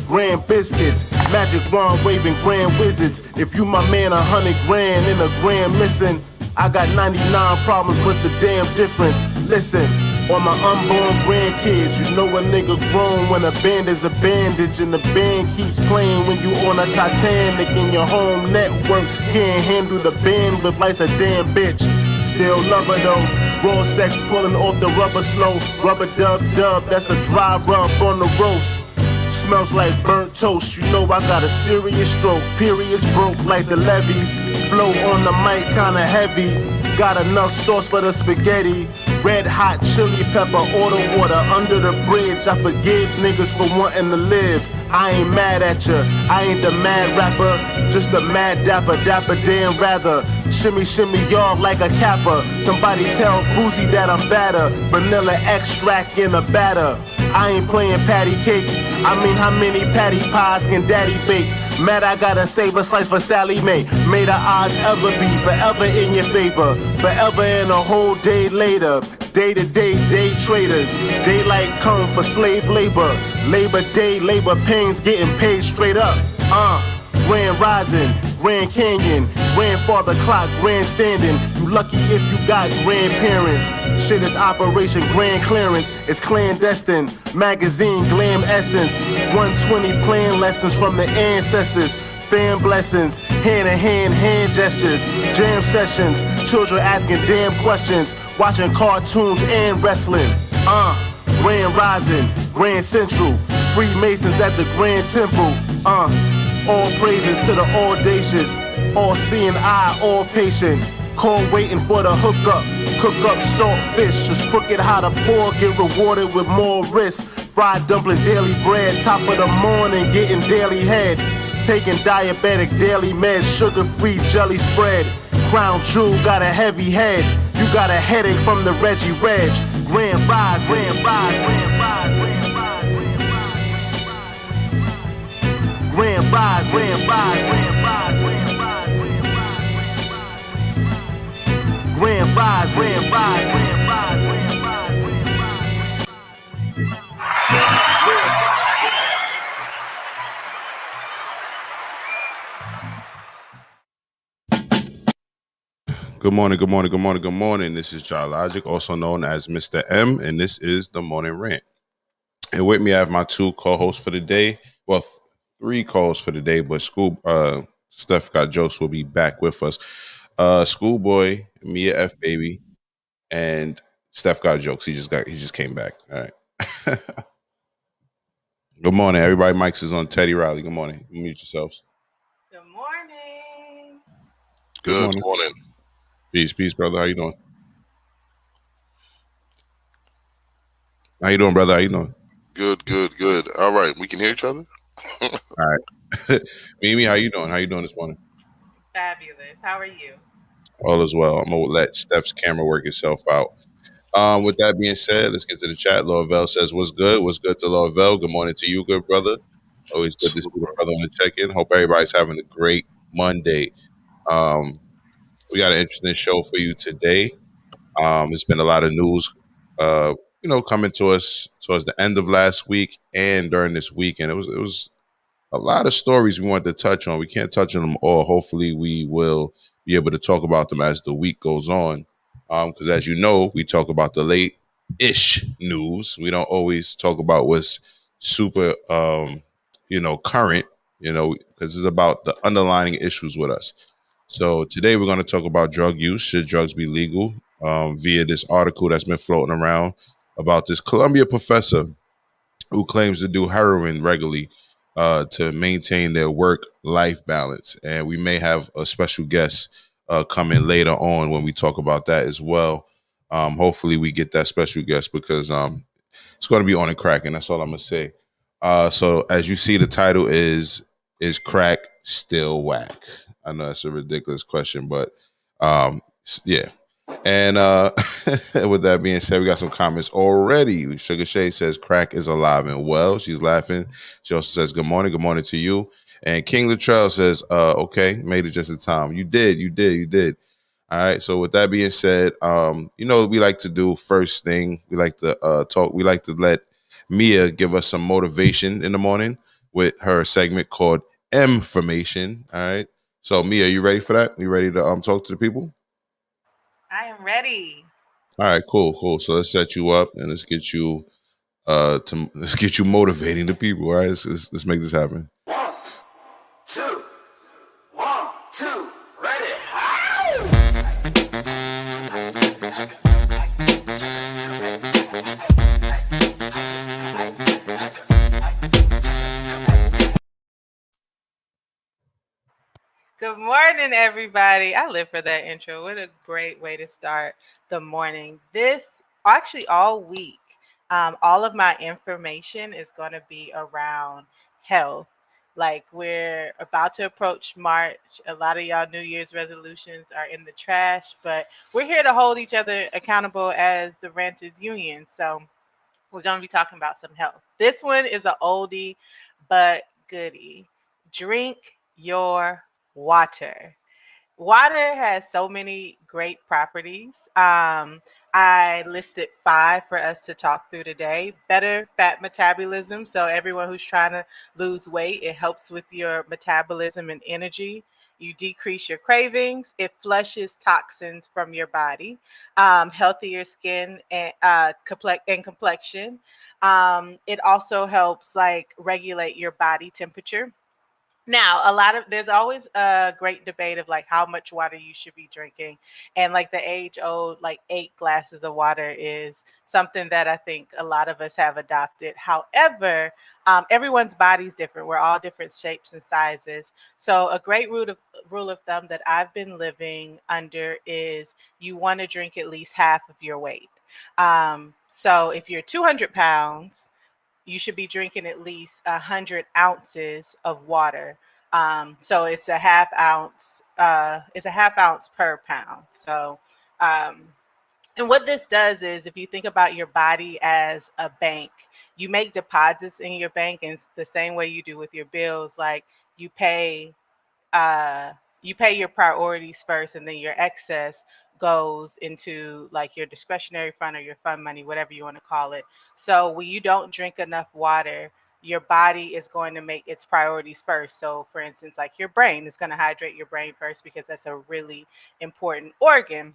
Grand biscuits, magic wand waving grand wizards. If you my man, 100 grand in a grand missing. I got 99 problems, what's the damn difference? Listen, on my unborn grandkids, you know a nigga grown when a band is a bandage and the band keeps playing when you on a Titanic and your home network can't handle the bandwidth life's a damn bitch. Still love her though, raw sex pulling off the rubber slow. Rubber dub, that's a dry rub on the roast. Smells like burnt toast, you know I got a serious stroke. Periods broke like the levees. Flow on the mic kinda heavy. Got enough sauce for the spaghetti. Red hot chili pepper, order water under the bridge. I forgive niggas for wanting to live. I ain't mad at ya, I ain't the mad rapper. Just a mad dapper damn rather. Shimmy y'all like a kappa. Somebody tell Boozy that I'm better. Vanilla extract in a batter. I ain't playing patty cake. I mean, how many patty pies can daddy bake? Mad I gotta save a slice for Sally Mae. May the odds ever be forever in your favor. Forever and a whole day later. Day to day, day traders. Daylight come for slave labor. Labor Day, labor pains getting paid straight up. Grand Rising, Grand Canyon, grandfather clock, grandstanding. You lucky if you got grandparents. Shit is Operation Grand Clearance. It's clandestine. Magazine, glam essence. 120 playing lessons from the ancestors. Fan blessings, hand-in-hand hand gestures. Jam sessions, children asking damn questions. Watching cartoons and wrestling. Grand Rising, Grand Central. Freemasons at the Grand Temple. All praises to the audacious, all-seeing eye, all patient. Call waiting for the hookup. Cook up salt fish, just crooked how to pour, get rewarded with more risk. Fried dumpling, daily bread, top of the morning, getting daily head. Taking diabetic daily meds, sugar-free jelly spread. Crown Jewel got a heavy head. You got a headache from the Reggie Reg. Grand Rise, Grand Rise, Grand Rise, Grand Rise, Grand Rise, Grand Rise, Grand Rise, Grand Rise, Grand Rise, Grand Rise, Grand Rise. Good morning, good morning, good morning, good morning. This is JahLogic, also known as Mr. M, and this is the Morning Rant. And with me, I have my two co-hosts for the day. Well, three co-hosts for the day, but StepGotJokes will be back with us. Schoolboy, Mia F Baby, and StepGotJokes. He just came back. All right. Good morning, everybody. Mike's is on Teddy Riley. Good morning. Mute yourselves. Good morning. Good morning. Peace, brother. How you doing? How you doing, brother? How you doing? Good. All right, we can hear each other. All right. Mimi, how you doing? How you doing this morning? Fabulous. How are you? All is well. I'm gonna let Steph's camera work itself out. With that being said, let's get to the chat. Lorvell says, "What's good? What's good to Lorvell? Good morning to you, good brother. Always good to see the brother on the check-in. Hope everybody's having a great Monday. We got an interesting show for you today. There's been a lot of news, coming to us towards the end of last week and during this weekend. It was a lot of stories we wanted to touch on. We can't touch on them all. Hopefully, we will be able to talk about them as the week goes on. Because as you know, we talk about the late-ish news. We don't always talk about what's super, current, because it's about the underlying issues with us. So today we're going to talk about drug use. Should drugs be legal? Via this article that's been floating around about this Columbia professor who claims to do heroin regularly to maintain their work-life balance. And we may have a special guest coming later on when we talk about that as well. Hopefully we get that special guest because it's going to be on and cracking. That's all I'm going to say. So as you see, the title is Is crack still whack? I know that's a ridiculous question, but yeah. And with that being said, we got some comments already. Sugar Shay says crack is alive and well. She's laughing. She also says good morning. Good morning to you. And King Latrell says, okay, made it just in time. You did. All right. So with that being said, we like to do first thing. We like to talk. We like to let Mia give us some motivation in the morning with her segment called M-formation. All right. So Mia, you ready for that? You ready to talk to the people? I am ready. All right, cool. So let's set you up and let's get you motivating the people. All right, let's make this happen. 1, 2, ready. Good morning, everybody. I live for that intro. What a great way to start the morning. This, actually, all week, all of my information is going to be around health. Like, we're about to approach March. A lot of y'all New Year's resolutions are in the trash, but we're here to hold each other accountable as the Ranters Union. So we're going to be talking about some health. This one is an oldie but goodie. Drink your water. Water has so many great properties. I listed 5 for us to talk through today. Better fat metabolism. So everyone who's trying to lose weight, it helps with your metabolism and energy. You decrease your cravings. It flushes toxins from your body. Healthier skin and complexion. It also helps like regulate your body temperature. Now, there's always a great debate of like how much water you should be drinking. And like the age old, like 8 glasses of water is something that I think a lot of us have adopted. However, everyone's body's different. We're all different shapes and sizes. So a great rule of thumb that I've been living under is you want to drink at least half of your weight. So if you're 200 pounds, you should be drinking at least 100 ounces of water. So it's a half ounce. It's a half ounce per pound. So, and what this does is, if you think about your body as a bank, you make deposits in your bank, and it's the same way you do with your bills. Like you pay uh, you pay your priorities first, and then your excess goes into like your discretionary fund or your fund money, whatever you want to call it. So when you don't drink enough water, your body is going to make its priorities first. So for instance, like your brain is going to hydrate your brain first because that's a really important organ.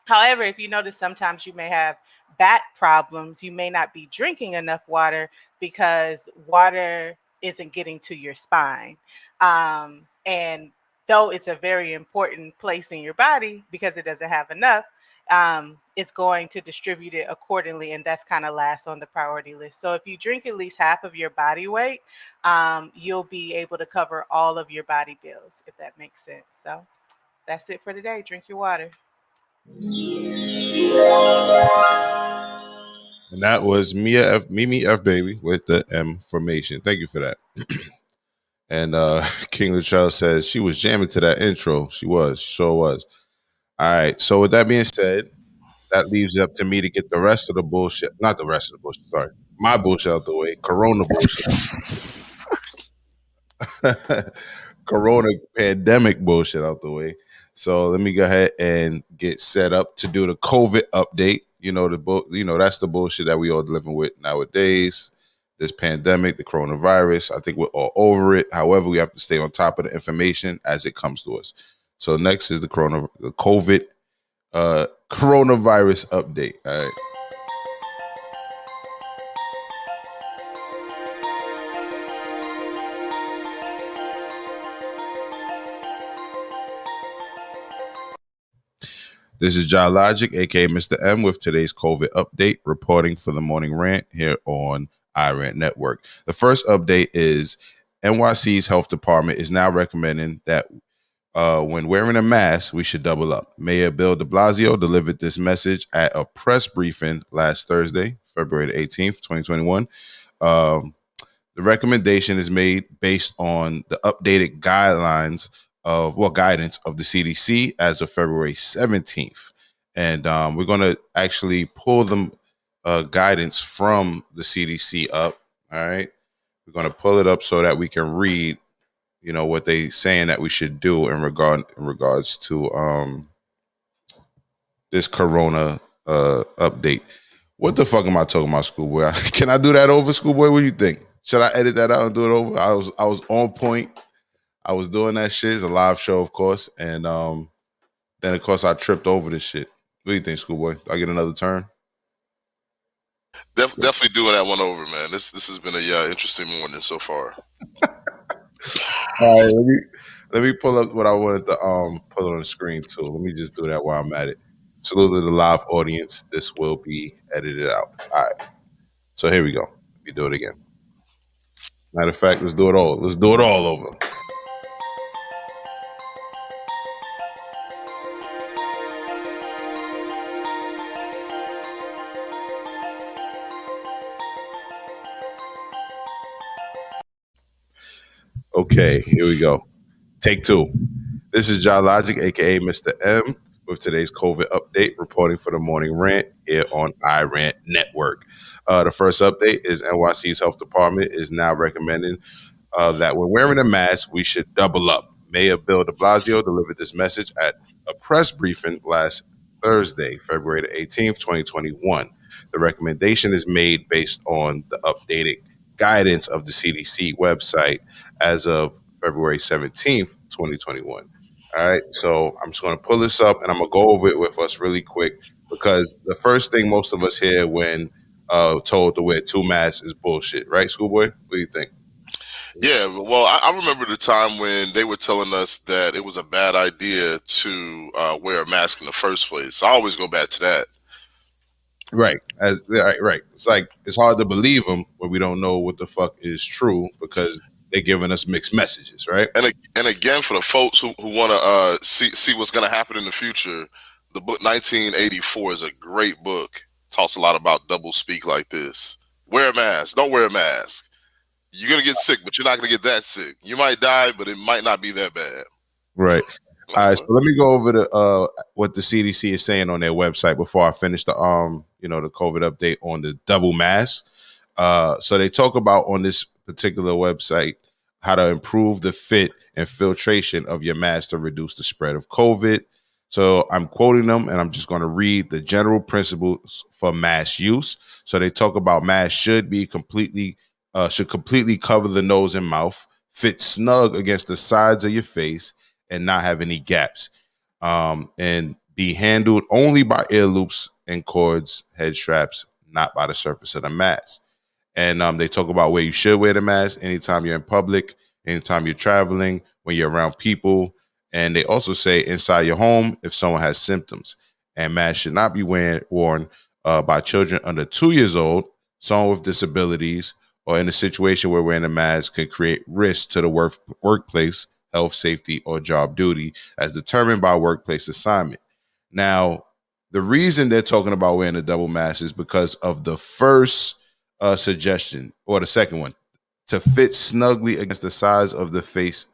However, if you notice, sometimes you may have back problems. You may not be drinking enough water because water isn't getting to your spine. And though it's a very important place in your body because it doesn't have enough, it's going to distribute it accordingly. And that's kind of last on the priority list. So if you drink at least half of your body weight, you'll be able to cover all of your body bills, if that makes sense. So that's it for today. Drink your water. And that was Mimi F Baby with the M formation. Thank you for that. And King Latrell says she was jamming to that intro. She sure was. All right. So with that being said, that leaves it up to me to get the rest of the bullshit. Not the rest of the bullshit. Sorry, my bullshit out the way. Corona bullshit. Corona pandemic bullshit out the way. So let me go ahead and get set up to do the COVID update. That's the bullshit that we all living with nowadays. This pandemic, the coronavirus. I think we're all over it. However, we have to stay on top of the information as it comes to us. So next is the COVID coronavirus update. All right. This is JahLogic, aka Mr. M, with today's COVID update, reporting for the morning rant here on iRant Network. The first update is NYC's health department is now recommending that when wearing a mask, we should double up. Mayor Bill de Blasio delivered this message at a press briefing last Thursday, February 18th, 2021. The recommendation is made based on the updated guidelines guidance of the CDC as of February 17th. And we're going to actually pull them guidance from the CDC up. All right. We're going to pull it up so that we can read, what they saying that we should do in regards to this corona update. What the fuck am I talking about, Schoolboy? Can I do that over, Schoolboy? What do you think? Should I edit that out and do it over? I was on point. I was doing that shit. It's a live show, of course. And then, of course, I tripped over this shit. What do you think, Schoolboy? Do I get another turn? Definitely doing that one over, man. This has been a interesting morning so far. All right, let me pull up what I wanted to put on the screen too. Let me just do that while I'm at it. Salute to the live audience. This will be edited out. All right. So here we go. Let me do it again. Matter of fact, let's do it all. Let's do it all over. Okay, here we go. Take two. This is JahLogic, aka Mr. M, with today's COVID update, reporting for the morning rant here on iRant Network. The first update is NYC's health department is now recommending that when wearing a mask, we should double up. Mayor Bill de Blasio delivered this message at a press briefing last Thursday, February the 18th, 2021. The recommendation is made based on the updated guidance of the CDC website as of February 17th, 2021. All right, so I'm just going to pull this up and I'm going to go over it with us really quick because the first thing most of us hear when told to wear two masks is bullshit, right, Schoolboy? What do you think? Yeah, well, I remember the time when they were telling us that it was a bad idea to wear a mask in the first place. I always go back to that. Right. Right. It's like it's hard to believe them when we don't know what the fuck is true because they're giving us mixed messages, right? And again, for the folks who want to see what's going to happen in the future, the book 1984 is a great book. Talks a lot about double speak like this. Wear a mask. Don't wear a mask. You're going to get sick, but you're not going to get that sick. You might die, but it might not be that bad. Right. All right, so let me go over the what the CDC is saying on their website before I finish the the COVID update on the double mask. So they talk about on this particular website how to improve the fit and filtration of your mask to reduce the spread of COVID. So I'm quoting them, and I'm just going to read the general principles for mask use. So they talk about masks should completely cover the nose and mouth, fit snug against the sides of your face, and not have any gaps, and be handled only by ear loops and cords, head straps, not by the surface of the mask. And they talk about where you should wear the mask anytime you're in public, anytime you're traveling, when you're around people. And they also say inside your home if someone has symptoms. And masks should not be worn by children under 2 years old, someone with disabilities, or in a situation where wearing a mask could create risk to the workplace, health, safety, or job duty as determined by workplace assignment. Now, the reason they're talking about wearing a double mask is because of the first suggestion, or the second one, to fit snugly against the sides of the face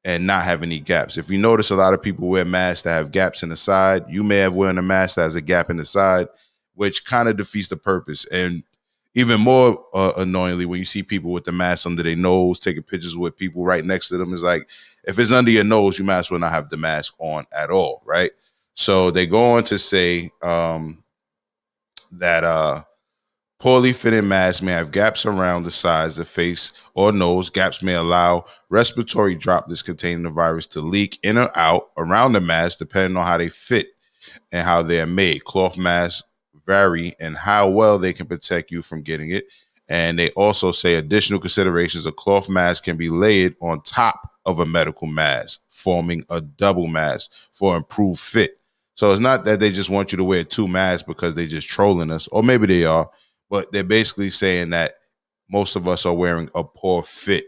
and not have any gaps. If you notice, a lot of people wear masks that have gaps in the side. You may have worn a mask that has a gap in the side, which kind of defeats the purpose. And even more annoyingly, when you see people with the mask under their nose, taking pictures with people right next to them, it's like, if it's under your nose, you might as well not have the mask on at all, right? So they go on to say that poorly fitting masks may have gaps around the sides of the face or nose. Gaps may allow respiratory droplets containing the virus to leak in or out around the mask, depending on how they fit and how they are made. Cloth masks vary in how well they can protect you from getting it. And they also say additional considerations: a cloth mask can be layered on top of a medical mask, forming a double mask for improved fit. So it's not that they just want you to wear two masks because they're just trolling us, or maybe they are, but they're basically saying that most of us are wearing a poor fit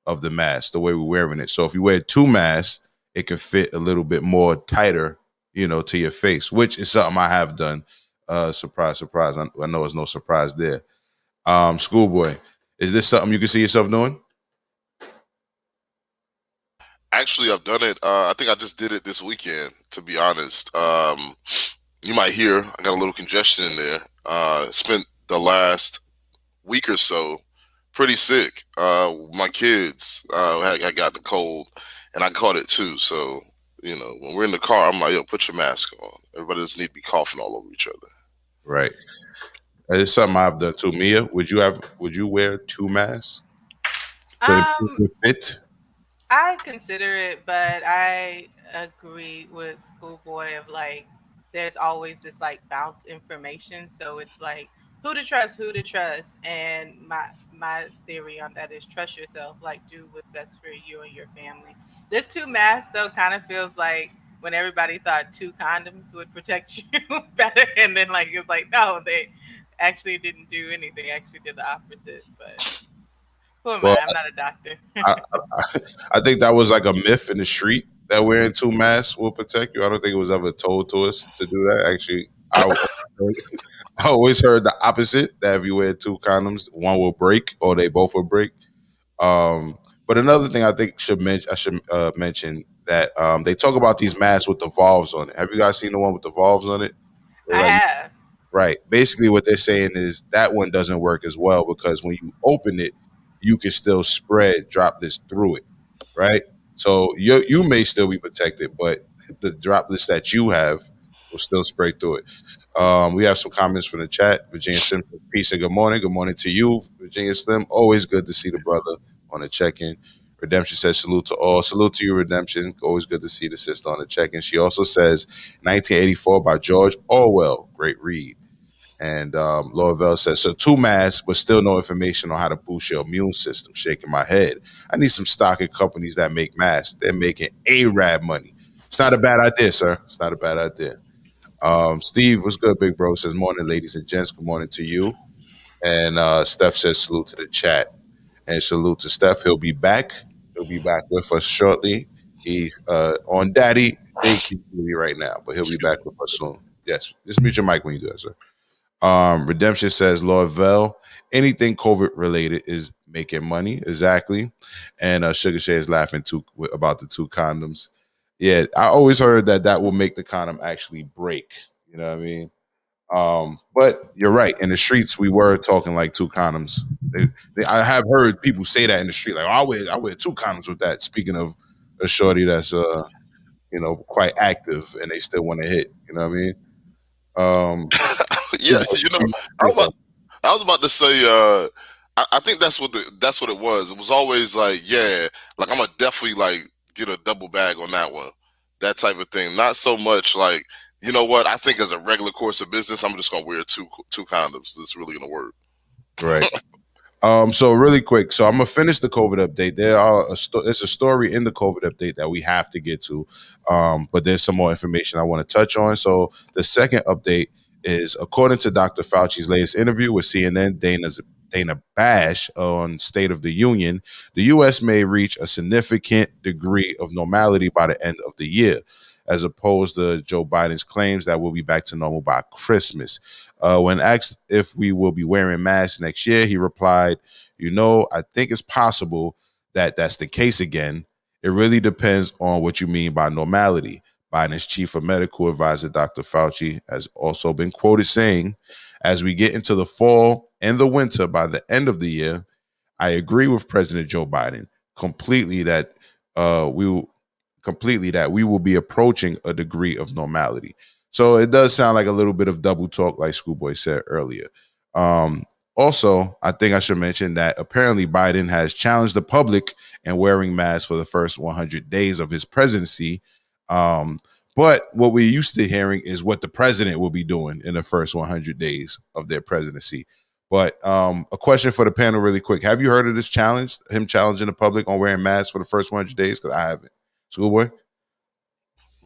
of the mask, the way we're wearing it. So if you wear two masks, it can fit a little bit more tighter, to your face, which is something I have done. Surprise, surprise. I know it's no surprise there. Schoolboy, Is this something you can see yourself doing? Actually, I've done it. I think I just did it this weekend, to be honest. You might hear I got a little congestion in there. Spent the last week or so pretty sick. My kids had got the cold, and I caught it too. So, when we're in the car, I'm like, yo, put your mask on. Everybody doesn't need to be coughing all over each other. Right. It's something I've done too. Mia, would you wear 2 masks to improve Um, your fit? I consider it, but I agree with Schoolboy of like there's always this like bounce information. So it's like who to trust. And my theory on that is trust yourself. Like do what's best for you and your family. This 2 masks though kind of feels like when everybody thought 2 condoms would protect you better, and then like it's like no, they actually didn't do anything. Actually did the opposite. But who am Well, I? I'm not a doctor. I, I think that was like a myth in the street that wearing 2 masks will protect you. I don't think it was ever told to us to do that. Actually, I always heard the opposite, that if you wear 2 condoms, one will break or they both will break. Um, but another thing I think I should mention that they talk about these masks with the valves on it. Have you guys seen the one with the valves on it? Where, I like, have. right. Basically, what they're saying is that one doesn't work as well because when you open it, you can still spread droplets through it, right? So you may still be protected, but the droplets that you have will still spray through it. We have some comments from the chat. Virginia Slim, peace and good morning. Good morning to you, Virginia Slim. Always good to see the brother on the check-in. Redemption says salute to all. Salute to you, Redemption. Always good to see the sister on the check-in. She also says 1984 by George Orwell. Great read. And Laura Vell says, so 2 masks, but still no information on how to boost your immune system. Shaking my head. I need some stock in companies that make masks. They're making ARAB money. It's not a bad idea, sir. It's not a bad idea. Steve, what's good, big bro? Says, morning, ladies and gents. Good morning to you. And Steph says, salute to the chat. And salute to Steph. He'll be back. He'll be back with us shortly. He's on daddy daycare duty right now, but he'll be back with us soon. Yes, just mute your mic when you do that, sir. Redemption says, Lord Vell, anything COVID related is making money. Exactly. And Sugar Shay is laughing too about the 2 condoms. Yeah, I always heard that will make the condom actually break. You know what I mean? But you're right. In the streets, we were talking like 2 condoms. I have heard people say that in the street, like, oh, I wear 2 condoms with that. Speaking of a shorty that's quite active and they still want to hit. You know what I mean? Yeah, I was about to say. I think that's what it was. It was always like, yeah, like I'm gonna definitely like get a double bag on that one, that type of thing. Not so much like, you know what? I think as a regular course of business, I'm just gonna wear two condoms. That's really gonna work. Right. So really quick, so I'm gonna finish the COVID update. There's a story in the COVID update that we have to get to, but there's some more information I want to touch on. So the second update is, according to Dr. Fauci's latest interview with CNN, Dana Bash on State of the Union, the U.S. may reach a significant degree of normality by the end of the year, as opposed to Joe Biden's claims that we'll be back to normal by Christmas. When asked if we will be wearing masks next year, he replied, I think it's possible that that's the case again. It really depends on what you mean by normality. Biden's chief of medical advisor, Dr. Fauci, has also been quoted saying, as we get into the fall and the winter by the end of the year, I agree with President Joe Biden completely that we will be approaching a degree of normality. So it does sound like a little bit of double talk, like Schoolboy said earlier. Also, I think I should mention that apparently Biden has challenged the public in wearing masks for the first 100 days of his presidency. But what we're used to hearing is what the president will be doing in the first 100 days of their presidency. But a question for the panel really quick. Have you heard of this challenge, him challenging the public on wearing masks for the first 100 days? Because I haven't. Schoolboy?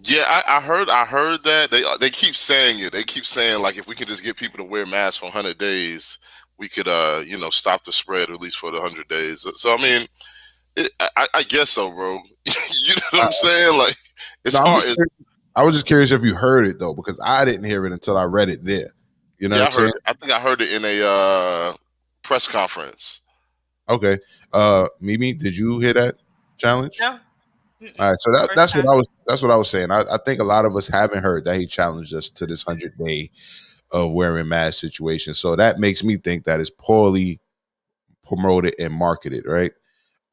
Yeah, I heard that. They keep saying it. They keep saying, like, if we can just get people to wear masks for 100 days, we could, stop the spread, at least for the 100 days. So, I mean, I guess so, bro. You know what I'm saying? Like, it's hard. I was just curious if you heard it, though, because I didn't hear it until I read it there. You know what I'm saying? I think I heard it in a press conference. Okay. Mimi, did you hear that challenge? No. All right, so First time. that's what I was saying. I think a lot of us haven't heard that he challenged us to this 100-day of wearing masks situation. So that makes me think that it's poorly promoted and marketed, right?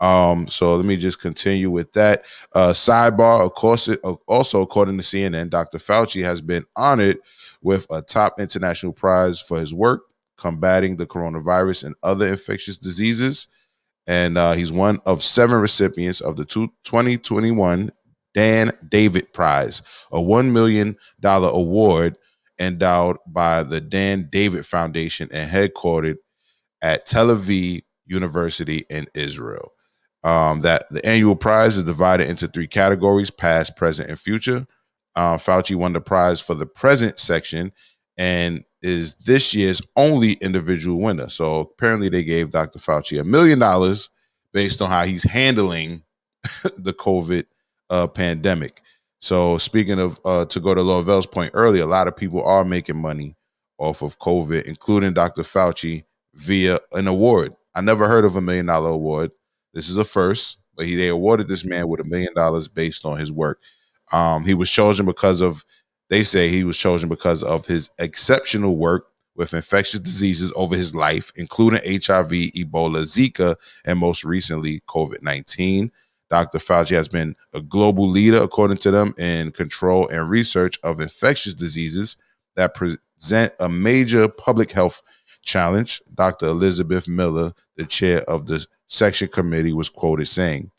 So let me just continue with that. Sidebar, of course, also according to CNN, Dr. Fauci has been honored with a top international prize for his work combating the coronavirus and other infectious diseases. And he's one of 7 recipients of the 2021 Dan David Prize, a $1 million award endowed by the Dan David Foundation and headquartered at Tel Aviv University in Israel. That the annual prize is divided into 3 categories: past, present, and future. Fauci won the prize for the present section and is this year's only individual winner. So apparently they gave Dr. Fauci $1 million based on how he's handling the COVID pandemic. So speaking of, to go to Lovell's point earlier, a lot of people are making money off of COVID, including Dr. Fauci via an award. I never heard of $1 million award. This is a first, but they awarded this man with $1 million based on his work. He was chosen because of, they say he was chosen because of his exceptional work with infectious diseases over his life, including HIV, Ebola, Zika, and most recently, COVID-19. Dr. Fauci has been a global leader, according to them, in control and research of infectious diseases that present a major public health challenge. Dr. Elizabeth Miller, the chair of the section committee, was quoted saying,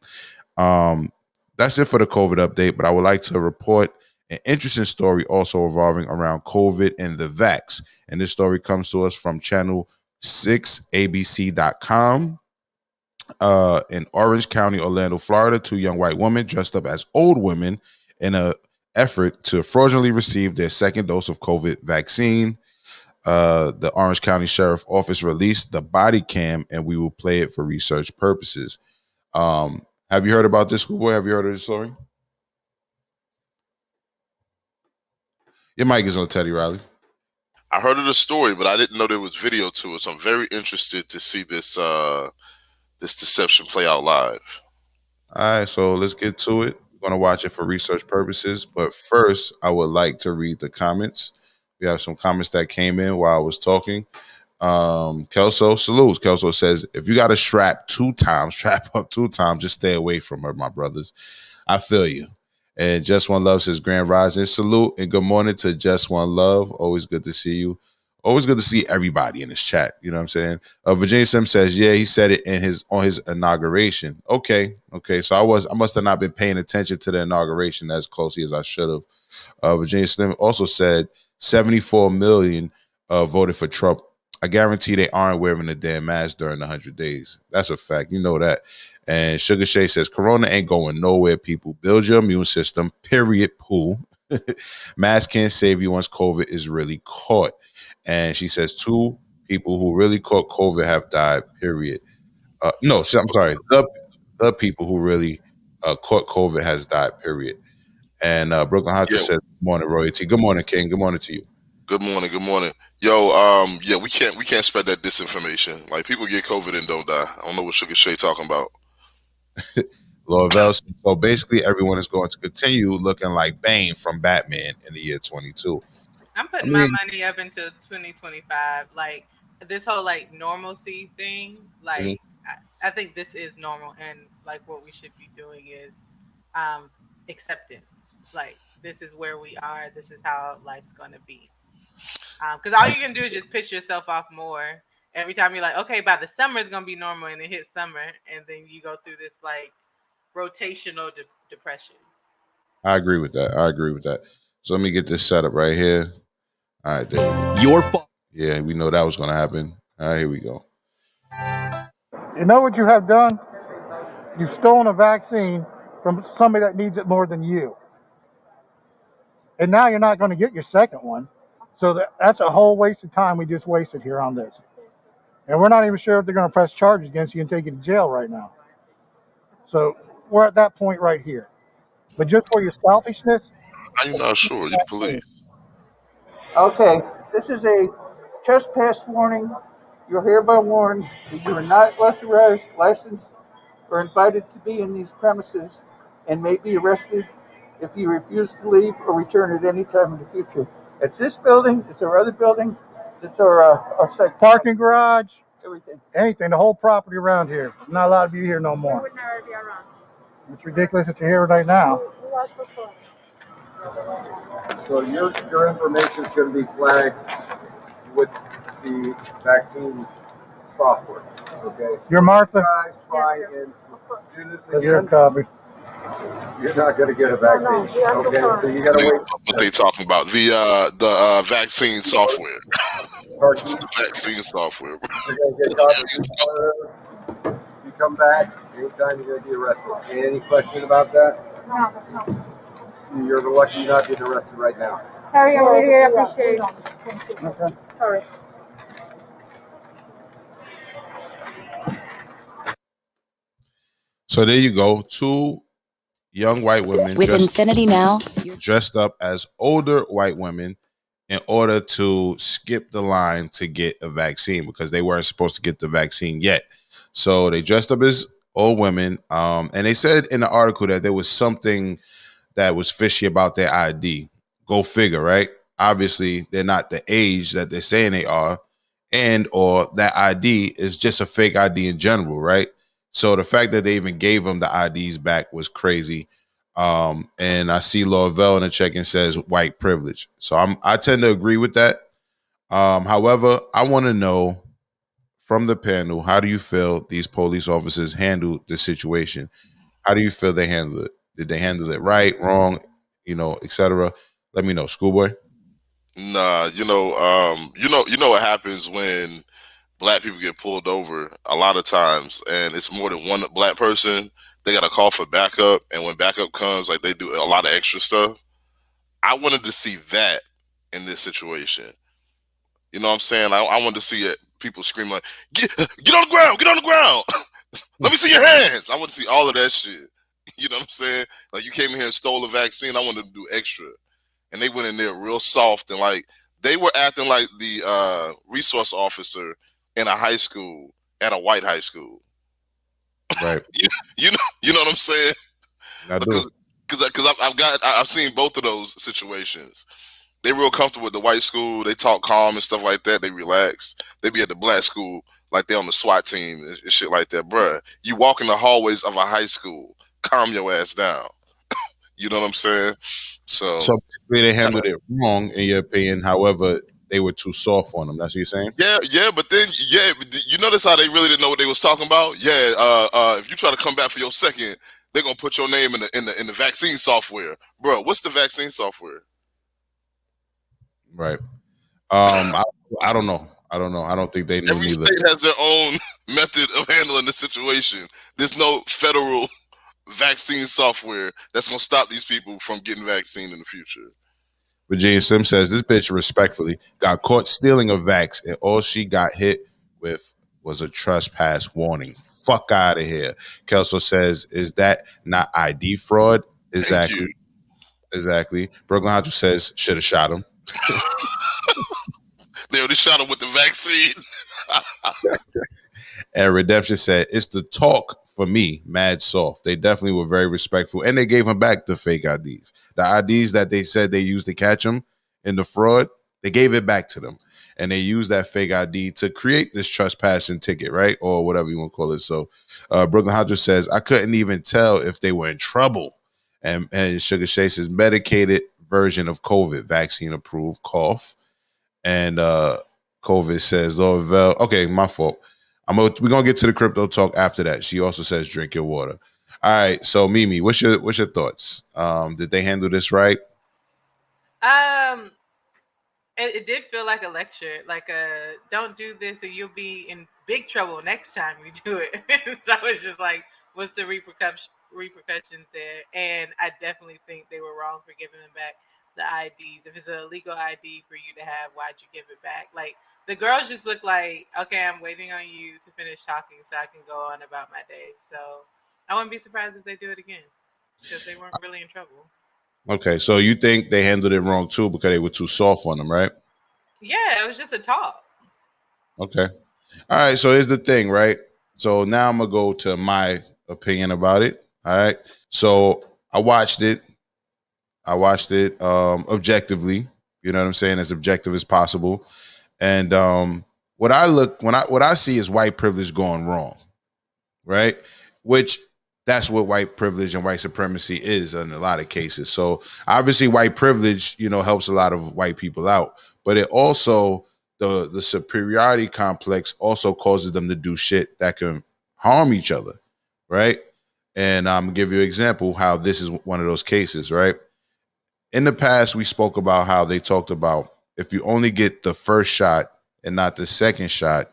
that's it for the COVID update, but I would like to report an interesting story also revolving around COVID and the vax. And this story comes to us from channel 6abc.com. In Orange County, Orlando, Florida, 2 young white women dressed up as old women in an effort to fraudulently receive their second dose of COVID vaccine. The Orange County Sheriff Office released the body cam, and we will play it for research purposes. Have you heard about this, schoolboy? Have you heard of this story? Your mic is on, Teddy Riley. I heard of the story, but I didn't know there was video to it. So I'm very interested to see this this deception play out live. All right, so let's get to it. We're going to watch it for research purposes. But first, I would like to read the comments. We have some comments that came in while I was talking. Kelso salutes. Kelso says, if you got to strap up 2 times, just stay away from her, my brothers. I feel you. And Just One Love says, Grand Rising salute and good morning to Just One Love. Always good to see you. Always good to see everybody in this chat. You know what I'm saying? Virginia Sim says, yeah, he said it in on his inauguration. Okay. So I must have not been paying attention to the inauguration as closely as I should have. Virginia Slim also said 74 million voted for Trump. I guarantee they aren't wearing a damn mask during the 100 days. That's a fact. You know that. And Sugar Shay says, Corona ain't going nowhere, people. Build your immune system, period, poo. Mask can't save you once COVID is really caught. And she says 2 people who really caught COVID have died, period. No, I'm sorry. The people who really caught COVID has died, period. And Brooklyn Hunter says, good morning, Royalty. Good morning, King. Good morning to you. Good morning. Yo, yeah, we can't spread that disinformation. Like, people get COVID and don't die. I don't know what Sugar Shay talking about. Lord Vels. So basically, everyone is going to continue looking like Bane from Batman in the year 22. I'm putting my money up into 2025. Like, this whole like normalcy thing, like I think this is normal, and like what we should be doing is acceptance. Like, this is where we are. This is how life's going to be. Because all you can do is just piss yourself off more every time you're like, okay, by the summer it's going to be normal, and it hits summer, and then you go through this like rotational depression. I agree with that. So let me get this set up right here. All right, there. Your fault. Yeah, we know that was going to happen. All right, here we go. You know what you have done? You've stolen a vaccine from somebody that needs it more than you. And now you're not going to get your second one. So that's a whole waste of time we just wasted here on this. And we're not even sure if they're going to press charges against you and take you to jail right now. So we're at that point right here. But just for your selfishness. I'm not sure. You're the police. Okay, this is a trespass warning. You're hereby warned that you are not authorized, licensed, or invited to be in these premises and may be arrested if you refuse to leave or return at any time in the future. It's this building, it's our other building, it's our site. Parking garage, Everything. anything, the whole property around here. I'm not allowed to be here no more. would never be around. It's ridiculous that you're here right now. So your information is going to be flagged with the vaccine software. Okay. So You're Martha. if you guys try and do this You're a again, copy. you're not going to get a vaccine. Okay. So you got to wait. What they talking about? The vaccine software. It's the vaccine software. You're going to get copies of those. You come back anytime you're going to be arrested. Any question about that? No, that's not. You're lucky you're not getting arrested right now. Harry, I really appreciate it. Thank you. Okay. Sorry. So there you go. Two young white women With Infinity Now, dressed up as older white women in order to skip the line to get a vaccine because they weren't supposed to get the vaccine yet. So they dressed up as old women. And they said in the article that there was something that was fishy about their ID. Go figure, right? Obviously, they're not the age that they're saying they are, and or that ID is just a fake ID in general, right? So the fact that they even gave them the IDs back was crazy. And I see Lavelle in the check-in says white privilege. So I tend to agree with that. However, I want to know from the panel, how do you feel these police officers handled the situation? How do you feel they handled it? Did they handle it right, wrong, etc.? Let me know, Schoolboy. Nah, you know what happens when black people get pulled over a lot of times, and it's more than one black person. They got to call for backup, and when backup comes, like they do a lot of extra stuff. I wanted to see that in this situation. You know what I'm saying? I wanted to see it. People screaming like, "Get on the ground! Get on the ground! Let me see your hands!" I want to see all of that shit. You know what I'm saying? Like, you came in here and stole a vaccine. I wanted to do extra. And they went in there real soft, and like they were acting like the resource officer in a high school at a white high school. Right. You know what I'm saying? I do. Because I've seen both of those situations. They real comfortable with the white school. They talk calm and stuff like that. They relax. They be at the black school like they on the SWAT team and shit like that. Bruh, you walk in the hallways of a high school. Calm your ass down. You know what I'm saying? So basically they handled it wrong in your opinion. However, they were too soft on them. That's what you're saying? Yeah, but then you notice how they really didn't know what they was talking about? Yeah, if you try to come back for your second, they're gonna put your name in the vaccine software. Bro, what's the vaccine software? Right. I don't know. I don't think they knew Every neither. state has their own method of handling the situation. There's no federal vaccine software that's gonna stop these people from getting vaccine in the future. Virginia Sim says this bitch respectfully got caught stealing a vax and all she got hit with was a trespass warning. Fuck out of here. Kelso says, is that not ID fraud? Exactly. Brooklyn Hodge says, should have shot him. They already shot him with the vaccine. And Redemption said, it's the talk for me, mad soft. They definitely were very respectful. And they gave him back the fake IDs. The IDs that they said they used to catch him in the fraud, they gave it back to them. And they used that fake ID to create this trespassing ticket, right? Or whatever you want to call it. So Brooklyn Hodge says, I couldn't even tell if they were in trouble. And Sugar Shay says, medicated version of COVID, vaccine approved, cough. And COVID says, Lord Vel, okay, my fault. We're gonna get to the crypto talk after that. She also says, drink your water. All right, so Mimi, what's your thoughts? Did they handle this right? It did feel like a lecture, like don't do this or you'll be in big trouble next time you do it. So I was just like, what's the repercussions there? And I definitely think they were wrong for giving them back the IDs. If it's a legal ID for you to have, why'd you give it back? Like, the girls just look like, okay, I'm waiting on you to finish talking so I can go on about my day. So I wouldn't be surprised if they do it again because they weren't really in trouble. Okay, so you think they handled it wrong too because they were too soft on them, right? Yeah, it was just a talk. Okay. All right, so here's the thing, right? So now I'm gonna go to my opinion about it. All right. So I watched it. Objectively. You know what I'm saying? As objective as possible. And what I see is white privilege going wrong, right? Which that's what white privilege and white supremacy is in a lot of cases. So obviously white privilege, helps a lot of white people out, but it also the superiority complex also causes them to do shit that can harm each other, right? And I'm gonna give you an example how this is one of those cases, right? In the past, we spoke about how they talked about if you only get the first shot and not the second shot,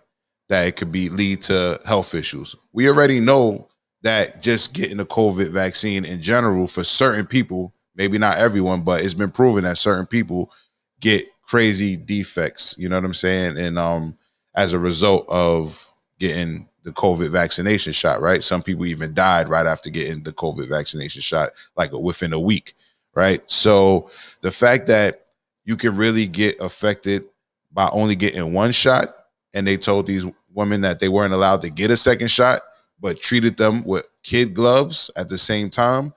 that it could lead to health issues. We already know that just getting the COVID vaccine in general for certain people, maybe not everyone, but it's been proven that certain people get crazy defects. You know what I'm saying? And as a result of getting the COVID vaccination shot, right? Some people even died right after getting the COVID vaccination shot, like within a week, right? So the fact that you can really get affected by only getting one shot, and they told these women that they weren't allowed to get a second shot, but treated them with kid gloves at the same time,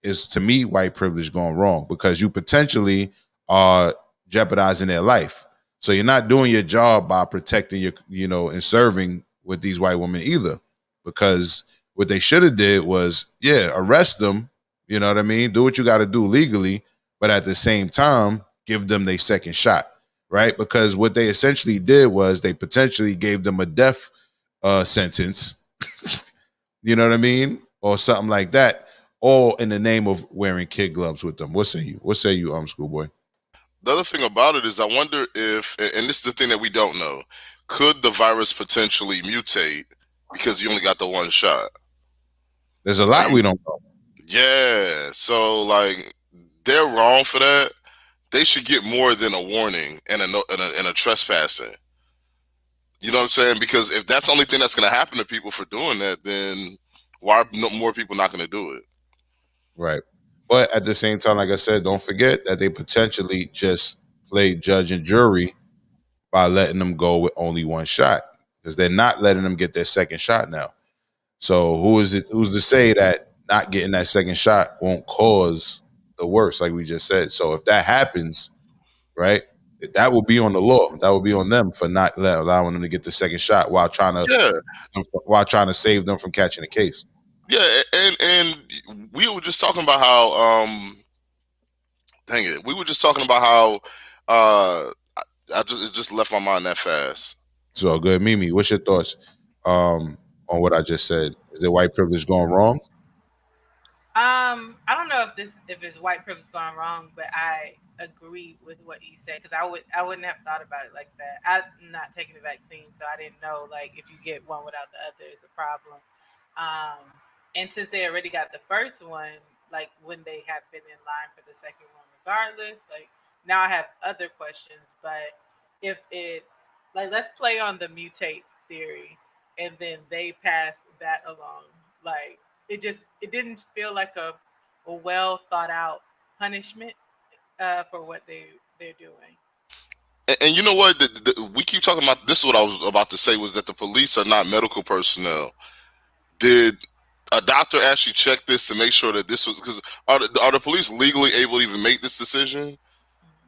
is to me white privilege going wrong, because you potentially are jeopardizing their life. So you're not doing your job by protecting your, and serving with these white women either, because what they should have did was, arrest them. You know what I mean? Do what you got to do legally, but at the same time, give them their second shot, right? Because what they essentially did was they potentially gave them a death sentence, you know what I mean? Or something like that, all in the name of wearing kid gloves with them. What say you? What say you, schoolboy? The other thing about it is I wonder if, and this is the thing that we don't know, could the virus potentially mutate because you only got the one shot? There's a lot we don't know. Yeah. So, like, they're wrong for that. They should get more than a warning and a trespassing. You know what I'm saying? Because if that's the only thing that's going to happen to people for doing that, then why are more people not going to do it? Right. But at the same time, like I said, don't forget that they potentially just played judge and jury by letting them go with only one shot, because they're not letting them get their second shot now. So who's to say that not getting that second shot won't cause the worst, like we just said? So if that happens, right, that will be on the law. That will be on them for not allowing them to get the second shot while trying to save them from catching the case. Yeah, and we were just talking about how we were just talking about how it just left my mind that fast. So good, Mimi. What's your thoughts on what I just said? Is it white privilege going wrong? I don't know if it's white privilege going wrong, but I agree with what you said, because I wouldn't have thought about it like that. I'm not taking the vaccine, so I didn't know, like, if you get one without the other is a problem. And since they already got the first one, like, when they have been in line for the second one regardless, like, now I have other questions. But if it, like, let's play on the mutate theory, and then they pass that along, like, it didn't feel like a well thought out punishment for what they're doing. And you know what? We keep talking about this. Is what I was about to say, was that the police are not medical personnel. Did a doctor actually check this to make sure that this was, because are the police legally able to even make this decision?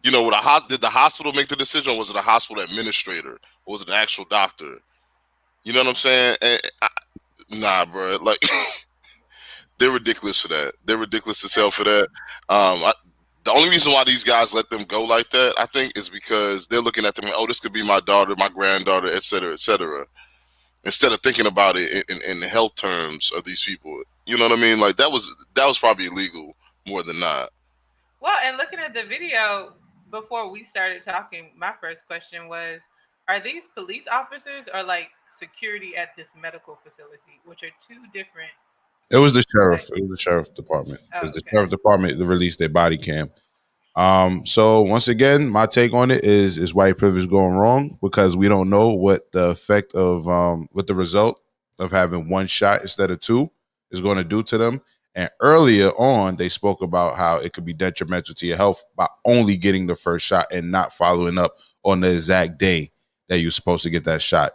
You know, did the hospital make the decision, or was it a hospital administrator, or was it an actual doctor? You know what I'm saying? Nah, bro. Like, they're ridiculous for that. They're ridiculous as hell for that. The only reason why these guys let them go like that, I think, is because they're looking at them like, oh, this could be my daughter, my granddaughter, et cetera, instead of thinking about it in the health terms of these people. You know what I mean? Like, that was probably illegal more than not. Well, and looking at the video before we started talking, my first question was, are these police officers or like security at this medical facility, which are two different? It was the sheriff. It was the sheriff department. Because the sheriff department released their body cam. So once again, my take on it is white privilege going wrong, because we don't know what the effect of what the result of having one shot instead of two is going to do to them. And earlier on, they spoke about how it could be detrimental to your health by only getting the first shot and not following up on the exact day that you're supposed to get that shot.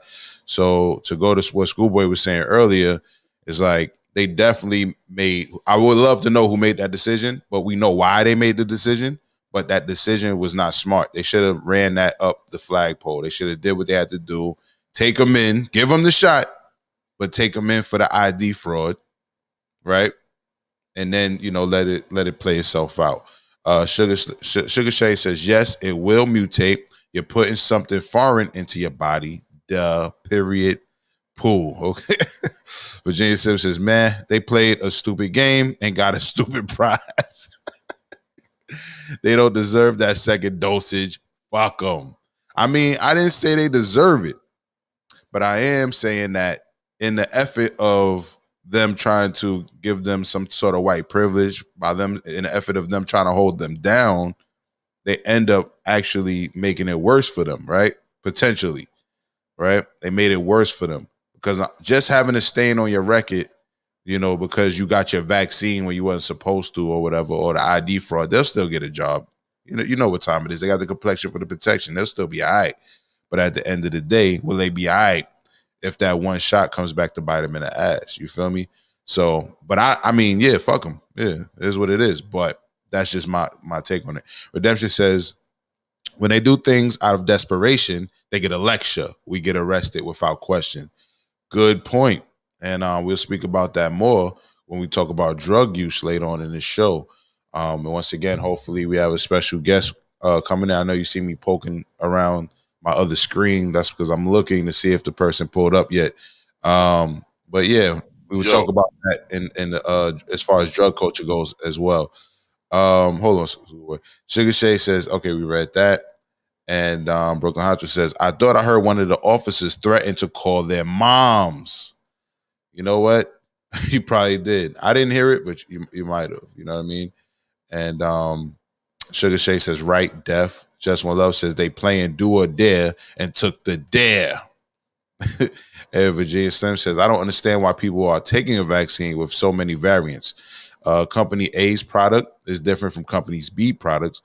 So to go to what Schoolboy was saying earlier, is like they definitely made. I would love to know who made that decision, but we know why they made the decision. But that decision was not smart. They should have ran that up the flagpole. They should have did what they had to do. Take them in, give them the shot, but take them in for the ID fraud, right? And then let it play itself out. Sugar Shay says yes, it will mutate. You're putting something foreign into your body. Duh. Period. Pool. Okay. Virginia Sims says, man, they played a stupid game and got a stupid prize. They don't deserve that second dosage. Fuck them. I mean, I didn't say they deserve it, but I am saying that in the effort of them trying to give them some sort of white privilege, by them in the effort of them trying to hold them down, they end up actually making it worse for them, right? Potentially, right? They made it worse for them because just having a stain on your record, because you got your vaccine when you wasn't supposed to or whatever, or the ID fraud, they'll still get a job. You know what time it is. They got the complexion for the protection. They'll still be all right. But at the end of the day, will they be all right if that one shot comes back to bite them in the ass? You feel me? So, but I mean, yeah, fuck them. Yeah, it is what it is. But that's just my take on it. Redemption says, when they do things out of desperation, they get a lecture. We get arrested without question. Good point. And we'll speak about that more when we talk about drug use later on in the show. And once again, hopefully we have a special guest coming in. I know you see me poking around my other screen. That's because I'm looking to see if the person pulled up yet. But yeah, we will talk about that in the as far as drug culture goes as well. Hold on. Sugar Shay says, okay, we read that. And Brooklyn Hunter says, I thought I heard one of the officers threaten to call their moms. You know what? You probably did. I didn't hear it, but you might have. You know what I mean? And Sugar Shay says, right, deaf. Just One Love says, they playing do or dare and took the dare. And Virginia Slim says, I don't understand why people are taking a vaccine with so many variants. Company A's product is different from Company B products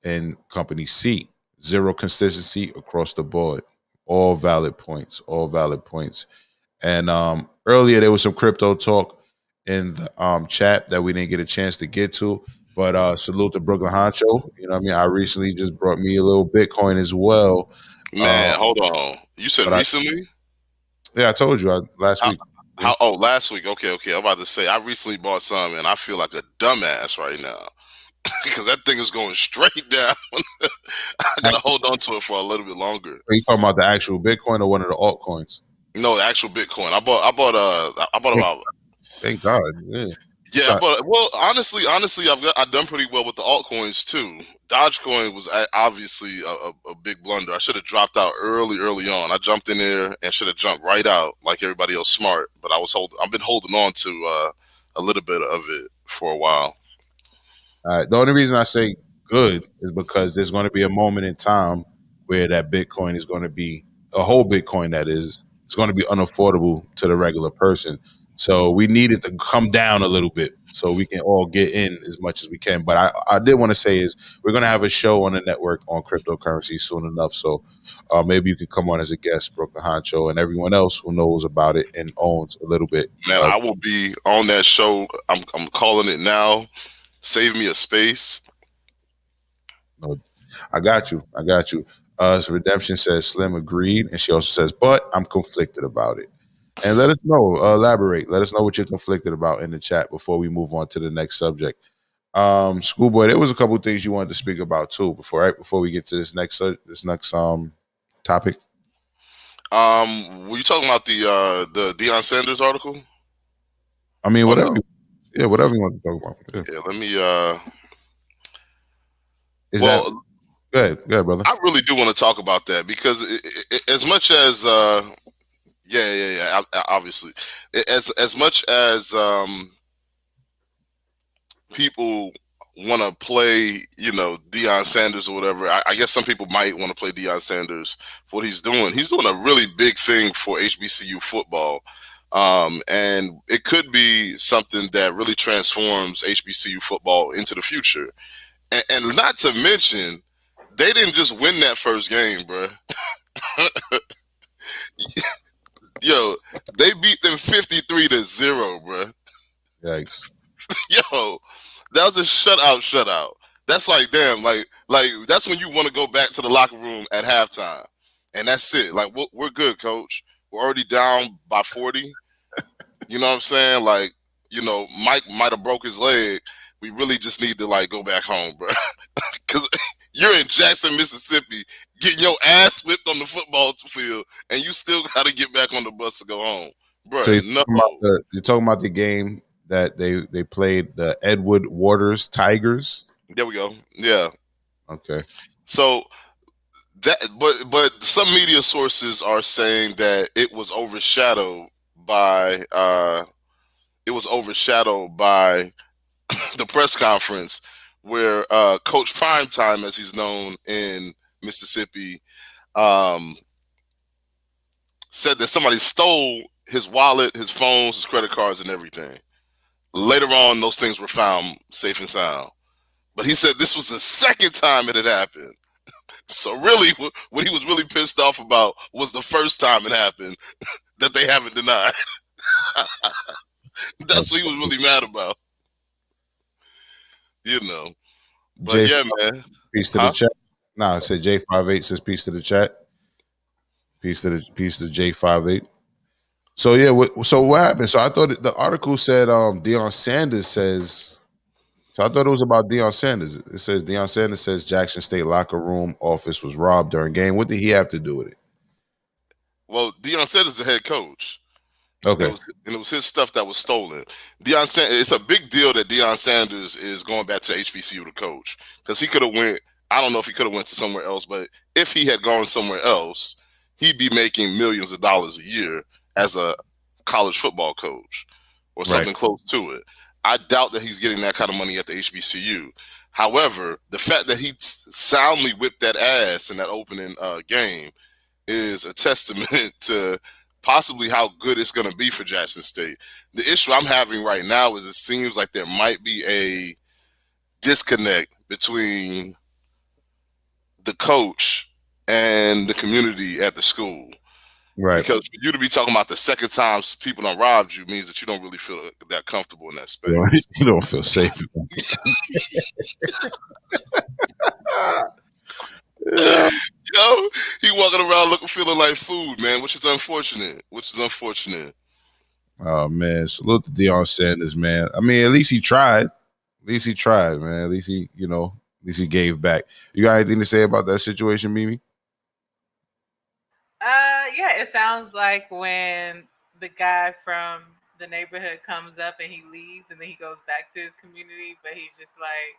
and Company C. Zero consistency across the board. All valid points. All valid points. And earlier there was some crypto talk in the chat that we didn't get a chance to get to. But salute to Brooklyn Honcho. You know what I mean? I recently just brought me a little Bitcoin as well. Man, hold on. You said recently? Yeah, I told you last week. Last week. Okay. I'm about to say I recently bought some and I feel like a dumbass right now. Because that thing is going straight down. I gotta hold on to it for a little bit longer. Are you talking about the actual Bitcoin or one of the altcoins? No, the actual Bitcoin. I bought about. Thank God. Yeah. Well, honestly, I've done pretty well with the altcoins too. Dogecoin was obviously a big blunder. I should have dropped out early on. I jumped in there and should have jumped right out like everybody else smart. But I've been holding on to a little bit of it for a while. All right. The only reason I say good is because there's going to be a moment in time where that Bitcoin is going to be a whole Bitcoin. That is, it's going to be unaffordable to the regular person. So we need it to come down a little bit so we can all get in as much as we can. But I did want to say is we're going to have a show on the network on cryptocurrency soon enough. So maybe you could come on as a guest, Brooklyn Honcho, and everyone else who knows about it and owns a little bit. Man, I will be on that show. I'm calling it now. Save me a space. No, I got you. So Redemption says Slim agreed, and she also says, but I'm conflicted about it. And let us know, elaborate. Let us know what you're conflicted about in the chat before we move on to the next subject. Schoolboy, there was a couple of things you wanted to speak about too before we get to this next topic. Were you talking about the Deion Sanders article? I mean, whatever. Yeah, whatever you want to talk about. Yeah, let me. Go ahead, brother. I really do want to talk about that because as much as obviously, as much as people want to play, Deion Sanders or whatever. I guess some people might want to play Deion Sanders for what he's doing. He's doing a really big thing for HBCU football. And it could be something that really transforms HBCU football into the future. And not to mention, they didn't just win that first game, bro. Yo, they beat them 53-0, bro. Yikes. Yo, that was a shutout. That's like, damn, like that's when you want to go back to the locker room at halftime, and that's it. Like, we're good, coach. We're already down by 40. You know what I'm saying? Like, Mike might have broke his leg. We really just need to like go back home, bro. Because you're in Jackson, Mississippi, getting your ass whipped on the football field, and you still got to get back on the bus to go home, bro. So no. you're talking about the game that they played, the Edward Waters Tigers. There we go. Yeah. Okay. So that, but some media sources are saying that it was overshadowed by the press conference where Coach Primetime, as he's known in Mississippi, said that somebody stole his wallet, his phones, his credit cards, and everything. Later on, those things were found safe and sound. But he said this was the second time it had happened. So really, what he was really pissed off about was the first time it happened that they haven't denied. That's what he was really mad about. But yeah, man. Peace to the chat. Nah, I said J58 says peace to the chat. Peace to J58. So yeah, what happened? So I thought the article said Deion Sanders says. So I thought it was about Deion Sanders. It says Deion Sanders says Jackson State locker room office was robbed during game. What did he have to do with it? Well, Deion Sanders is the head coach. Okay. And it was his stuff that was stolen. Deion Sanders, it's a big deal that Deion Sanders is going back to HBCU to coach, because he could have went. I don't know if he could have went to somewhere else, but if he had gone somewhere else, he'd be making millions of dollars a year as a college football coach or something close to it. I doubt that he's getting that kind of money at the HBCU. However, the fact that he soundly whipped that ass in that opening game is a testament to possibly how good it's going to be for Jackson State. The issue I'm having right now is it seems like there might be a disconnect between the coach and the community at the school. Right. Because for you to be talking about the second time people done robbed you means that you don't really feel that comfortable in that space. You don't feel safe. Yo, he walking around feeling like food, man, which is unfortunate. Oh man, salute to Deion Sanders, man. I mean, at least he tried. Man. At least he gave back. You got anything to say about that situation, Mimi? Yeah, it sounds like when the guy from the neighborhood comes up and he leaves and then he goes back to his community, but he's just like,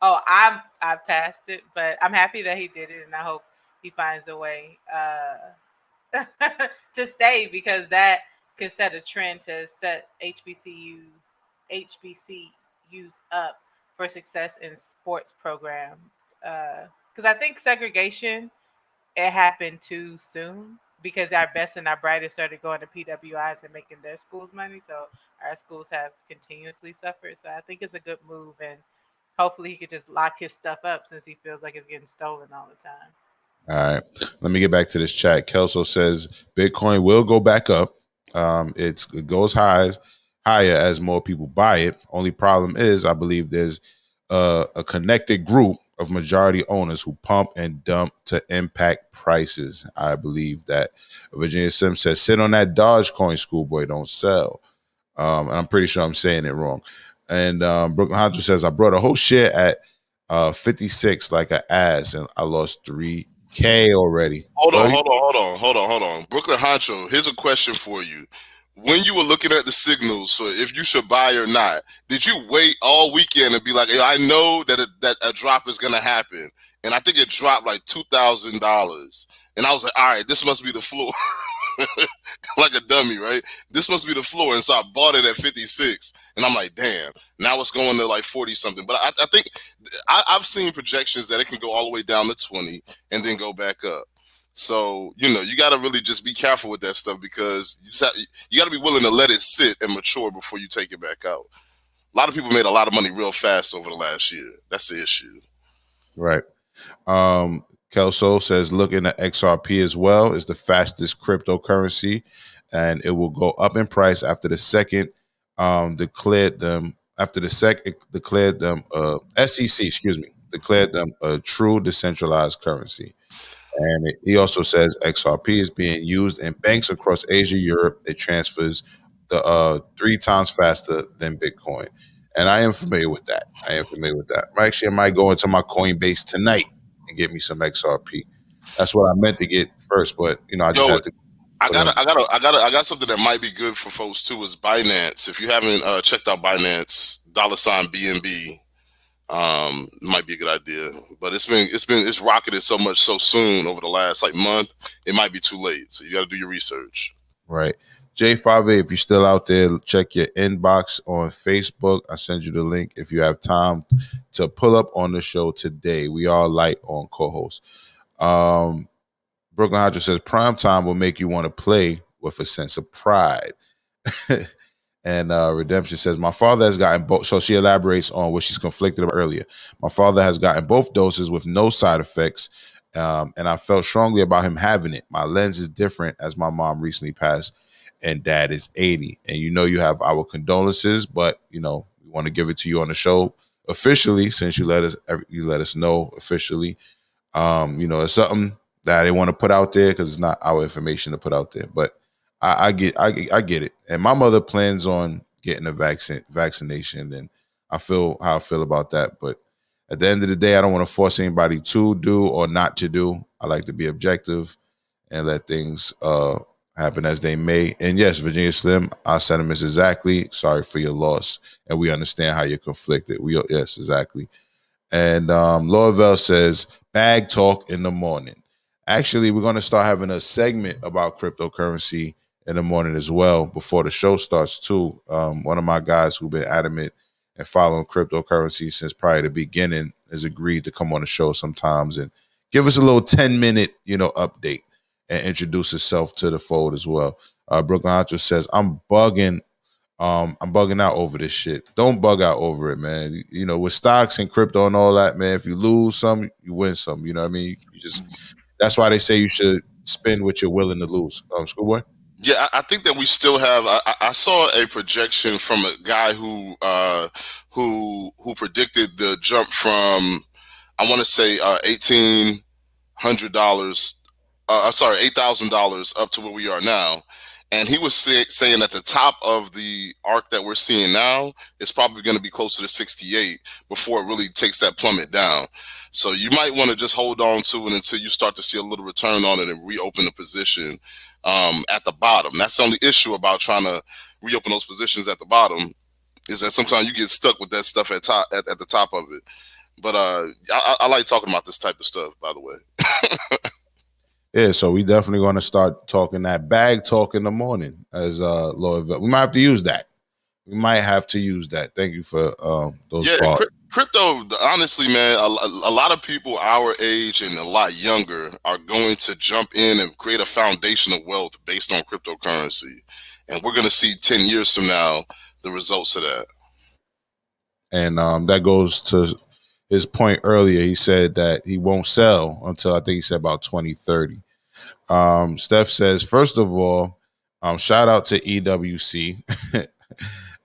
oh, I passed it, but I'm happy that he did it, and I hope he finds a way to stay, because that could set a trend to set HBCUs up for success in sports programs. Because I think segregation, it happened too soon, because our best and our brightest started going to PWIs and making their schools money. So our schools have continuously suffered. So I think it's a good move, and hopefully he could just lock his stuff up since he feels like it's getting stolen all the time. All right. Let me get back to this chat. Kelso says Bitcoin will go back up. It goes higher as more people buy it. Only problem is I believe there's a connected group of majority owners who pump and dump to impact prices. I believe that. Virginia Sims says, sit on that Dogecoin, schoolboy, don't sell. And I'm pretty sure I'm saying it wrong. And Brooklyn Hunter says, I brought a whole share at 56 like an ass, and I lost $3K already. Hold on. Brooklyn Honcho, here's a question for you. When you were looking at the signals for if you should buy or not, did you wait all weekend and be like, hey, I know that a drop is going to happen? And I think it dropped like $2,000. And I was like, all right, this must be the floor. Like a dummy, right? This must be the floor. And so I bought it at 56. And I'm like, damn, now it's going to like 40 something. But I think I've seen projections that it can go all the way down to 20 and then go back up. So, you got to really just be careful with that stuff, because you got to be willing to let it sit and mature before you take it back out. A lot of people made a lot of money real fast over the last year. That's the issue. Right. Kelso says, looking at XRP as well is the fastest cryptocurrency, and it will go up in price after the second declared them SEC, declared them a true decentralized currency. And he also says XRP is being used in banks across Asia, Europe. It transfers the 3 times faster than Bitcoin. And I am familiar with that. I might go into my Coinbase tonight and get me some XRP. That's what I meant to get first, but I just Yo, had to. I got something that might be good for folks too. Is Binance? If you haven't checked out Binance, $BNB, might be a good idea. But it's rocketed so much so soon over the last month. It might be too late, so you got to do your research. Right. J58, if you're still out there, check your inbox on Facebook. I send you the link if you have time to pull up on the show today. We are light on co-hosts. Brooklyn Hydra says prime time will make you want to play with a sense of pride. And Redemption says, my father has gotten both. So she elaborates on what she's conflicted about earlier. My father has gotten both doses with no side effects. And I felt strongly about him having it. My lens is different as my mom recently passed and dad is 80. And you have our condolences, but we want to give it to you on the show officially since you let us know officially. It's something that I didn't want to put out there because it's not our information to put out there. But I get it. And my mother plans on getting a vaccination, and I feel how I feel about that. But at the end of the day, I don't want to force anybody to do or not to do. I like to be objective and let things happen as they may. And yes, Virginia Slim, our sentiments exactly. Sorry for your loss. And we understand how you're conflicted. Yes, exactly. And Laura says, bag talk in the morning. Actually, we're going to start having a segment about cryptocurrency in the morning as well before the show starts too. One of my guys who've been adamant and following cryptocurrency since probably the beginning has agreed to come on the show sometimes and give us a little 10-minute, update and introduce himself to the fold as well. Brooklyn Hunter says, I'm bugging out over this shit. Don't bug out over it, man. With stocks and crypto and all that, man, if you lose some, you win some. You know what I mean? That's why they say you should spend what you're willing to lose. Schoolboy? Yeah, I think that we still have. I saw a projection from a guy who predicted the jump from, I want to say $1,800. $8,000 up to where we are now. And he was saying at the top of the arc that we're seeing now, it's probably going to be closer to 68 before it really takes that plummet down. So you might want to just hold on to it until you start to see a little return on it and reopen the position at the bottom. That's the only issue about trying to reopen those positions at the bottom, is that sometimes you get stuck with that stuff at the top of it. But I like talking about this type of stuff, by the way. Yeah, so we definitely going to start talking that bag talk in the morning as Lord. We might have to use that. Thank you for those. Yeah, crypto. Honestly, man, a lot of people our age and a lot younger are going to jump in and create a foundation of wealth based on cryptocurrency, and we're going to see 10 years from now the results of that. And that goes to his point earlier. He said that he won't sell until I think he said about 2030. Steph says, first of all, shout out to EWC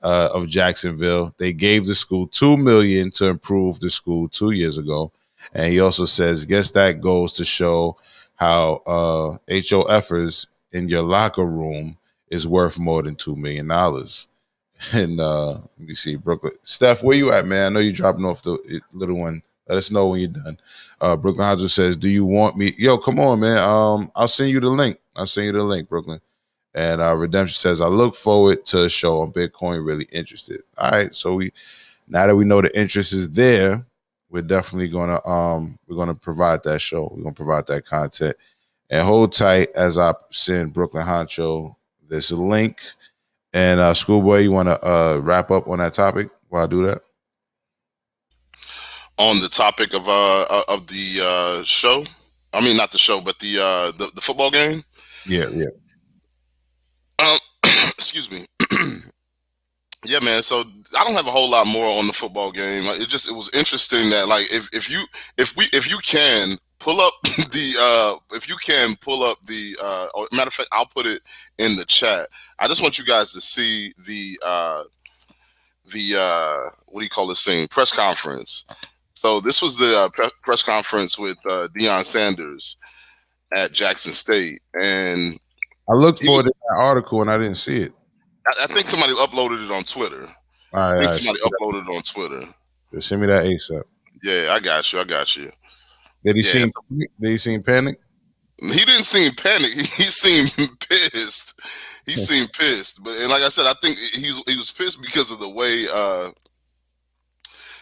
of Jacksonville. They gave the school $2 million to improve the school 2 years ago. And he also says, guess that goes to show how HOFers in your locker room is worth more than $2 million. And let me see, Brooklyn. Steph, where you at, man? I know you're dropping off the little one. Let us know when you're done. Brooklyn Hodges says, do you want me? Yo, come on, man. I'll send you the link. Brooklyn. And Redemption says, I look forward to a show on Bitcoin. Really interested. All right. So now that we know the interest is there, we're definitely gonna provide that show. We're gonna provide that content. And hold tight as I send Brooklyn Honcho this link. And Schoolboy, you want to wrap up on that topic while I do that? On the topic of the show, I mean not the show, but the football game. Yeah. Excuse me. Yeah, man. So I don't have a whole lot more on the football game. It was interesting that if you can pull up the if you can pull up the matter of fact, I'll put it in the chat. I just want you guys to see the what do you call this thing, press conference. So this was the press conference with Deion Sanders at Jackson State, and I looked for it in that article and I didn't see it. I think somebody uploaded it on Twitter. All right, Somebody uploaded it on Twitter. Just send me that ASAP. Yeah, I got you. Did he seem panic? He didn't seem panic. He seemed pissed. He seemed pissed. But and like I said, I think he was pissed because of the way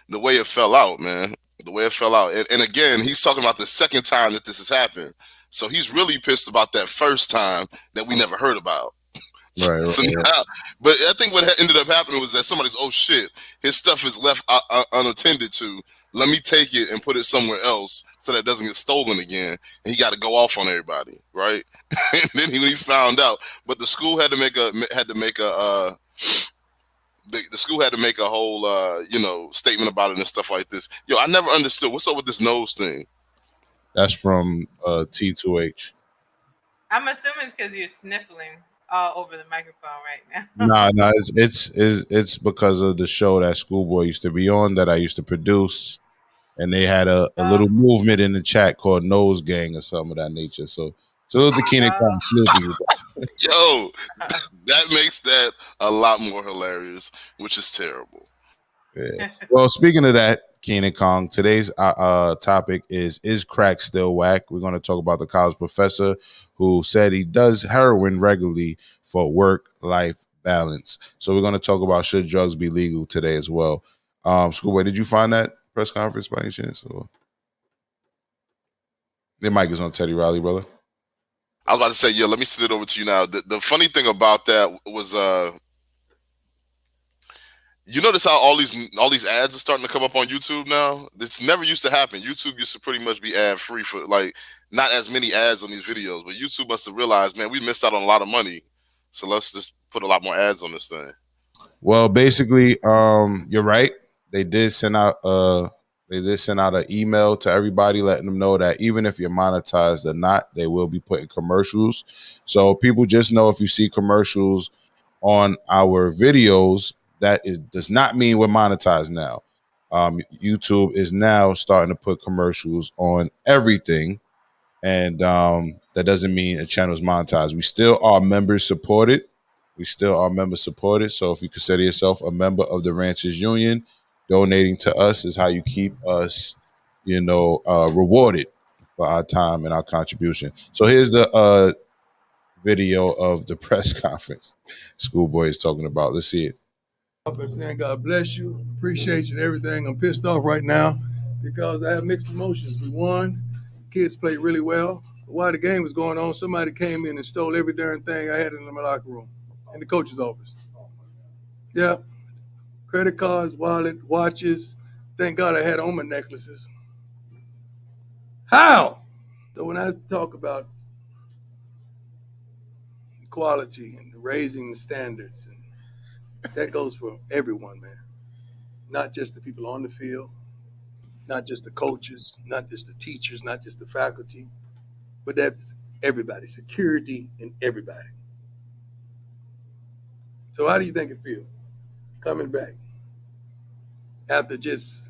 it fell out, man. The way it fell out. And again, he's talking about the second time that this has happened. So he's really pissed about that first time that we never heard about. Right. Now, but I think what ended up happening was that somebody's, oh shit, his stuff is left unattended to. Let me take it and put it somewhere else so that it doesn't get stolen again. And he got to go off on everybody, right? And then when he found out, but the school had to make a whole statement about it and stuff like this. Yo, I never understood what's up with this nose thing. That's from T2H. I'm assuming it's because you're sniffling all over the microphone right now. No, it's because of the show that Schoolboy used to be on that I used to produce, and they had a little movement in the chat called Nose Gang or something of that nature. So the Keenan Yo, that makes that a lot more hilarious, which is terrible. Yeah. Well, speaking of that, Keenan Kong, today's topic is crack still whack? We're going to talk about the college professor who said he does heroin regularly for work-life balance. So we're going to talk about should drugs be legal today as well. Schoolboy, did you find that press conference by any chance? Or? The mic is on Teddy Riley, brother. I was about to say, yeah, let me send it over to you now. The funny thing about that was you notice how all these ads are starting to come up on YouTube now? This never used to happen. YouTube used to pretty much be ad free for like not as many ads on these videos, but YouTube must have realized, man, we missed out on a lot of money. So let's just put a lot more ads on this thing. Well, basically, you're right. They did send out an email to everybody letting them know that even if you're monetized or not, they will be putting commercials. So people just know if you see commercials on our videos, does not mean we're monetized now. YouTube is now starting to put commercials on everything, and that doesn't mean a channel is monetized. We still are members supported. So if you consider yourself a member of the Ranters Union, donating to us is how you keep us, rewarded for our time and our contribution. So here's the video of the press conference Schoolboy is talking about. Let's see it. Saying God bless you, appreciate you and everything. I'm pissed off right now because I have mixed emotions. We won, kids played really well. But while the game was going on, somebody came in and stole every darn thing I had in my locker room, in the coach's office. Yeah, credit cards, wallet, watches. Thank God I had on my necklaces. How? So when I talk about equality and raising the standards, and that goes for everyone, man. Not just the people on the field, not just the coaches, not just the teachers, not just the faculty, but that's everybody, security and everybody. So how do you think it feels coming back after just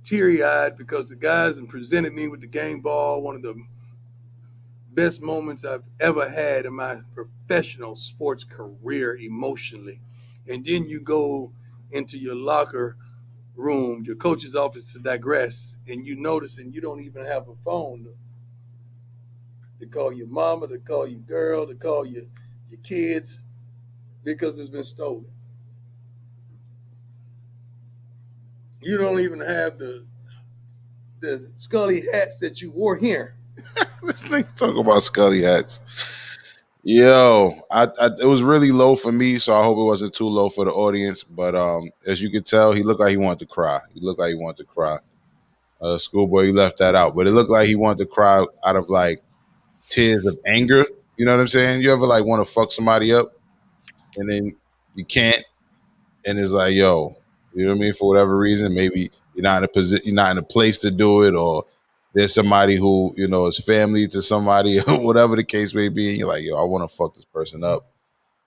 teary-eyed because the guys presented me with the game ball, one of the best moments I've ever had in my professional sports career emotionally. And then you go into your locker room, your coach's office to digress, and you notice and you don't even have a phone to call your mama, to call your girl, to call your kids because it's been stolen. You don't even have the Scully hats that you wore here. This thing talking about Scully hats. Yo, it was really low for me, so I hope it wasn't too low for the audience. But as you could tell, he looked like he wanted to cry. Schoolboy, you left that out, but it looked like he wanted to cry out of like tears of anger. You know what I'm saying? You ever like want to fuck somebody up, and then you can't, and it's like, yo, you know what I mean? For whatever reason, maybe you're not in a place to do it, or there's somebody who, you know, is family to somebody or whatever the case may be, and you're like, yo, I want to fuck this person up,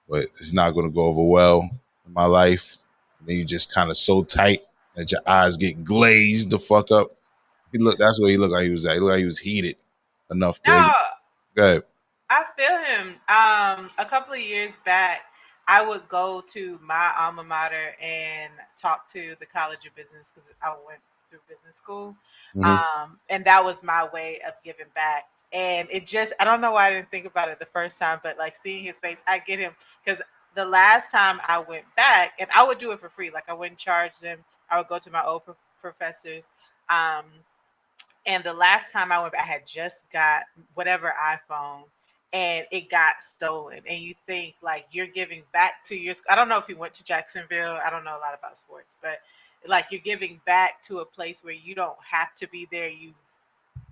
but it's not going to go over well in my life. And then you just kind of so tight that your eyes get glazed the fuck up. That's what he looked like he was at. He looked like he was heated enough to. No, Go ahead. I feel him. A couple of years back, I would go to my alma mater and talk to the College of Business because I went through business school. And that was my way of giving back. And it just, I don't know why I didn't think about it the first time, but like seeing his face, I get him because the last time I went back, and I would do it for free. Like I wouldn't charge them. I would go to my old professors. And the last time I went back, I had just got whatever iPhone and it got stolen. And you think like you're giving back to your, I don't know if he went to Jacksonville. I don't know a lot about sports, but like you're giving back to a place where you don't have to be there. You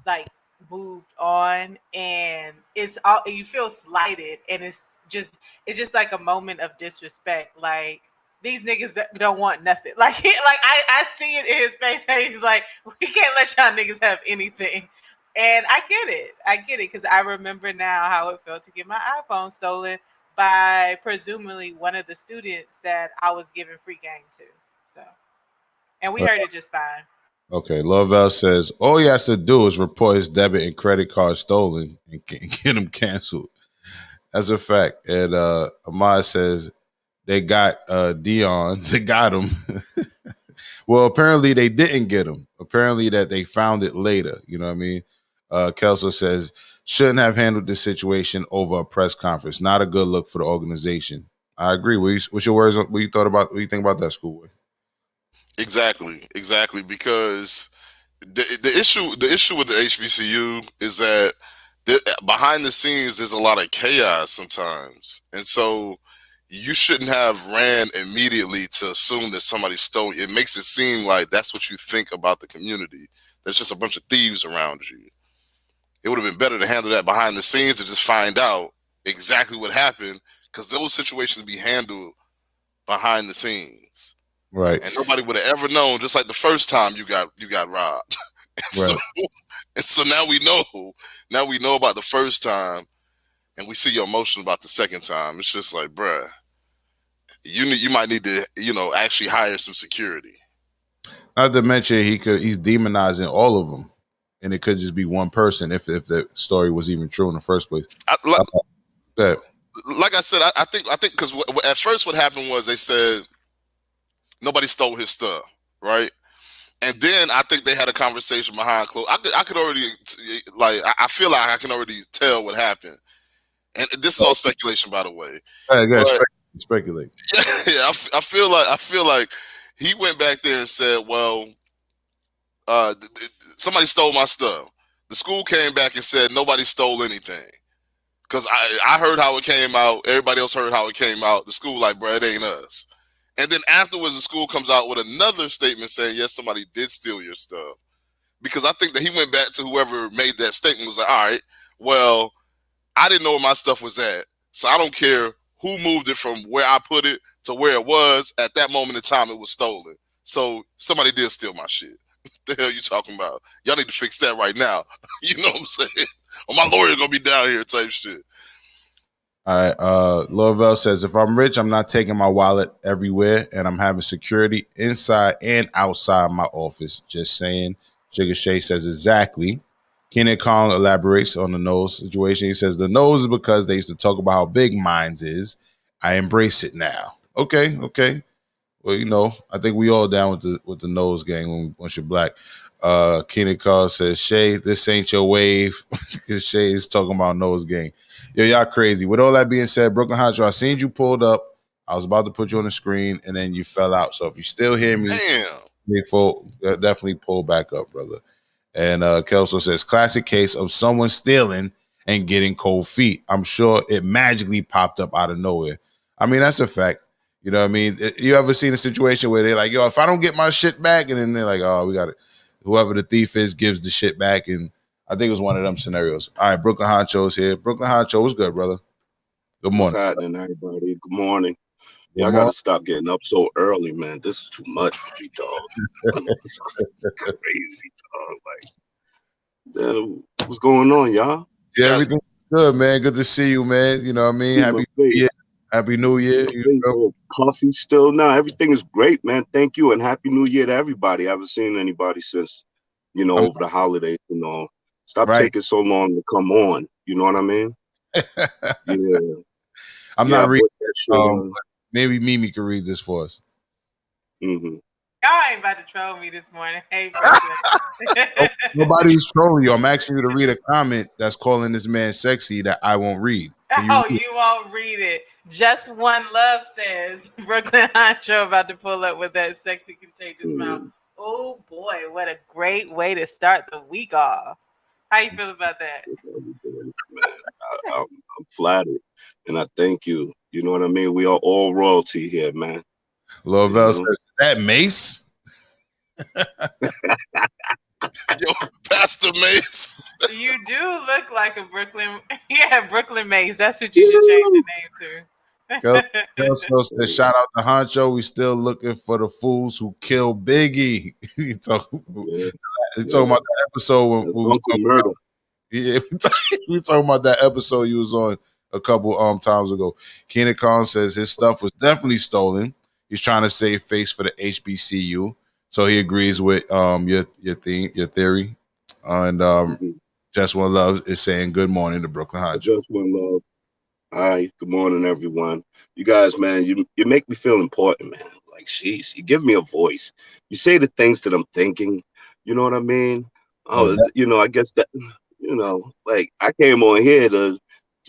like moved on and it's all, you feel slighted, and it's just like a moment of disrespect. Like these niggas don't want nothing. Like I see it in his face, and he's like, we can't let y'all niggas have anything. And I get it because I remember now how it felt to get my iPhone stolen by presumably one of the students that I was giving free game to. So, and we heard it just fine. Okay, Lovell says all he has to do is report his debit and credit card stolen and get him canceled. That's a fact. And Ahmad says they got Dion. They got him. Well, apparently they didn't get him. Apparently that they found it later. You know what I mean? Kelso says shouldn't have handled this situation over a press conference. Not a good look for the organization. I agree. What's your words? What you thought about? What you think about that, Schoolboy? Exactly. Because the issue with the HBCU is that behind the scenes there's a lot of chaos sometimes, and so you shouldn't have ran immediately to assume that somebody stole. It makes it seem like that's what you think about the community. There's just a bunch of thieves around you. It would have been better to handle that behind the scenes and just find out exactly what happened, because those situations be handled behind the scenes. Right. And nobody would have ever known, just like the first time you got robbed. Right. So now we know. Now we know about the first time, and we see your emotion about the second time. It's just like, bruh, you might need to, actually hire some security. Not to mention he's demonizing all of them, and it could just be one person if the story was even true in the first place. Like I said, I think because at first what happened was they said nobody stole his stuff, right? And then I think they had a conversation behind closed. I could already I feel like I can already tell what happened. And this is all speculation, by the way. Speculate. Yeah, I feel like he went back there and said, "Well, somebody stole my stuff." The school came back and said nobody stole anything, because I heard how it came out. Everybody else heard how it came out. The school like, "Bro, it ain't us." And then afterwards, the school comes out with another statement saying, "Yes, somebody did steal your stuff." Because I think that he went back to whoever made that statement, was like, "All right, well, I didn't know where my stuff was at, so I don't care who moved it from where I put it to where it was. At that moment in time, it was stolen. So somebody did steal my shit." What the hell you talking about? Y'all need to fix that right now. You know what I'm saying? Or my lawyer gonna be down here type shit. All right. Lovell says, if I'm rich, I'm not taking my wallet everywhere, and I'm having security inside and outside my office. Just saying. Sugar Shay says, exactly. Keenan Kong elaborates on the nose situation. He says, the nose is because they used to talk about how big Mines is. I embrace it now. Okay. Well, I think we all down with the nose gang once you're black. Keenan Carl says, Shay, this ain't your wave. Because Shay is talking about nose gang. Yo, y'all crazy. With all that being said, Brooklyn Hydro, I seen you pulled up. I was about to put you on the screen, and then you fell out. So if you still hear me, definitely pull back up, brother. And Kelso says, classic case of someone stealing and getting cold feet. I'm sure it magically popped up out of nowhere. I mean, that's a fact. You know what I mean? You ever seen a situation where they're like, yo, if I don't get my shit back, and then they're like, oh, we got it. Whoever the thief is gives the shit back. And I think it was one of them scenarios. All right, Brooklyn Honcho's here. Brooklyn Honcho, what's good, brother? Good morning. What's happening, everybody? Good morning. Yeah, I got to stop getting up so early, man. This is too much for me, dog. This is crazy, dog. Like, What's going on, y'all? Yeah, everything's good, man. Good to see you, man. You know what I mean? See Happy my New face. Year. Happy New Year. My face all puffy still. Nah, everything is great, man. Thank you, and happy New Year to everybody. I haven't seen anybody since, over the holidays and all. Stop Right. taking so long to come on. You know what I mean? Yeah. I'm Yeah, not I reading. put that shit on. But maybe Mimi can read this for us. Mm-hmm. Y'all ain't about to troll me this morning. Hey, Brooklyn. Nobody's trolling you. I'm asking you to read a comment that's calling this man sexy that I won't read. You won't read it. Just One Love says Brooklyn Honcho about to pull up with that sexy contagious smile. Oh boy, what a great way to start the week off. How you feel about that? I'm flattered, and I thank you. You know what I mean? We are all royalty here, man. Lovell says, "Is that Mace?" Yo, Pastor Mace. You do look like a Brooklyn, Brooklyn Mace. That's what you should change the name to. Kelso says, "Shout out to Honcho. We still looking for the fools who killed Biggie." He talking about that episode when we was talking murder. we talking about that episode you was on a couple times ago. Keenan Khan says his stuff was definitely stolen. He's trying to save face for the HBCU, so he agrees with your theory. And Just One Love is saying good morning to Brooklyn Honcho. Just One Love. Hi, good morning, everyone. You guys, man, you make me feel important, man. Like, jeez, you give me a voice. You say the things that I'm thinking. You know what I mean? I guess that, like I came on here to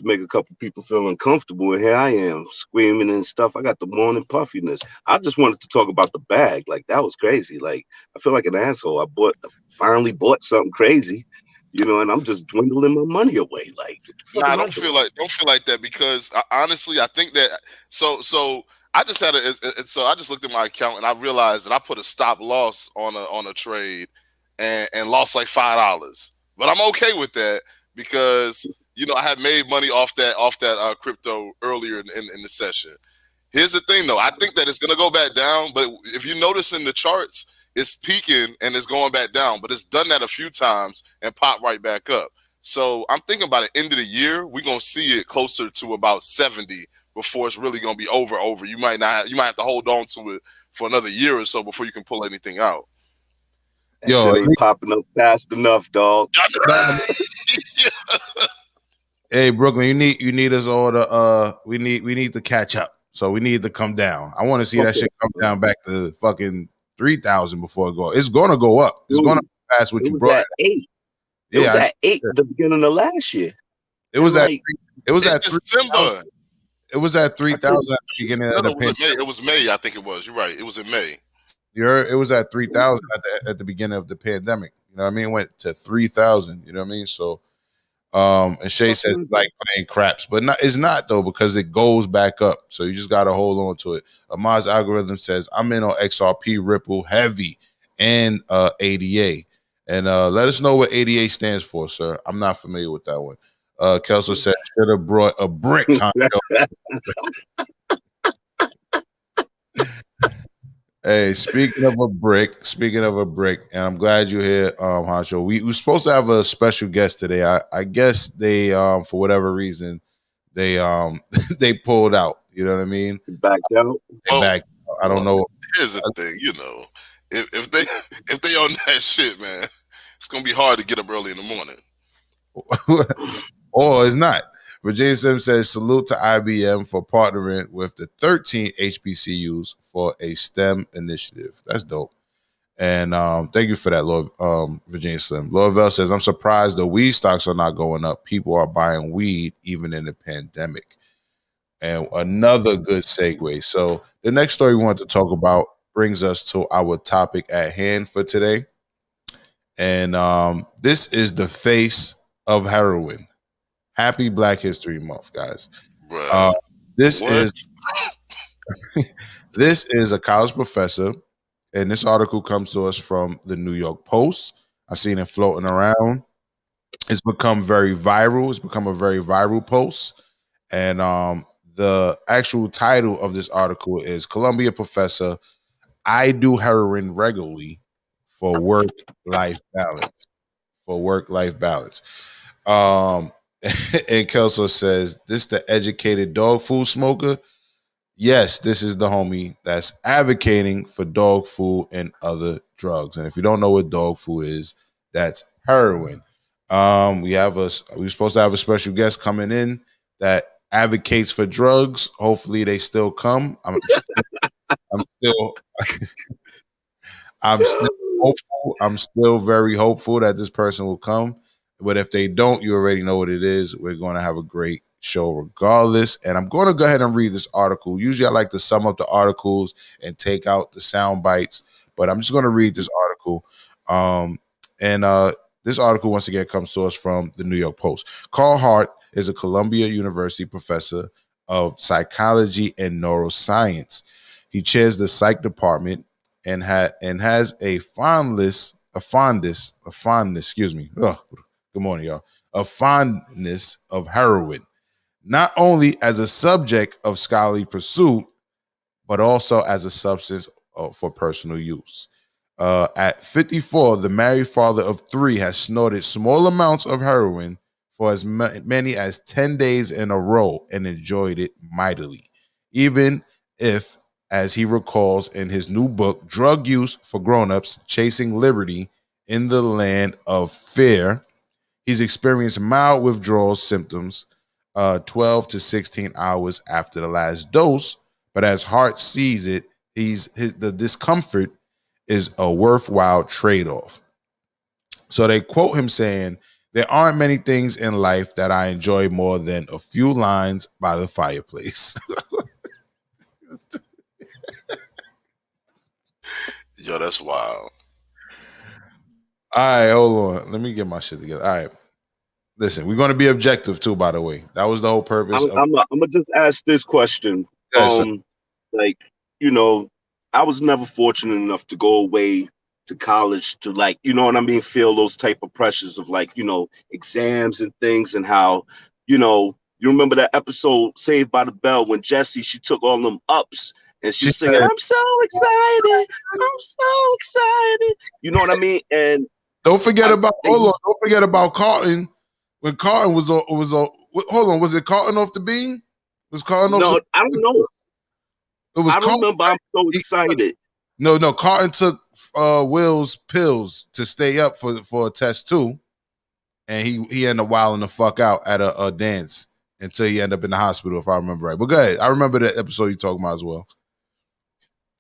make a couple people feel uncomfortable, and here I am screaming and stuff. I got the morning puffiness. I just wanted to talk about the bag. Like, that was crazy. Like, I feel like an asshole. I finally bought something crazy. And I'm just dwindling my money away. Like, Nah, don't feel like that, because honestly, I think that so I just had so I just looked at my account and I realized that I put a stop loss on a trade and lost like $5. But I'm okay with that because I had made money off that crypto earlier in the session. Here's the thing though, I think that it's gonna go back down, but if you notice in the charts, it's peaking and it's going back down, but it's done that a few times and popped right back up. So I'm thinking by the end of the year, we're gonna see it closer to about 70 before it's really gonna be over. You might have to hold on to it for another year or so before you can pull anything out. That shit ain't popping up fast enough, dog. Hey, Brooklyn, you need us all to we need to catch up. So we need to come down. I want to see that shit come down back to fucking 3,000 before it goes. It's gonna go up. It's gonna pass what you brought. At 8. It was at 8 at the beginning of last year. It was at December. It was at 3,000 at the beginning of the pandemic. It was May, I think it was. You're right. It was in May. It was at 3,000 at the beginning of the pandemic. You know what I mean? It went to 3,000. You know what I mean? So, and Shay says it's like playing craps, but it's not though, because it goes back up. So you just got to hold on to it. Amaz algorithm says I'm in on XRP, Ripple, Heavy, and ADA. And let us know what ADA stands for, sir. I'm not familiar with that one. Kelso said should have brought a brick. Hey, speaking of a brick, and I'm glad you're here, Honcho. We were supposed to have a special guest today. I guess they for whatever reason they they pulled out. You know what I mean? Backed out. I don't know. Here's the thing, if they on that shit, man, it's gonna be hard to get up early in the morning. Or it's not. Virginia Sim says, salute to IBM for partnering with the 13 HBCUs for a STEM initiative. That's dope. And thank you for that, Lord, Virginia Slim. Lorvell says, I'm surprised the weed stocks are not going up. People are buying weed even in the pandemic. And another good segue. So the next story we want to talk about brings us to our topic at hand for today. And this is the face of heroin. Happy Black History Month, guys. This is a college professor, and this article comes to us from the New York Post. I've seen it floating around. It's become very viral. It's become a very viral post. And the actual title of this article is Columbia Professor, I do heroin regularly for work-life balance. for work-life balance. And Kelso says, this the educated dog food smoker? Yes, this is the homie that's advocating for dog food and other drugs. And if you don't know what dog food is, that's heroin. We're supposed to have a special guest coming in that advocates for drugs. Hopefully they still come. I'm still hopeful. I'm still very hopeful that this person will come. But if they don't, you already know what it is. We're going to have a great show regardless. And I'm going to go ahead and read this article. Usually I like to sum up the articles and take out the sound bites, but I'm just going to read this article. This article, once again, comes to us from the New York Post. Carl Hart is a Columbia University professor of psychology and neuroscience. He chairs the psych department and has a fondness, excuse me. Oh, good morning, y'all. A fondness of heroin, not only as a subject of scholarly pursuit, but also as a substance for personal use. At 54, the married father of 3 has snorted small amounts of heroin for as many as 10 days in a row and enjoyed it mightily. Even if, as he recalls in his new book, Drug Use for Grown-Ups, Chasing Liberty in the Land of Fear, he's experienced mild withdrawal symptoms 12 to 16 hours after the last dose, but as Hart sees it, the discomfort is a worthwhile trade-off. So they quote him saying, "There aren't many things in life that I enjoy more than a few lines by the fireplace." Yo, that's wild. All right, hold on. Let me get my shit together. All right. Listen, we're going to be objective too, by the way. That was the whole purpose. I'm gonna just ask this question. Yes, Like, you know, I was never fortunate enough to go away to college to, like, you know what I mean, feel those type of pressures of, like, you know, exams and things, and how, you know, you remember that episode Saved by the Bell when Jessie, she took all them ups and she was singing, "I'm so excited, I'm so excited." You know what I mean? And don't forget about Carlton. When Carlton was hold on, was it Carlton off the beam? Was Carlton off? No, I don't know. It was I Carlton. remember I'm so excited. No, Carlton took Will's pills to stay up for a test too, and he ended up wilding the fuck out at a dance until he ended up in the hospital, if I remember right. But go ahead. I remember that episode you talking about as well.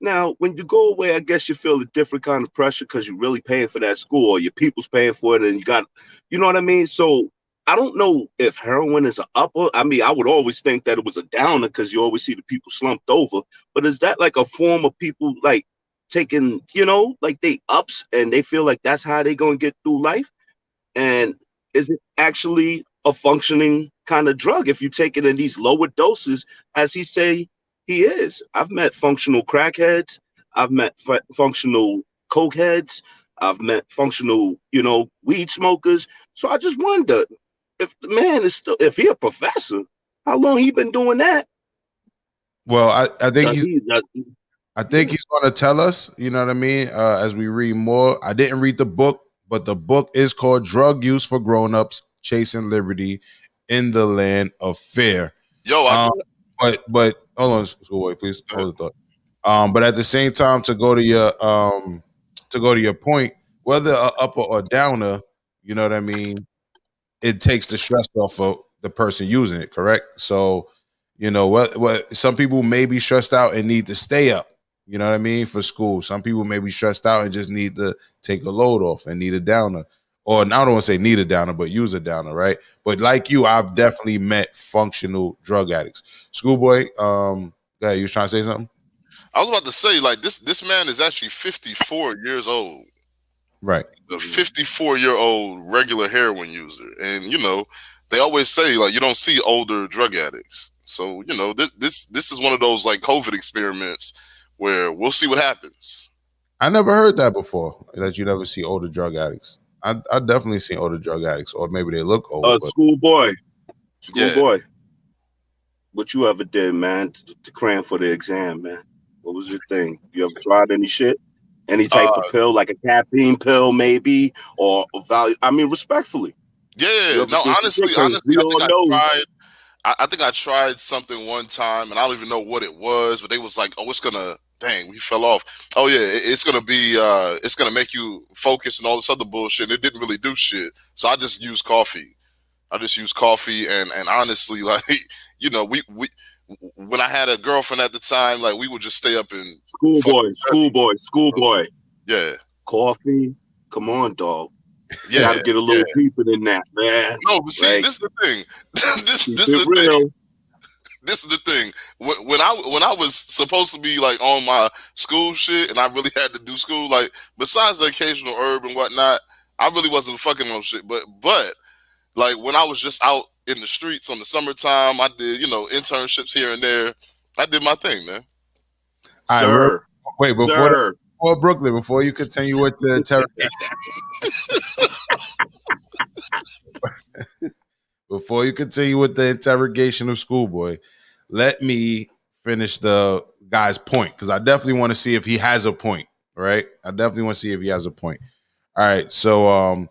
Now, when you go away, I guess you feel a different kind of pressure because you're really paying for that school, or your people's paying for it, and you got, you know what I mean? So I don't know if heroin is an upper. I mean, I would always think that it was a downer because you always see the people slumped over. But is that like a form of people like taking, you know, like they ups and they feel like that's how they going to get through life? And is it actually a functioning kind of drug if you take it in these lower doses, as he say he is? I've met functional crackheads. I've met functional cokeheads. I've met functional, you know, weed smokers. So I just wonder if the man is still, if he a professor, how long he been doing that? Well, I think he's going to tell us, you know what I mean, as we read more. I didn't read the book, but the book is called Drug Use for Grown-Ups, Chasing Liberty in the Land of Fear. Yo, but hold on, schoolboy, please hold the thought. But at the same time, to go to your point, whether a upper or downer, you know what I mean, it takes the stress off of the person using it, correct? So, you know, what some people may be stressed out and need to stay up, you know what I mean, for school. Some people may be stressed out and just need to take a load off and need a downer. Or I don't want to say need a downer, but use a downer, right? But like you, I've definitely met functional drug addicts. Schoolboy, yeah, you was trying to say something? I was about to say, like, this man is actually 54 years old. Right. A 54-year-old regular heroin user. And, you know, they always say, like, you don't see older drug addicts. So, you know, this is one of those, like, COVID experiments where we'll see what happens. I never heard that before, that you never see older drug addicts. I definitely seen older drug addicts, or maybe they look old. Schoolboy. Yeah. What you ever did, man, to cram for the exam, man? What was your thing? You ever tried any shit? Any type of pill, like a caffeine pill, maybe, or a value. I mean, respectfully. Yeah, You ever no, did some shit? honestly, 'Cause we I all think I know. tried. I think I tried something one time, and I don't even know what it was, but they was like, "Oh, it's gonna, dang, we fell off. Oh yeah, it's gonna be, it's gonna make you focus and all this other bullshit." And it didn't really do shit, so I just used coffee. And honestly, like, you know, we when I had a girlfriend at the time, like, we would just stay up and Schoolboy. yeah, Coffee. Come on, dog. yeah, Got to get a little deeper than that, man. No, but see, Like, this is the thing. this keep is it the thing. real. This is the thing. When I was supposed to be like on my school shit, and I really had to do school, like, besides the occasional herb and whatnot, I really wasn't fucking on shit. But like, when I was just out in the streets on the summertime, I did, you know, internships here and there. I did my thing, man. All right, wait, before Brooklyn, before you continue with the interrogation, before you continue with the interrogation of Schoolboy, let me finish the guy's point, because I definitely want to see if he has a point. Right? I definitely want to see if he has a point. All right, so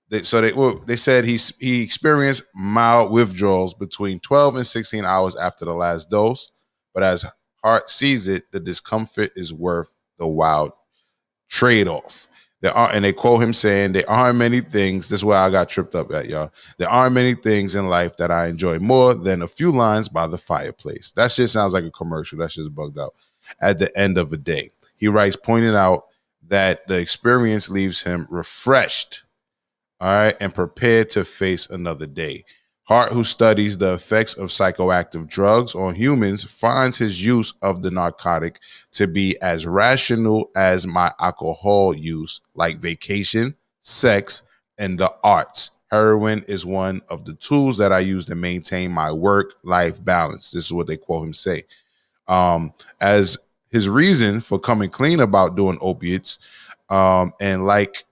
they said he experienced mild withdrawals between 12 and 16 hours after the last dose, but as Hart sees it, the discomfort is worth the wild trade-off. And they quote him saying, "There aren't many things," this is where I got tripped up at, y'all. "There aren't many things in life that I enjoy more than a few lines by the fireplace." That shit sounds like a commercial. That shit's bugged out. At the end of the day, he writes, pointing out that the experience leaves him refreshed, all right, and prepared to face another day. Hart, who studies the effects of psychoactive drugs on humans, finds his use of the narcotic to be as rational as my alcohol use, like vacation, sex, and the arts. Heroin is one of the tools that I use to maintain my work-life balance. This is what they quote him say. As his reason for coming clean about doing opiates, and like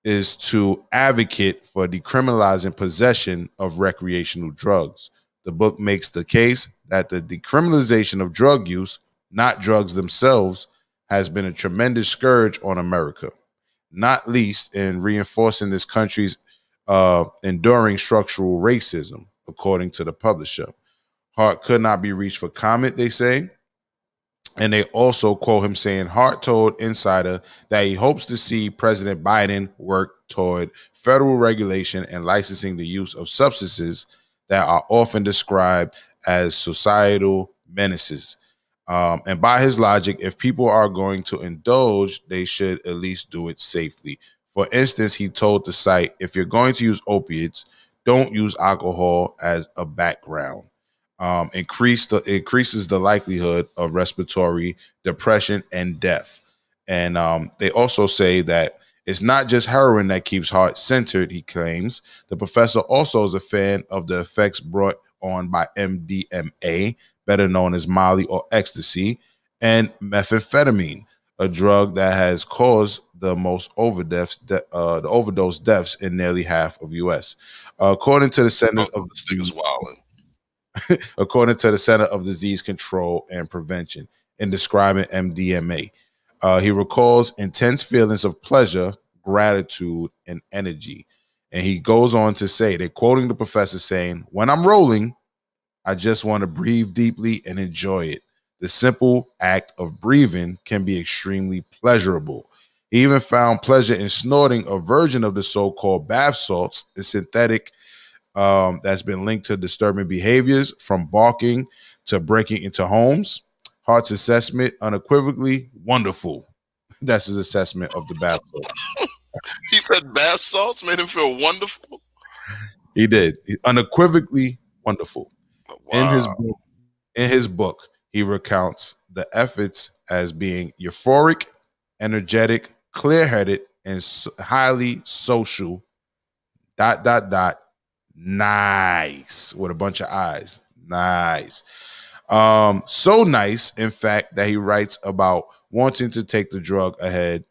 is to advocate for decriminalizing possession of recreational drugs. The book makes the case that the decriminalization of drug use, not drugs themselves, has been a tremendous scourge on America, not least in reinforcing this country's enduring structural racism, according to the publisher. Hart could not be reached for comment, they say. And they also quote him saying, Hart told Insider that he hopes to see President Biden work toward federal regulation and licensing the use of substances that are often described as societal menaces. And by his logic, if people are going to indulge, they should at least do it safely. For instance, he told the site, if you're going to use opiates, don't use alcohol as a background. Increases the likelihood of respiratory depression and death. And they also say that it's not just heroin that keeps Hart centered, he claims. The professor also is a fan of the effects brought on by MDMA, better known as Molly or ecstasy, and methamphetamine, a drug that has caused the most overdose deaths in nearly half of U.S. According to the Centers of this thing is wilding. According to the Center of Disease Control and Prevention, in describing MDMA. He recalls intense feelings of pleasure, gratitude, and energy. And he goes on to say, they're quoting the professor saying, when I'm rolling, I just want to breathe deeply and enjoy it. The simple act of breathing can be extremely pleasurable. He even found pleasure in snorting a version of the so-called bath salts, a synthetic that's been linked to disturbing behaviors from barking to breaking into homes. Hart's assessment, unequivocally wonderful. That's his assessment of the bath salt. He said bath salts made him feel wonderful. He did. Unequivocally wonderful. Wow. In his book, he recounts the efforts as being euphoric, energetic, clear-headed, and highly social. ... Nice, with a bunch of eyes. Nice. So nice, in fact, that he writes about wanting to take the drug ahead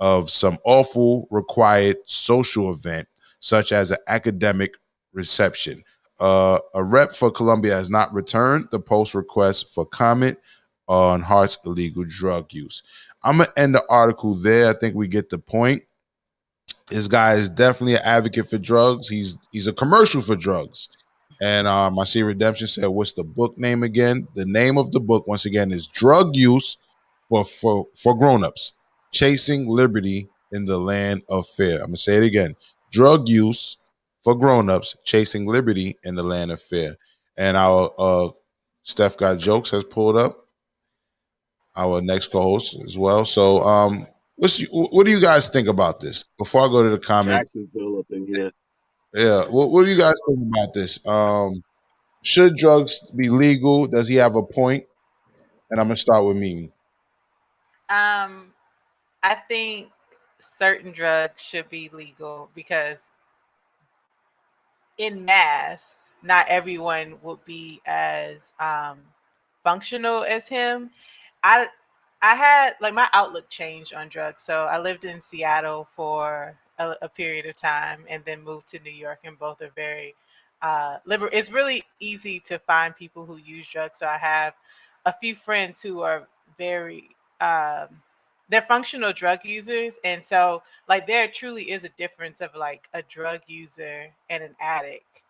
of some awful required social event, such as an academic reception. A rep for Columbia has not returned the post request for comment on Hart's illegal drug use. I'm going to end the article there. I think we get the point. This guy is definitely an advocate for drugs. He's a commercial for drugs. And I see Redemption said, what's the book name again? The name of the book, once again, is Drug Use for Grown-Ups, Chasing Liberty in the Land of Fear. I'm going to say it again. Drug Use for Grown-Ups, Chasing Liberty in the Land of Fear. And our Steph Got Jokes has pulled up, our next co-host as well. So what do you guys think about this? Before I go to the comments. Jacksonville up in here. Yeah, what do you guys think about this? Should drugs be legal? Does he have a point? And I'm going to start with Mimi. I think certain drugs should be legal because in mass, not everyone would be as functional as him. I had like my outlook changed on drugs. So I lived in Seattle for a period of time and then moved to New York, and both are very liberal. It's really easy to find people who use drugs. So I have a few friends who are very they're functional drug users, and so like there truly is a difference of like a drug user and an addict,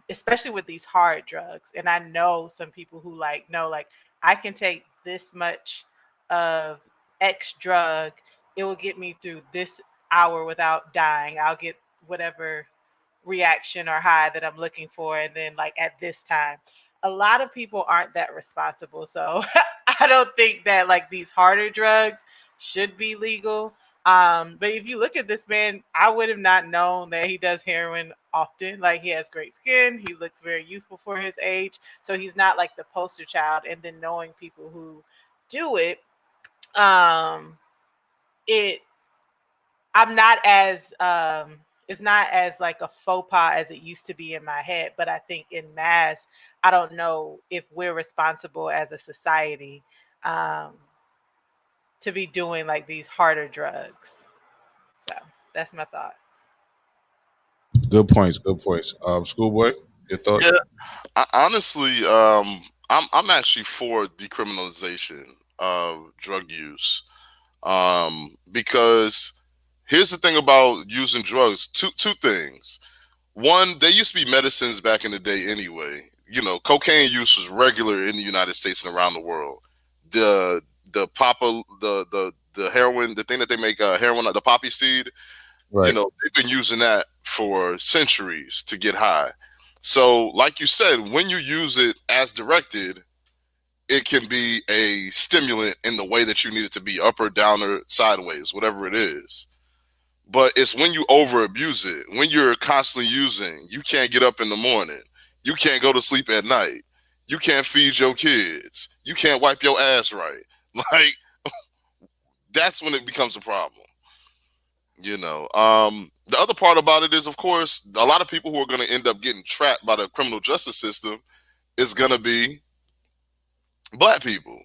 especially with these hard drugs. And I know some people who like know like I can take this much of X drug, it will get me through this hour without dying. I'll get whatever reaction or high that I'm looking for, and then like at this time. A lot of people aren't that responsible. So I don't think that like these harder drugs should be legal. But if you look at this man, I would have not known that he does heroin often. Like he has great skin, he looks very youthful for his age. So he's not like the poster child. And then knowing people who do it, it I'm not as it's not as like a faux pas as it used to be in my head. But I think in mass, I don't know if we're responsible as a society to be doing like these harder drugs. So that's my thoughts. Good points. Good points. Schoolboy, your thoughts? Yeah, honestly, I'm actually for decriminalization of drug use, because here's the thing about using drugs. Two things. One, they used to be medicines back in the day anyway. You know, cocaine use was regular in the United States and around the world. The papa, the heroin, the thing that they make heroin, the poppy seed. Right. You know, they've been using that for centuries to get high. So, like you said, when you use it as directed, it can be a stimulant in the way that you need it to be, up or down or sideways, whatever it is. But it's when you over abuse it, when you're constantly using, you can't get up in the morning, you can't go to sleep at night, you can't feed your kids, you can't wipe your ass right. Like, that's when it becomes a problem. You know, the other part about it is, of course, a lot of people who are going to end up getting trapped by the criminal justice system is going to be black people.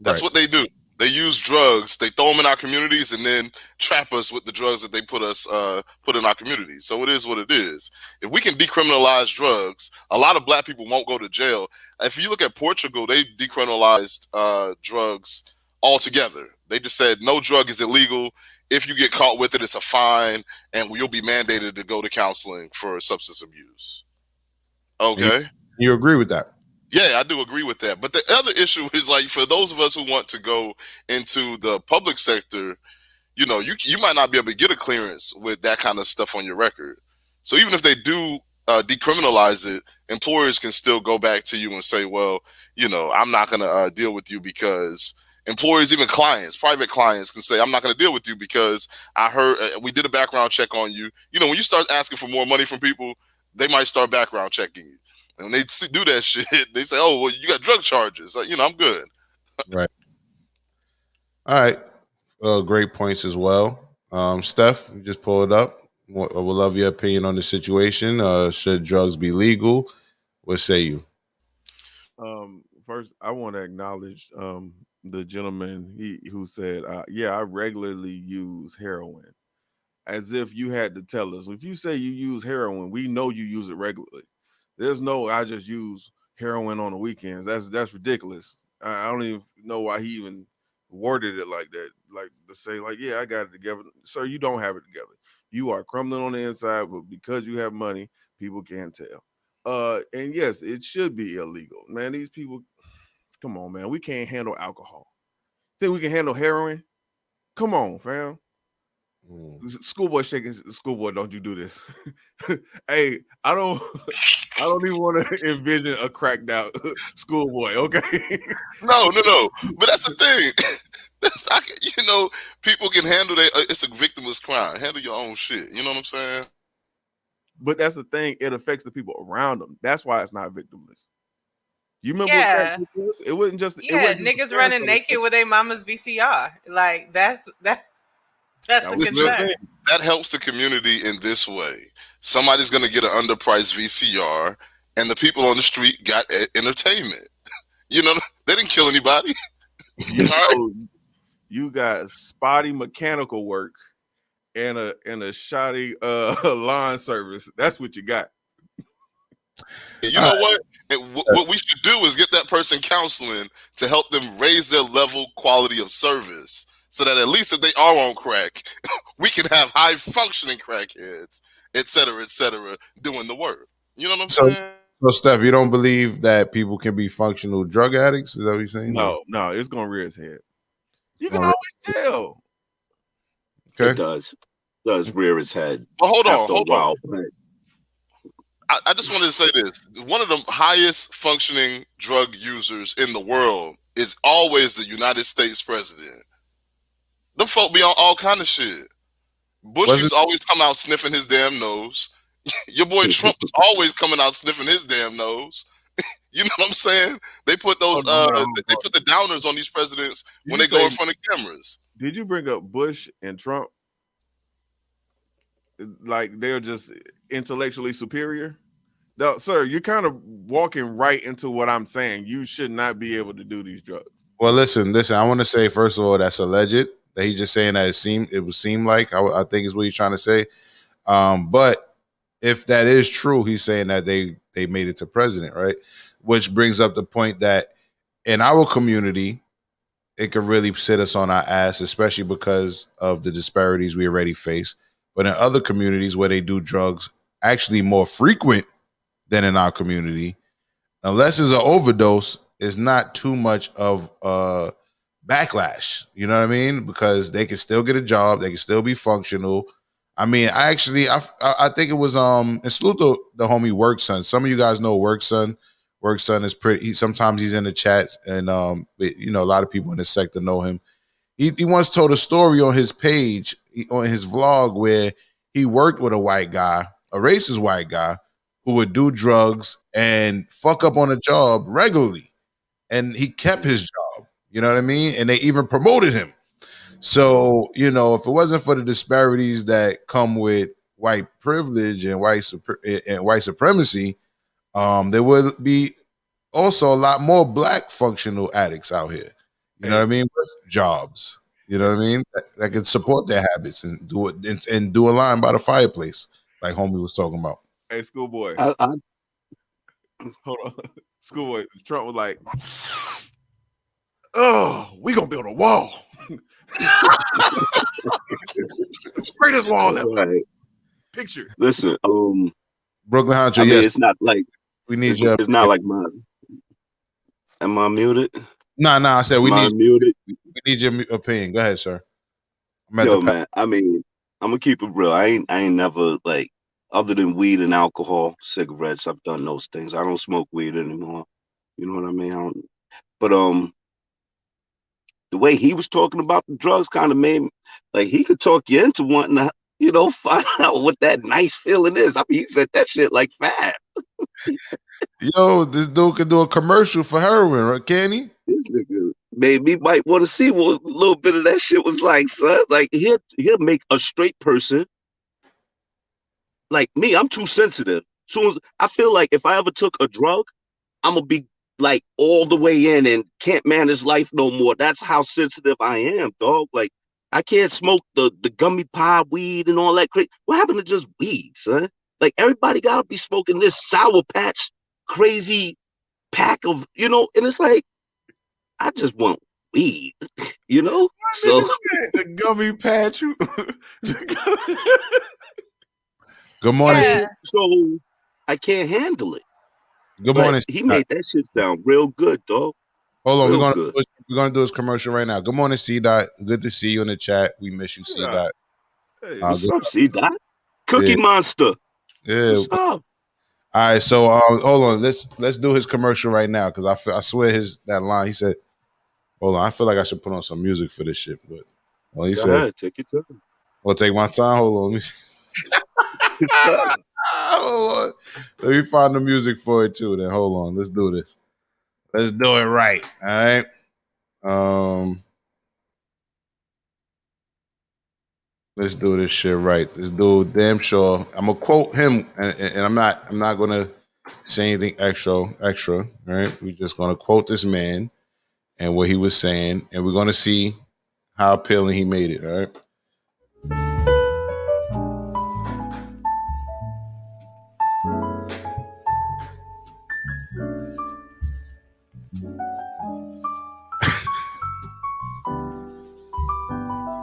That's Right. what they do. They use drugs, they throw them in our communities, and then trap us with the drugs that they put in our communities. So it is what it is. If we can decriminalize drugs, a lot of black people won't go to jail. If you look at Portugal, they decriminalized drugs altogether. They just said no drug is illegal. If you get caught with it, it's a fine, and you'll be mandated to go to counseling for substance abuse. Okay. You agree with that? Yeah, I do agree with that. But the other issue is, like, for those of us who want to go into the public sector, you know, you might not be able to get a clearance with that kind of stuff on your record. So even if they do decriminalize it, employers can still go back to you and say, well, you know, I'm not going to deal with you because employers, even clients, private clients can say, I'm not going to deal with you because I heard we did a background check on you. You know, when you start asking for more money from people, they might start background checking you. And when they do that shit, they say, oh, well, you got drug charges. You know, I'm good. Right. All right. Great points as well. Steph, you just pull it up. We'll love your opinion on the situation. Should drugs be legal? What say you? First, I want to acknowledge the gentleman who said, yeah, I regularly use heroin. As if you had to tell us. If you say you use heroin, we know you use it regularly. There's no, I just use heroin on the weekends. That's ridiculous. I don't even know why he even worded it like that. Like to say, like, yeah, I got it together. Sir, you don't have it together. You are crumbling on the inside, but because you have money, people can't tell. And yes, it should be illegal. Man, these people, come on, man. We can't handle alcohol. Think we can handle heroin? Come on, fam. Schoolboy shaking. Schoolboy, don't you do this? Hey, I don't even want to envision a cracked out schoolboy. Okay. No. But that's the thing. That's not, people can handle that. It's a victimless crime. Handle your own shit. You know what I'm saying? But that's the thing. It affects the people around them. That's why it's not victimless. You remember what Yeah. crack was? It wasn't just. Yeah, It wasn't just niggas running naked with their mama's VCR. Like that's a concern. That helps the community in this way. Somebody's going to get an underpriced VCR, and the people on the street got entertainment. You know, they didn't kill anybody. You got spotty mechanical work and a shoddy lawn service. That's what you got. You know what? What we should do is get that person counseling to help them raise their level quality of service, so that at least if they are on crack, we can have high functioning crackheads, et cetera, doing the work. You know what I'm saying? So, Steph, you don't believe that people can be functional drug addicts? Is that what you're saying? No, it's gonna rear its head. You can always tell. Okay. It does rear its head. But hold after on. a while. I just wanted to say this. One of the highest functioning drug users in the world is always the United States president. Them folk be on all kind of shit. Bush used to always come out sniffing his damn nose. Your boy Trump was always coming out sniffing his damn nose. You know what I'm saying? They put those they put the downers on these presidents when they go in front of cameras. Did you bring up Bush and Trump? Like they're just intellectually superior? No, sir, you're kind of walking right into what I'm saying. You should not be able to do these drugs. Well, listen. I want to say, first of all, that's alleged. That he's just saying that it would seem like, I think is what he's trying to say. But if that is true, he's saying that they made it to president, right? Which brings up the point that in our community, it could really sit us on our ass, especially because of the disparities we already face. But in other communities where they do drugs actually more frequent than in our community, unless it's an overdose, it's not too much of a backlash. You know what I mean? Because they can still get a job, they can still be functional. I mean, I think it was and salute the homie Work Son. Some of you guys know Work Son. Work Son is pretty. Sometimes he's in the chat, and a lot of people in this sector know him. He once told a story on his page, on his vlog, where he worked with a white guy, a racist white guy, who would do drugs and fuck up on a job regularly. And he kept his job, you know what I mean? And they even promoted him. So, if it wasn't for the disparities that come with white privilege and white supremacy, there would be also a lot more black functional addicts out here. You know what I mean? With jobs. You know what I mean? That can support their habits and do it and do a line by the fireplace, like homie was talking about. Hey, schoolboy. I Hold on. Schoolboy. Trump was like, "Oh, we gonna build a wall. Greatest wall ever." Right. Picture. Listen, Brooklyn Hunter, yes. yes. It's not like we need you. It's not like mine. Am I muted? No, I said we need muted. We need your opinion. Go ahead, sir. Yo, man. I mean, I'm gonna keep it real. I ain't never, like, other than weed and alcohol, cigarettes, I've done those things. I don't smoke weed anymore. You know what I mean? But the way he was talking about the drugs kind of made me, like, he could talk you into wanting to, find out what that nice feeling is. I mean, he said that shit like fast. Yo, this dude could do a commercial for heroin, right? Can he? This nigga made me might want to see what a little bit of that shit was like, son. Like, he'll make a straight person. Like me, I'm too sensitive. Soon as I feel like if I ever took a drug, I'm gonna be like all the way in and can't manage life no more. That's how sensitive I am, dog. Like, I can't smoke the gummy pie weed and all that crazy. What happened to just weed, son? Like, everybody gotta be smoking this Sour Patch crazy pack of, and it's like, I just want weed, you know? So The gummy patch. Good morning. Yeah. so I can't handle it. Good But morning. he made that shit sound real good, dog. Hold on, Real good. we're gonna do his commercial right now. Good morning, C Dot. Good to see you in the chat. We miss you, C Dot. Hey, What's up, C Dot? Cookie Yeah. Monster. Yeah. What's up? All right, so hold on. Let's do his commercial right now because I swear that line. He said, "Hold on." I feel like I should put on some music for this shit, but well, he Go said, ahead, take your time. "I'll take my time." Hold on, let me see. Hold on. Let me find the music for it too. Then hold on. Let's do this. Let's do it right. All right. Let's do this shit right. This dude, damn sure. I'm gonna quote him, and I'm not gonna say anything extra. Right? We're just gonna quote this man and what he was saying, and we're gonna see how appealing he made it. All right.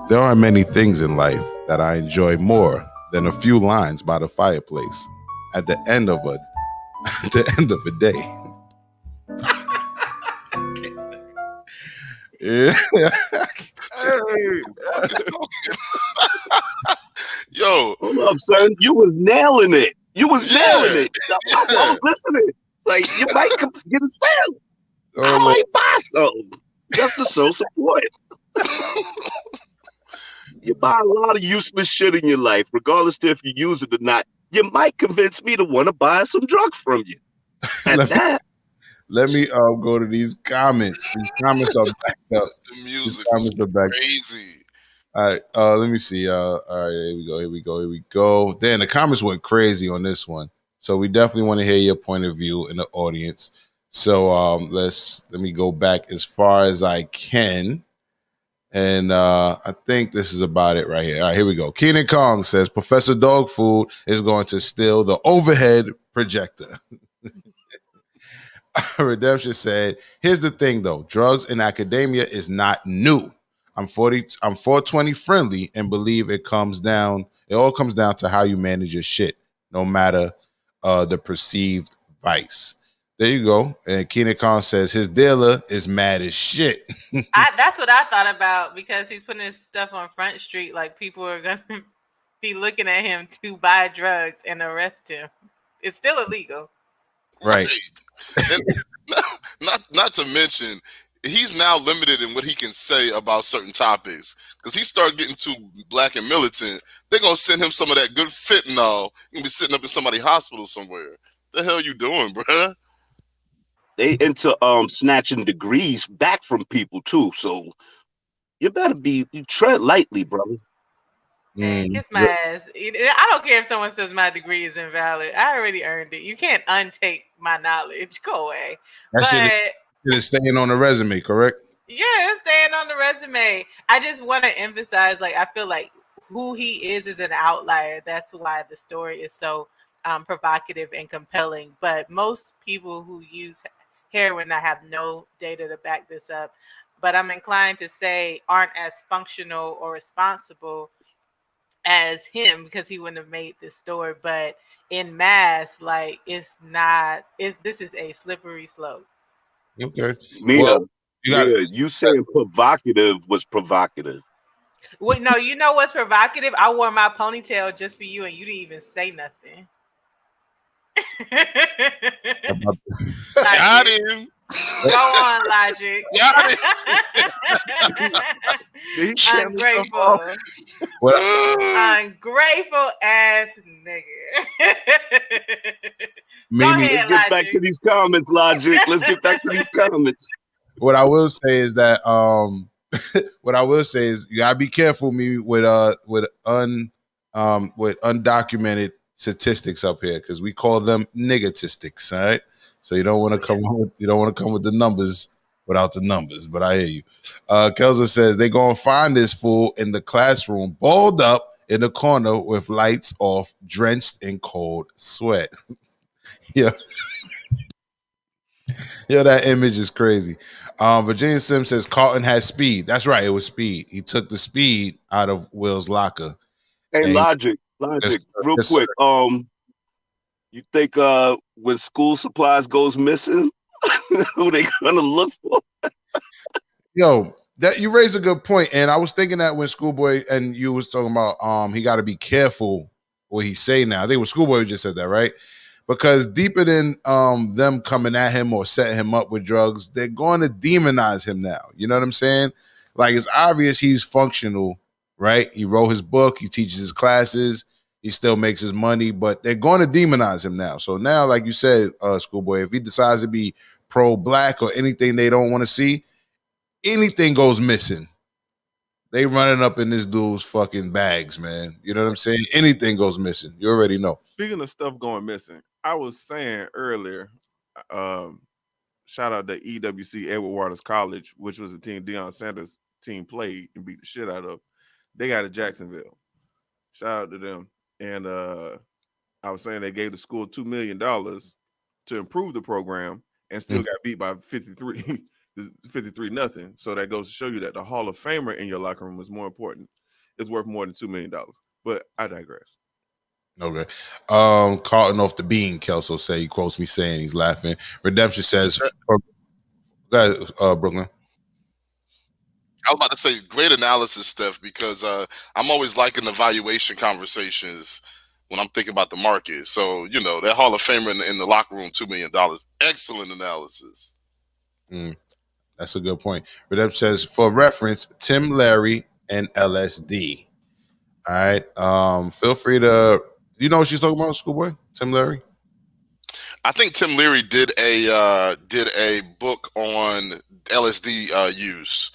There are many things in life that I enjoy more than a few lines by the fireplace at the end of a day. Yeah. Yo, hold up, son. You was nailing it. You was nailing it. I was listening. Like you might get a spell. I might buy something just to show support. You buy a lot of useless shit in your life, regardless of if you use it or not. You might convince me to want to buy some drugs from you. Let me go to these comments. These comments are backed up. The music was crazy. All right, let me see. All right, here we go. Then the comments went crazy on this one. So we definitely want to hear your point of view in the audience. So let me go back as far as I can. And I think this is about it right here. All right, here we go. Keenan Kong says Professor Dog Food is going to steal the overhead projector. Redemption said, here's the thing though, drugs in academia is not new. I'm 420 friendly and believe it all comes down to how you manage your shit, no matter the perceived vice. There you go. And Keenan Khan says his dealer is mad as shit. That's what I thought about because he's putting his stuff on Front Street. Like people are gonna be looking at him to buy drugs and arrest him. It's still illegal, right? And not to mention, he's now limited in what he can say about certain topics because he started getting too black and militant. They're gonna send him some of that good fentanyl. He'll be sitting up in somebody's hospital somewhere. The hell you doing, bruh? They into snatching degrees back from people too. So you better you tread lightly, brother. Man, kiss my ass. I don't care if someone says my degree is invalid. I already earned it. You can't untake my knowledge. Go away. That shit is staying on the resume, correct? Yeah, it's staying on the resume. I just want to emphasize, like, I feel like who he is an outlier. That's why the story is so provocative and compelling. But most people who use heroin, I have no data to back this up, but I'm inclined to say aren't as functional or responsible as him because he wouldn't have made this story. But in mass, like this is a slippery slope. Okay. Mia, you saying provocative was provocative. Well, no, you know what's provocative? I wore my ponytail just for you and you didn't even say nothing. Got him. Go on, Logic. Ungrateful. Ungrateful ass nigga. Go ahead, Let's get back to these comments, Logic. Let's get back to these comments. What I will say is that you gotta be careful with undocumented statistics up here because we call them nigatistics, all right? So you don't want to come with the numbers without the numbers, but I hear you. Kelza says they gonna find this fool in the classroom, balled up in the corner with lights off, drenched in cold sweat. Yeah. Yo, that image is crazy. Virginia Sims says Carlton has speed. That's right, it was speed. He took the speed out of Will's locker. Hey, And Logic, yes, real yes, quick. sir. You think when school supplies goes missing, who they gonna look for? Yo, that you raise a good point, and I was thinking that when Schoolboy and you was talking about he got to be careful what he say now. I think it was Schoolboy who just said that, right? Because deeper than them coming at him or setting him up with drugs, they're going to demonize him now. You know what I'm saying? Like it's obvious he's functional, right? He wrote his book, he teaches his classes, he still makes his money, but they're going to demonize him now. So now, like you said, Schoolboy, if he decides to be pro-black or anything they don't want to see, anything goes missing, they running up in this dude's fucking bags, man. You know what I'm saying? Anything goes missing. You already know. Speaking of stuff going missing, I was saying earlier, shout out to EWC Edward Waters College, which was a team Deion Sanders' team played and beat the shit out of. They got to Jacksonville. Shout out to them. And I was saying they gave the school $2 million to improve the program and still got beat by 53 nothing. So that goes to show you that the Hall of Famer in your locker room is more important. It's worth more than $2 million. But I digress. Okay. Carlton off the bean, Kelso say. He quotes me saying he's laughing. Redemption says, Brooklyn. I was about to say great analysis, Steph, because I'm always liking the valuation conversations when I'm thinking about the market. So, you know, that Hall of Famer in the locker room, $2 million. Excellent analysis. That's a good point. Redemption says, for reference, Tim Larry and LSD. All right. Feel free to, you know what she's talking about, Schoolboy? Tim Larry? I think Tim Leary did a book on LSD use.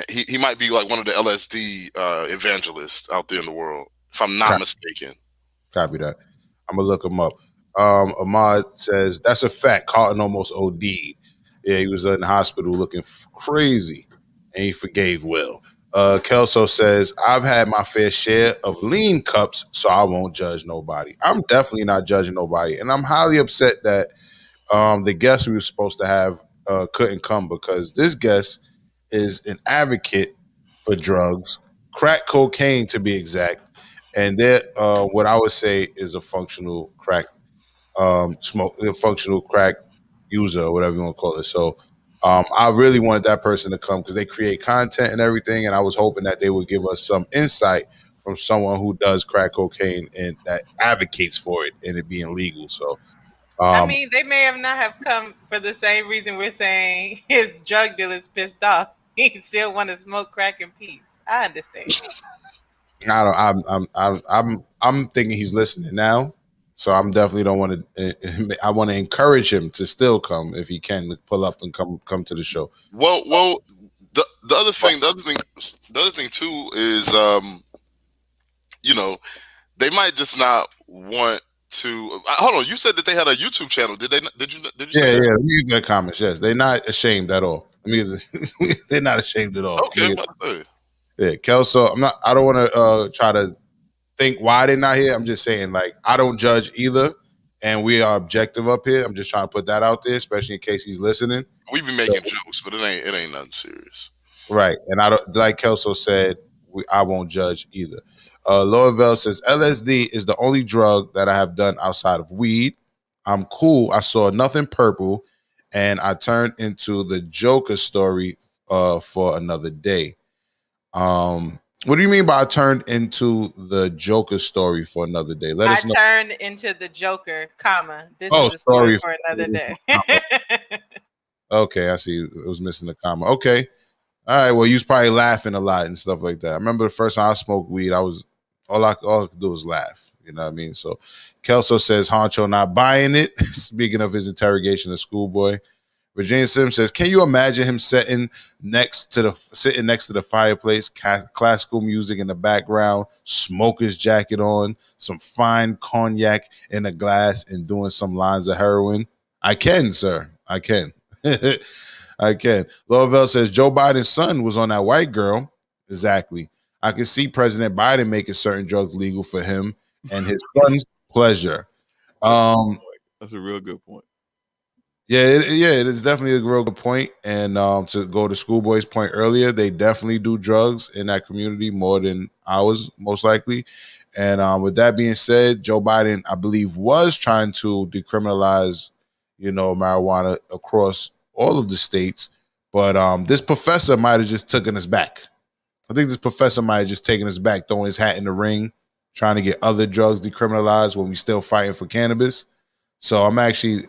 He might be like one of the LSD evangelists out there in the world, if I'm not mistaken. Copy that. I'm gonna look him up. Ahmad says that's a fact. Carlton almost OD'd. Yeah, he was in the hospital looking crazy, and he forgave Will. Kelso says I've had my fair share of lean cups, so I won't judge nobody. I'm definitely not judging nobody, and I'm highly upset that the guest we were supposed to have couldn't come because this guest is an advocate for drugs, crack cocaine to be exact, and that what I would say is a functional crack a functional crack user or whatever you want to call it. So I really wanted that person to come because they create content and everything, and I was hoping that they would give us some insight from someone who does crack cocaine and that advocates for it and it being legal. So I mean, they may have not have come for the same reason we're saying his drug dealer's pissed off. He still want to smoke crack in peace. I understand. I'm thinking he's listening now, so I'm definitely don't want to. I want to encourage him to still come if he can pull up and come to the show. Well, the other thing too is you know, they might just not want to. Hold on, you said that they had a YouTube channel. Did they? Did you? Yeah. Let me get the comments. Yes, they're not ashamed at all. I mean, they're not ashamed at all. Okay. Yeah, Kelso. I don't want to try to think why they're not here. I'm just saying, like, I don't judge either, and we are objective up here. I'm just trying to put that out there, especially in case he's listening. We be making jokes, but it ain't nothing serious. Right, and I don't, like Kelso said, I won't judge either. Laura Vell says LSD is the only drug that I have done outside of weed. I'm cool. I saw Nothing Purple, and I turned into the Joker story for another day. What do you mean by I turned into the Joker story for another day? Let us know. Turned into the Joker, comma. This is a story for another day. Okay, I see. It was missing the comma. Okay. All right. Well, you was probably laughing a lot and stuff like that. I remember the first time I smoked weed, I was all I could do was laugh. You know what I mean? So Kelso says Honcho not buying it. Speaking of his interrogation of Schoolboy. Virginia Sims says, can you imagine him sitting next to the fireplace, classical music in the background, smoker's jacket on, some fine cognac in a glass, and doing some lines of heroin? I can, sir. I can. I can. Lovell says, Joe Biden's son was on that white girl. Exactly. I can see President Biden making certain drugs legal for him and his son's pleasure. That's a real good point. Yeah, it is definitely a real good point. And to go to Schoolboy's point earlier, they definitely do drugs in that community more than ours, most likely. And with that being said, Joe Biden, I believe, was trying to decriminalize, marijuana across all of the states. But this professor might have just taken us back. I think this professor might have just taken us back, throwing his hat in the ring, trying to get other drugs decriminalized when we still fighting for cannabis. So I'm actually,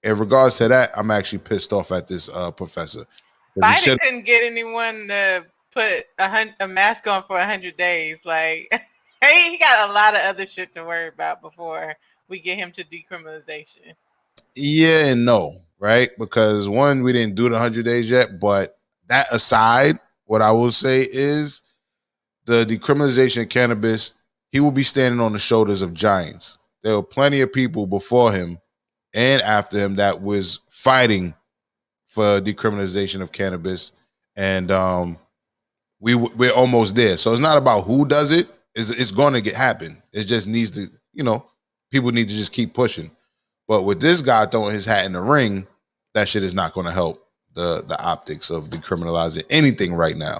in regards to that, I'm actually pissed off at this professor. Biden couldn't get anyone to put a mask on for 100 days. Like, he got a lot of other shit to worry about before we get him to decriminalization. Yeah and no, right? Because one, we didn't do the 100 days yet, but that aside, what I will say is the decriminalization of cannabis, he will be standing on the shoulders of giants. There were plenty of people before him and after him that was fighting for decriminalization of cannabis, and we're almost there. So it's not about who does it; it's going to happen. It just needs to, people need to just keep pushing. But with this guy throwing his hat in the ring, that shit is not going to help the optics of decriminalizing anything right now.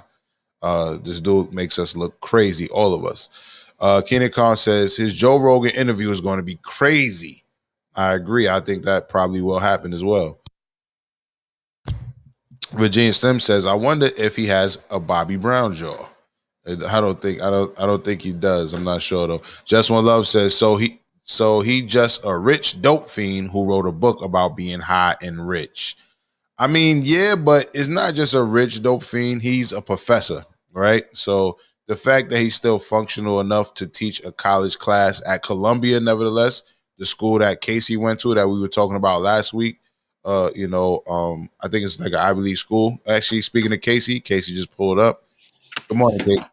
This dude makes us look crazy, all of us. Keenan Khan says his Joe Rogan interview is going to be crazy. I agree. I think that probably will happen as well. Virginia Slim says, I wonder if he has a Bobby Brown jaw. I don't think he does. I'm not sure though. Just One Love says, so he just a rich dope fiend who wrote a book about being high and rich. I mean, yeah, but it's not just a rich dope fiend. He's a professor, right? So the fact that he's still functional enough to teach a college class at Columbia, nevertheless, the school that Casey went to that we were talking about last week, I think it's like an Ivy League school. Actually, speaking of Casey just pulled up. Good morning, Casey.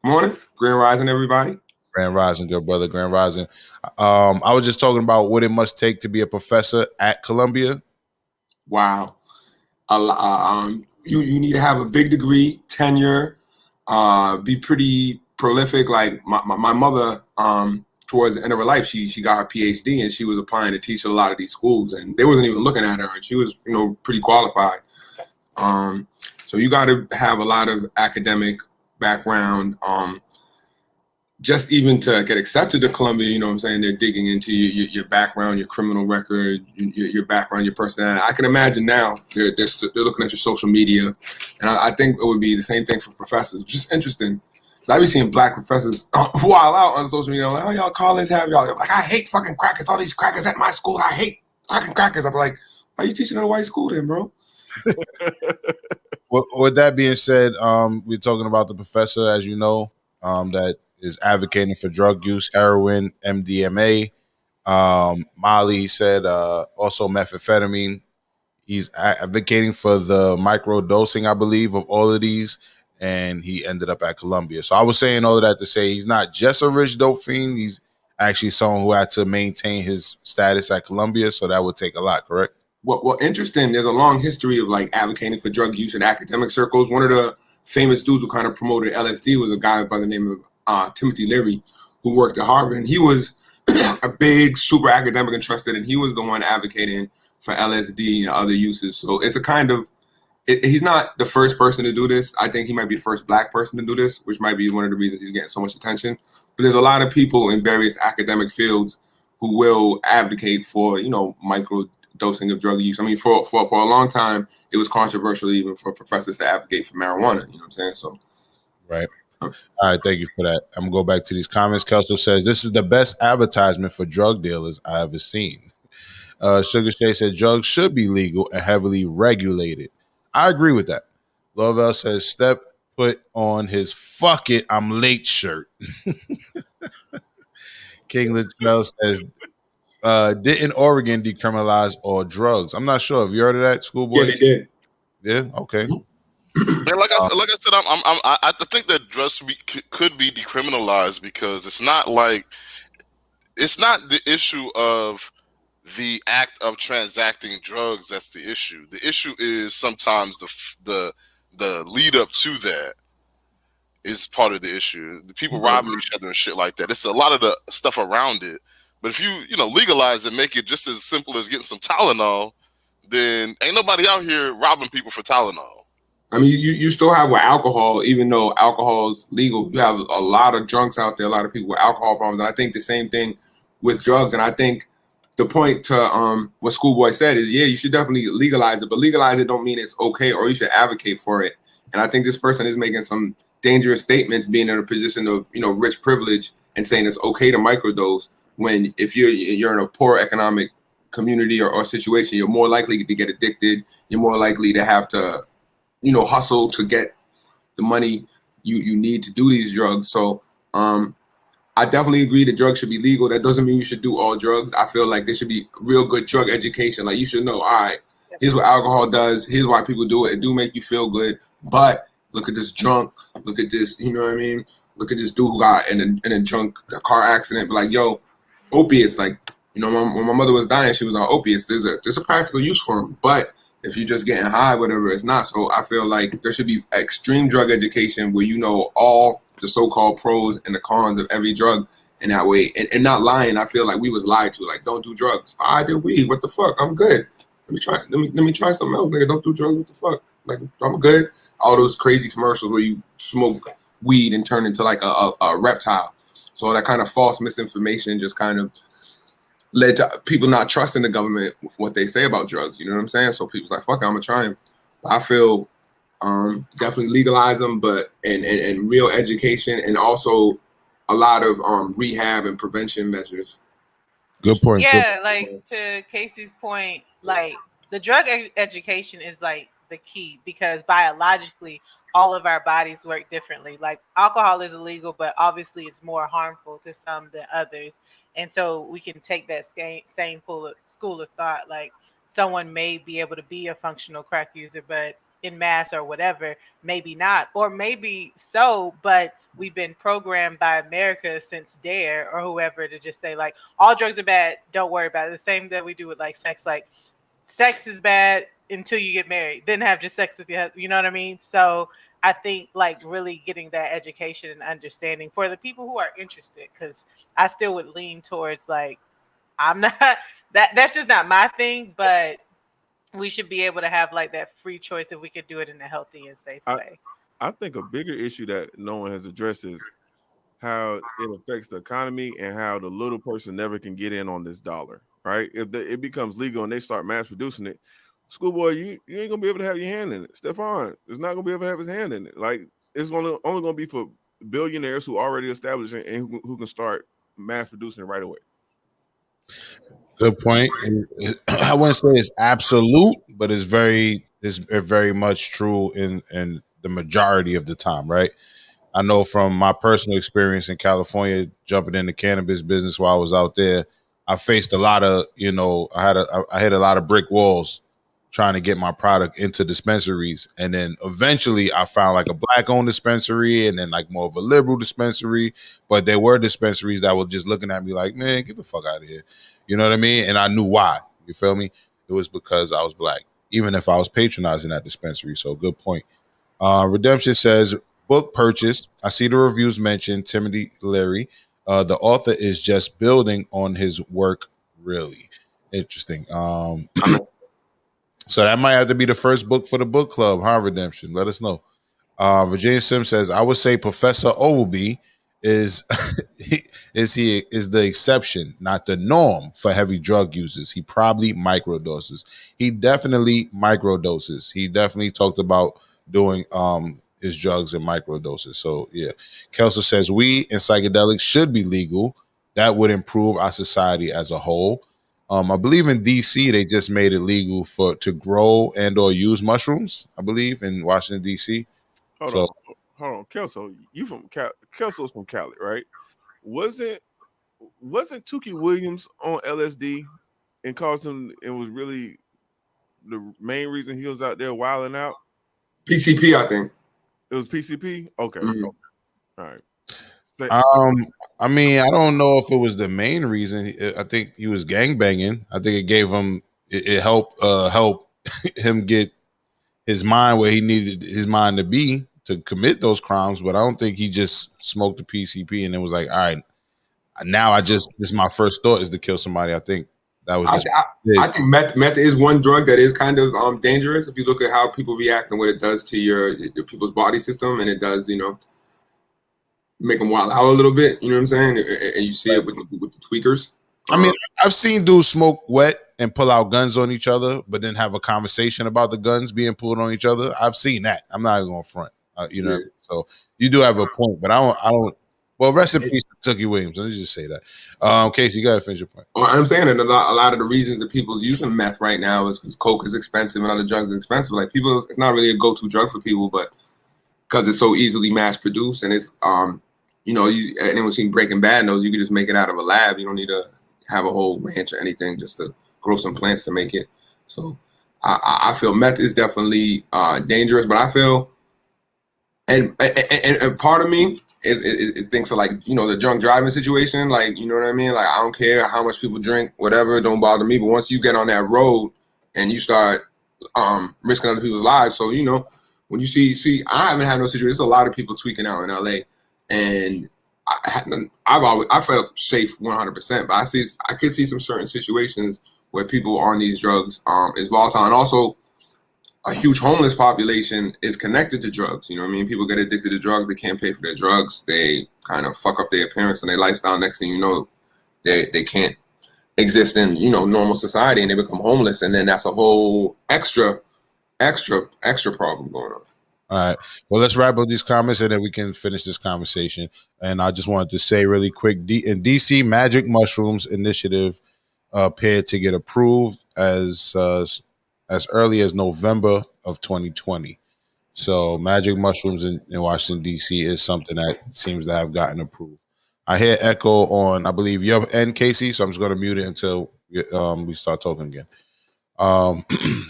Morning. Grand Rising, everybody. Grand Rising, good brother. Grand Rising. I was just talking about what it must take to be a professor at Columbia. Wow. You need to have a big degree, tenure, be pretty prolific. Like my mother, towards the end of her life, she got her PhD and she was applying to teach at a lot of these schools, and they wasn't even looking at her, and she was pretty qualified. So you got to have a lot of academic background. Just even to get accepted to Columbia, they're digging into your background, your criminal record, your background, your personality. I can imagine now they're looking at your social media, and I think it would be the same thing for professors. Just interesting. So I be seeing black professors while out on social media, like, oh, y'all college have y'all. Like, I hate fucking crackers. All these crackers at my school. I hate fucking crackers. I'm like, why are you teaching at a white school then, bro? With that being said, we're talking about the professor, as you know, that is advocating for drug use, heroin, MDMA, Molly said, also methamphetamine. He's advocating for the micro dosing, I believe, of all of these, and he ended up at Columbia. So I was saying all of that to say he's not just a rich dope fiend. He's actually someone who had to maintain his status at Columbia, so that would take a lot, correct? Well, interesting. There's a long history of like advocating for drug use in academic circles. One of the famous dudes who kind of promoted LSD was a guy by the name of Timothy Leary, who worked at Harvard, and he was a big, super academic and trusted, and he was the one advocating for LSD and other uses. So it's a kind of, he's not the first person to do this. I think he might be the first black person to do this, which might be one of the reasons he's getting so much attention. But there's a lot of people in various academic fields who will advocate for, micro dosing of drug use. I mean, for a long time, it was controversial even for professors to advocate for marijuana. You know what I'm saying? So, right. All right, thank you for that. I'm gonna go back to these comments. Kelso says, this is the best advertisement for drug dealers I ever seen. Sugar Shay said, drugs should be legal and heavily regulated. I agree with that. Lovell says, Step put on his fuck it, I'm late shirt. King Latrell says, didn't Oregon decriminalize all drugs? I'm not sure. Have you heard of that, Schoolboy? Yeah, they did. Yeah, okay. And like I said, I think that drugs could be decriminalized because it's not the issue of the act of transacting drugs that's the issue. The issue is sometimes the lead up to that is part of the issue. The people robbing each other and shit like that. It's a lot of the stuff around it. But if you legalize it, make it just as simple as getting some Tylenol, then ain't nobody out here robbing people for Tylenol. I mean, you still have with alcohol, even though alcohol is legal, you have a lot of drunks out there, a lot of people with alcohol problems. And I think the same thing with drugs. And I think the point to what Schoolboy said is, yeah, you should definitely legalize it, but legalize it don't mean it's okay, or you should advocate for it. And I think this person is making some dangerous statements, being in a position of, you know, rich privilege, and saying it's okay to microdose, when if you're in a poor economic community or situation, you're more likely to get addicted. You're more likely to have to, you know, hustle to get the money you need to do these drugs. So I definitely agree that drugs should be legal. That doesn't mean you should do all drugs. I feel like there should be real good drug education. Like, you should know, all right, here's what alcohol does. Here's why people do it. It do make you feel good. But look at this drunk. Look at this, you know what I mean? Look at this dude who got in a drunk car accident. But like, yo, opiates, like, you know, when my mother was dying, she was on opiates. There's a practical use for them. But if you're just getting high, whatever, it's not. So I feel like there should be extreme drug education where you know all the so-called pros and the cons of every drug in that way. And not lying. I feel like we was lied to. Like, don't do drugs. I did weed. What the fuck? I'm good. Let me try something else, nigga. Don't do drugs. What the fuck? Like, I'm good. All those crazy commercials where you smoke weed and turn into like a reptile. So that kind of false misinformation just kind of led to people not trusting the government with what they say about drugs. You know what I'm saying? So people's like, fuck it, I'm gonna try them. I feel definitely legalize them, but and real education, and also a lot of rehab and prevention measures. Good point. Yeah, like to Casey's point, like the drug education is like the key, because biologically all of our bodies work differently. Like alcohol is illegal, but obviously it's more harmful to some than others. And so we can take that same school of thought. Like someone may be able to be a functional crack user, but in mass or whatever, maybe not, or maybe so, but we've been programmed by America since DARE or whoever to just say like all drugs are bad, don't worry about it. The same that we do with like sex. Like sex is bad until you get married, then have just sex with your husband. You know what I mean? So I think like really getting that education and understanding for the people who are interested, because I still would lean towards like I'm not that's just not my thing, but we should be able to have like that free choice if we could do it in a healthy and safe way. I think a bigger issue that no one has addressed is how it affects the economy and how the little person never can get in on this dollar, right? If it becomes legal and they start mass producing it, Schoolboy, you ain't gonna be able to have your hand in it. Stephon is not gonna be able to have his hand in it. Like it's only gonna be for billionaires who already established it and who can start mass producing it right away. Good point. I wouldn't say it's absolute, but it's very much true in the majority of the time, right? I know from my personal experience in California, jumping in the cannabis business while I was out there, I faced a lot of, you know, I hit a lot of brick walls trying to get my product into dispensaries. And then eventually I found like a black-owned dispensary and then like more of a liberal dispensary. But there were dispensaries that were just looking at me like, man, get the fuck out of here. You know what I mean? And I knew why. You feel me? It was because I was black, even if I was patronizing that dispensary. So good point. Redemption says, book purchased. I see the reviews mentioned Timothy Leary. The author is just building on his work, really. Interesting. So that might have to be the first book for the book club, huh, Redemption? Let us know. Virginia Sim says, I would say Professor Ogleby is the exception, not the norm for heavy drug users. He probably microdoses. He definitely microdoses. He definitely talked about doing his drugs in microdoses. So yeah. Kelso says weed and psychedelics should be legal. That would improve our society as a whole. I believe in DC they just made it legal to grow and or use mushrooms. I believe in Washington DC. Hold on, Kelso. You from Kelso's from Cali, right? Wasn't Tukey Williams on LSD and caused him? It was really the main reason he was out there wilding out. PCP, I think. It was PCP. Okay. Mm-hmm. All right. I mean, I don't know if it was the main reason. I think he was gangbanging. I think it gave him, it helped him get his mind where he needed his mind to be to commit those crimes. But I don't think he just smoked the PCP and it was like, all right, now this is my first thought is to kill somebody. I think that was just. I think meth is one drug that is kind of dangerous. If you look at how people react and what it does to your people's body system, and it does, make them wild out a little bit. You know what I'm saying? And you see it with the tweakers. I mean, I've seen dudes smoke wet and pull out guns on each other, but then have a conversation about the guns being pulled on each other. I've seen that. I'm not even going to front. You know, so you do have a point, but I don't. Well, rest in peace to Tookie Williams. Let me just say that. Casey, you got to finish your point. Well, I'm saying that a lot of the reasons that people's using meth right now is because coke is expensive and other drugs are expensive. Like people, it's not really a go-to drug for people, but because it's so easily mass-produced and it's anyone seen Breaking Bad knows you can just make it out of a lab. You don't need to have a whole ranch or anything just to grow some plants to make it. So I feel meth is definitely dangerous, but I feel and part of me is thinks of like the drunk driving situation. Like you know what I mean? Like I don't care how much people drink, whatever, it don't bother me. But once you get on that road and you start risking other people's lives, so when you see I haven't had no situation. There's a lot of people tweaking out in LA, and I felt safe 100%. But I could see some certain situations where people on these drugs is volatile, and also a huge homeless population is connected to drugs. You know what I mean? People get addicted to drugs. They can't pay for their drugs. They kind of fuck up their appearance and their lifestyle. Next thing you know, they can't exist in normal society, and they become homeless. And then that's a whole extra problem going on. All right. Well, let's wrap up these comments and then we can finish this conversation. And I just wanted to say really quick, in DC, Magic Mushrooms Initiative appeared to get approved as early as November of 2020. So Magic Mushrooms in Washington, D.C. is something that seems to have gotten approved. I hear echo on, I believe, your end, Casey, so I'm just going to mute it until we start talking again.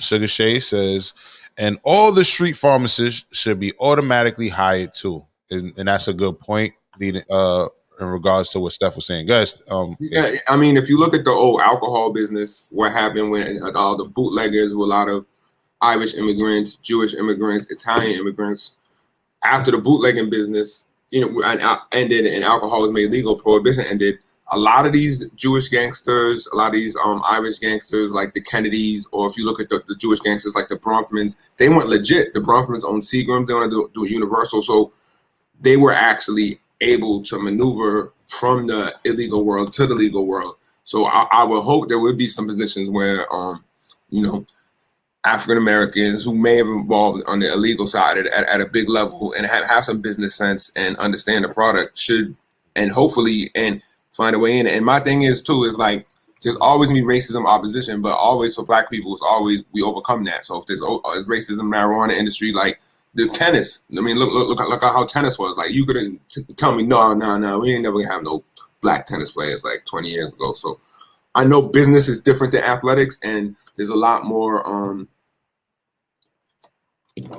Sugar Shay says, and all the street pharmacists should be automatically hired too. And that's a good point in regards to what Steph was saying. Guys, yeah, I mean, if you look at the old alcohol business, what happened when all the bootleggers were a lot of Irish immigrants, Jewish immigrants, Italian immigrants. After the bootlegging business, ended and alcohol was made legal, prohibition ended. A lot of these Jewish gangsters, a lot of these Irish gangsters like the Kennedys, or if you look at the Jewish gangsters like the Bronfmans, they weren't legit. The Bronfmans owned Seagrams, they wanted to do Universal, so they were actually able to maneuver from the illegal world to the legal world. So I would hope there would be some positions where, African Americans who may have involved on the illegal side at a big level and have some business sense and understand the product should, and hopefully, and find a way in. And my thing is too, is like, there's always be racism opposition, but always for black people, it's always, we overcome that. So if there's racism, marijuana industry, like the tennis, I mean, look at how tennis was. Like you couldn't tell me, no, we ain't never gonna have no black tennis players like 20 years ago. So I know business is different than athletics, and there's a lot more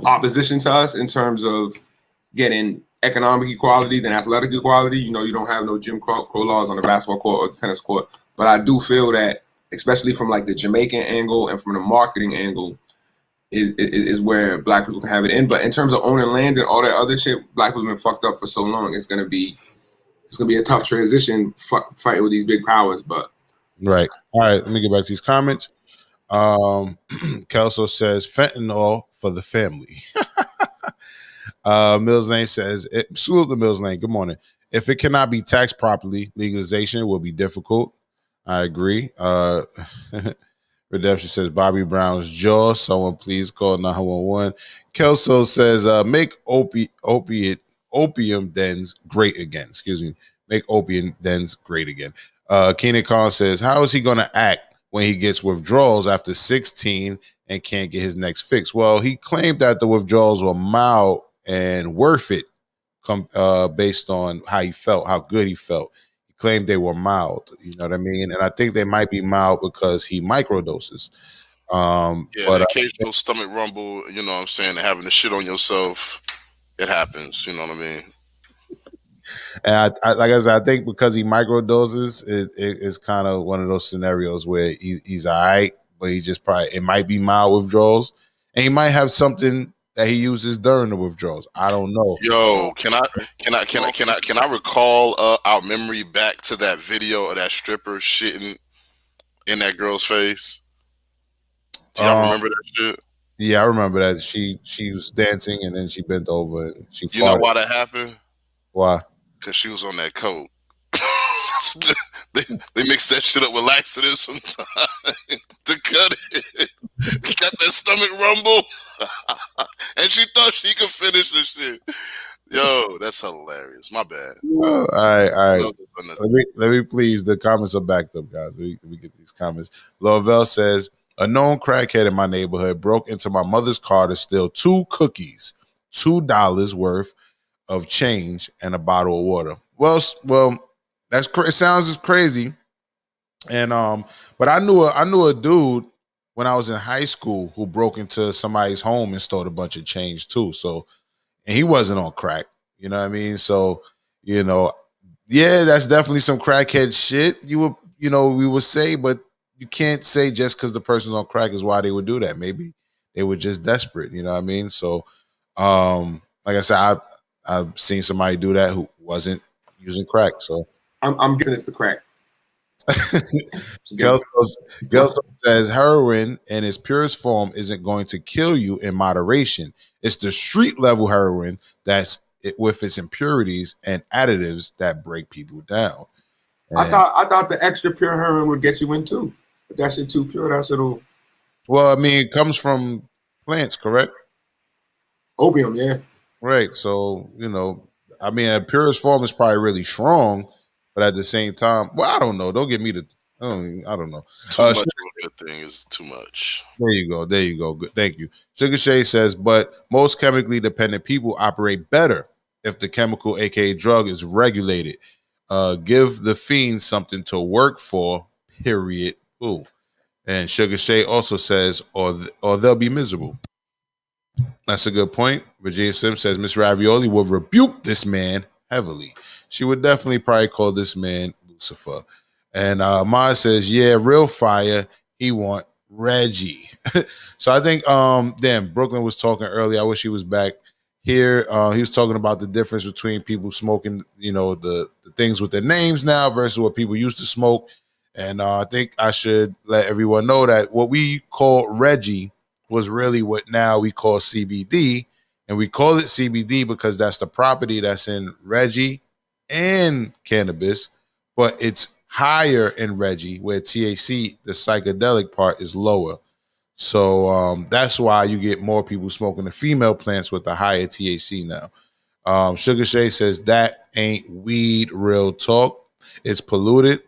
opposition to us in terms of getting economic equality than athletic equality. You don't have no Jim Crow laws on the basketball court or the tennis court. But I do feel that, especially from like the Jamaican angle and from the marketing angle, is where black people can have it in. But in terms of owning land and all that other shit, black people have been fucked up for so long. It's gonna be a tough transition fighting with these big powers. But right. All right. Let me get back to these comments. Kelso says fentanyl for the family. Mills Lane says, salute the Mills Lane. Good morning. If it cannot be taxed properly, legalization will be difficult. I agree. Redemption says Bobby Brown's jaw. Someone please call 911. Kelso says, make opium dens great again. Excuse me. Make opium dens great again. Keenan Khan says, how is he going to act when he gets withdrawals after 16 and can't get his next fix? Well, he claimed that the withdrawals were mild and worth it based on how he felt, how good he felt. He claimed they were mild, you know what I mean? And I think they might be mild because he microdoses. The occasional stomach rumble, you know what I'm saying, having to shit on yourself, it happens, you know what I mean? And I like I said, I think because he microdoses, it's kind of one of those scenarios where he's all right, but he just it might be mild withdrawals, and he might have something that he uses during the withdrawals. I don't know. Yo, can I recall our memory back to that video of that stripper shitting in that girl's face? Do y'all remember that shit? Yeah, I remember that. She was dancing and then she bent over and she You know farted. why that happened? Why? Because she was on that coke. they mix that shit up with laxatives sometimes to cut it. Got that stomach rumble. And she thought she could finish the shit. Yo, that's hilarious. My bad. All right. No, Let me please. The comments are backed up, guys. Let me get these comments. Lovell says, a known crackhead in my neighborhood broke into my mother's car to steal 2 cookies, $2 worth of change, and a bottle of water. Well, it sounds as crazy. And but I knew a dude when I was in high school who broke into somebody's home and stole a bunch of change too. So, and he wasn't on crack. You know what I mean? So, yeah, that's definitely some crackhead shit. We would say, but you can't say just because the person's on crack is why they would do that. Maybe they were just desperate. You know what I mean? So, like I said, I've seen somebody do that who wasn't using crack. So I'm guessing it's the crack. Gelso says heroin in its purest form isn't going to kill you in moderation. It's the street level heroin that's with its impurities and additives that break people down. And I thought the extra pure heroin would get you in too. But that shit too pure, that shit'll. Well, I mean, it comes from plants, correct? Opium, yeah. Right. So, I mean, a purest form is probably really strong, but at the same time, well, I don't know. Don't get me to. I don't know. Too much of a good thing is too much. There you go. Good. Thank you. Sugar Shay says, but most chemically dependent people operate better if the chemical, aka drug, is regulated. Give the fiend something to work for. Period. Ooh. And Sugar Shay also says, or they'll be miserable. That's a good point. Virginia Sims says Miss Ravioli will rebuke this man heavily. She would definitely probably call this man Lucifer. And Ma says, yeah, real fire. He want Reggie. So I think, Brooklyn was talking earlier. I wish he was back here. He was talking about the difference between people smoking, the things with their names now versus what people used to smoke. And I think I should let everyone know that what we call Reggie was really what now we call CBD. And we call it CBD because that's the property that's in Reggie and cannabis, but it's higher in Reggie, where THC, the psychedelic part, is lower. So that's why you get more people smoking the female plants with the higher THC now. Sugar Shay says that ain't weed, real talk. It's polluted.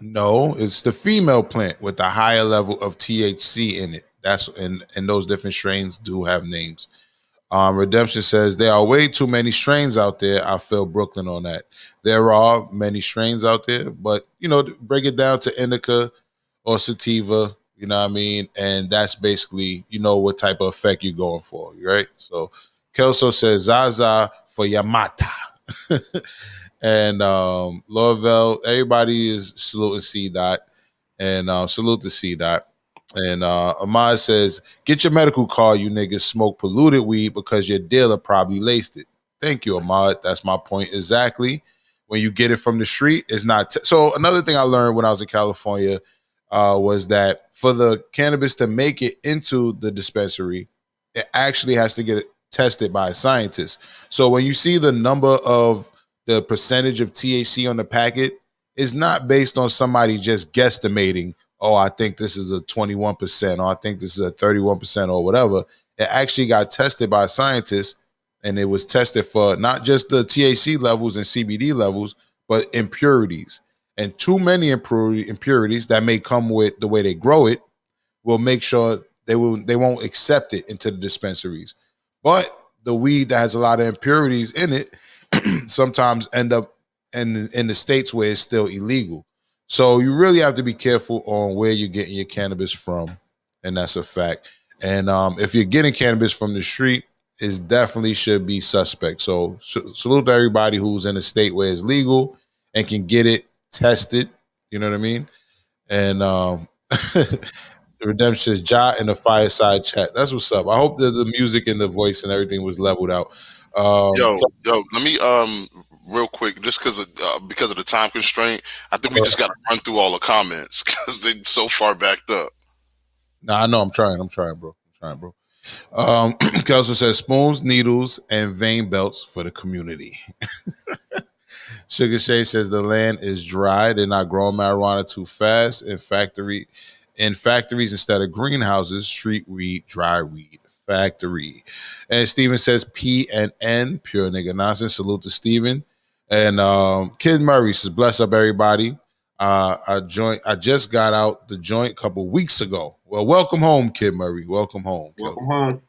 No, it's the female plant with the higher level of THC in it. That's and those different strains do have names. Redemption says there are way too many strains out there. I feel Brooklyn on that. There are many strains out there, but break it down to indica or sativa, you know what I mean? And that's basically, what type of effect you're going for, right? So Kelso says Zaza for Yamata. And Lorville, everybody is saluting C Dot. And salute to C Dot. And Ahmad says, get your medical card, you niggas smoke polluted weed because your dealer probably laced it. Thank you, Ahmad. That's my point exactly. When you get it from the street, it's not. So another thing I learned when I was in California was that for the cannabis to make it into the dispensary, it actually has to get tested by a scientist. So when you see the number of the percentage of THC on the packet, it's not based on somebody just guesstimating, oh, I think this is a 21%, or I think this is a 31%, or whatever. It actually got tested by scientists, and it was tested for not just the THC levels and CBD levels, but impurities. And too many impurities that may come with the way they grow it will make sure they won't accept it into the dispensaries. But the weed that has a lot of impurities in it sometimes end up in the states where it's still illegal. So you really have to be careful on where you're getting your cannabis from, and that's a fact. And if you're getting cannabis from the street, it definitely should be suspect. So salute to everybody who's in a state where it's legal and can get it tested. You know what I mean? And Redemption says, Ja in the fireside chat. That's what's up. I hope that the music and the voice and everything was leveled out. Yo, let me real quick, just because of the time constraint, I think we just got to run through all the comments because they're so far backed up. Nah, I know. I'm trying, bro. Kelso says spoons, needles, and vein belts for the community. Sugar Shay says the land is dry. They're not growing marijuana too fast. In factories instead of greenhouses, street weed, dry weed factory. And Steven says P&N, pure nigga nonsense. Salute to Steven. And Kid Murray says bless up everybody. I just got out the joint a couple weeks ago. Well, welcome home, Kid Murray. Welcome home. Welcome home.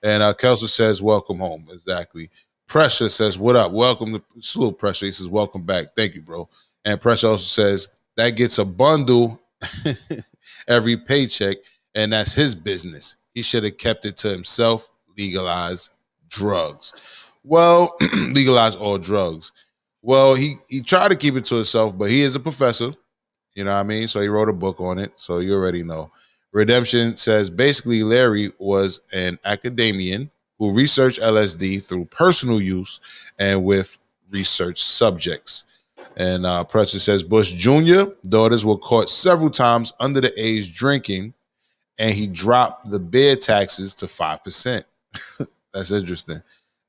And Kelso says welcome home. Exactly. Pressure says, what up? Welcome to Salute Pressure. He says, welcome back. Thank you, bro. And Pressure also says, that gets a bundle every paycheck, and that's his business. He should have kept it to himself. Legalize drugs. Well, legalize all drugs. Well, he tried to keep it to himself, but he is a professor. You know what I mean? So he wrote a book on it. So you already know. Redemption says, basically, Larry was an academician who researched LSD through personal use and with research subjects. And Pressure says Bush Jr. daughters were caught several times under the age drinking, and he dropped the beer taxes to 5%. That's interesting.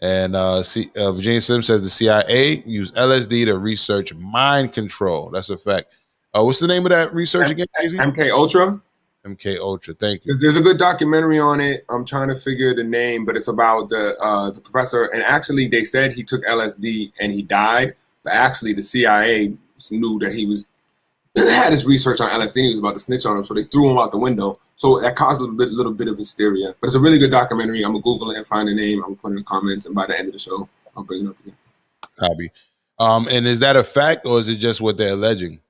And Virginia Slim says the CIA used LSD to research mind control. That's a fact. What's the name of that research again? MK Ultra. MK Ultra. Thank you. There's a good documentary on it. I'm trying to figure the name, but it's about the professor. And actually, they said he took LSD and he died. But actually, the CIA knew that he was had his research on LSD. And he was about to snitch on him, so they threw him out the window. So that caused a little bit of hysteria. But it's a really good documentary. I'm gonna Google it and find the name. I'm gonna put it in the comments, and by the end of the show, I'll bring it up again. Copy. And is that a fact, or is it just what they're alleging?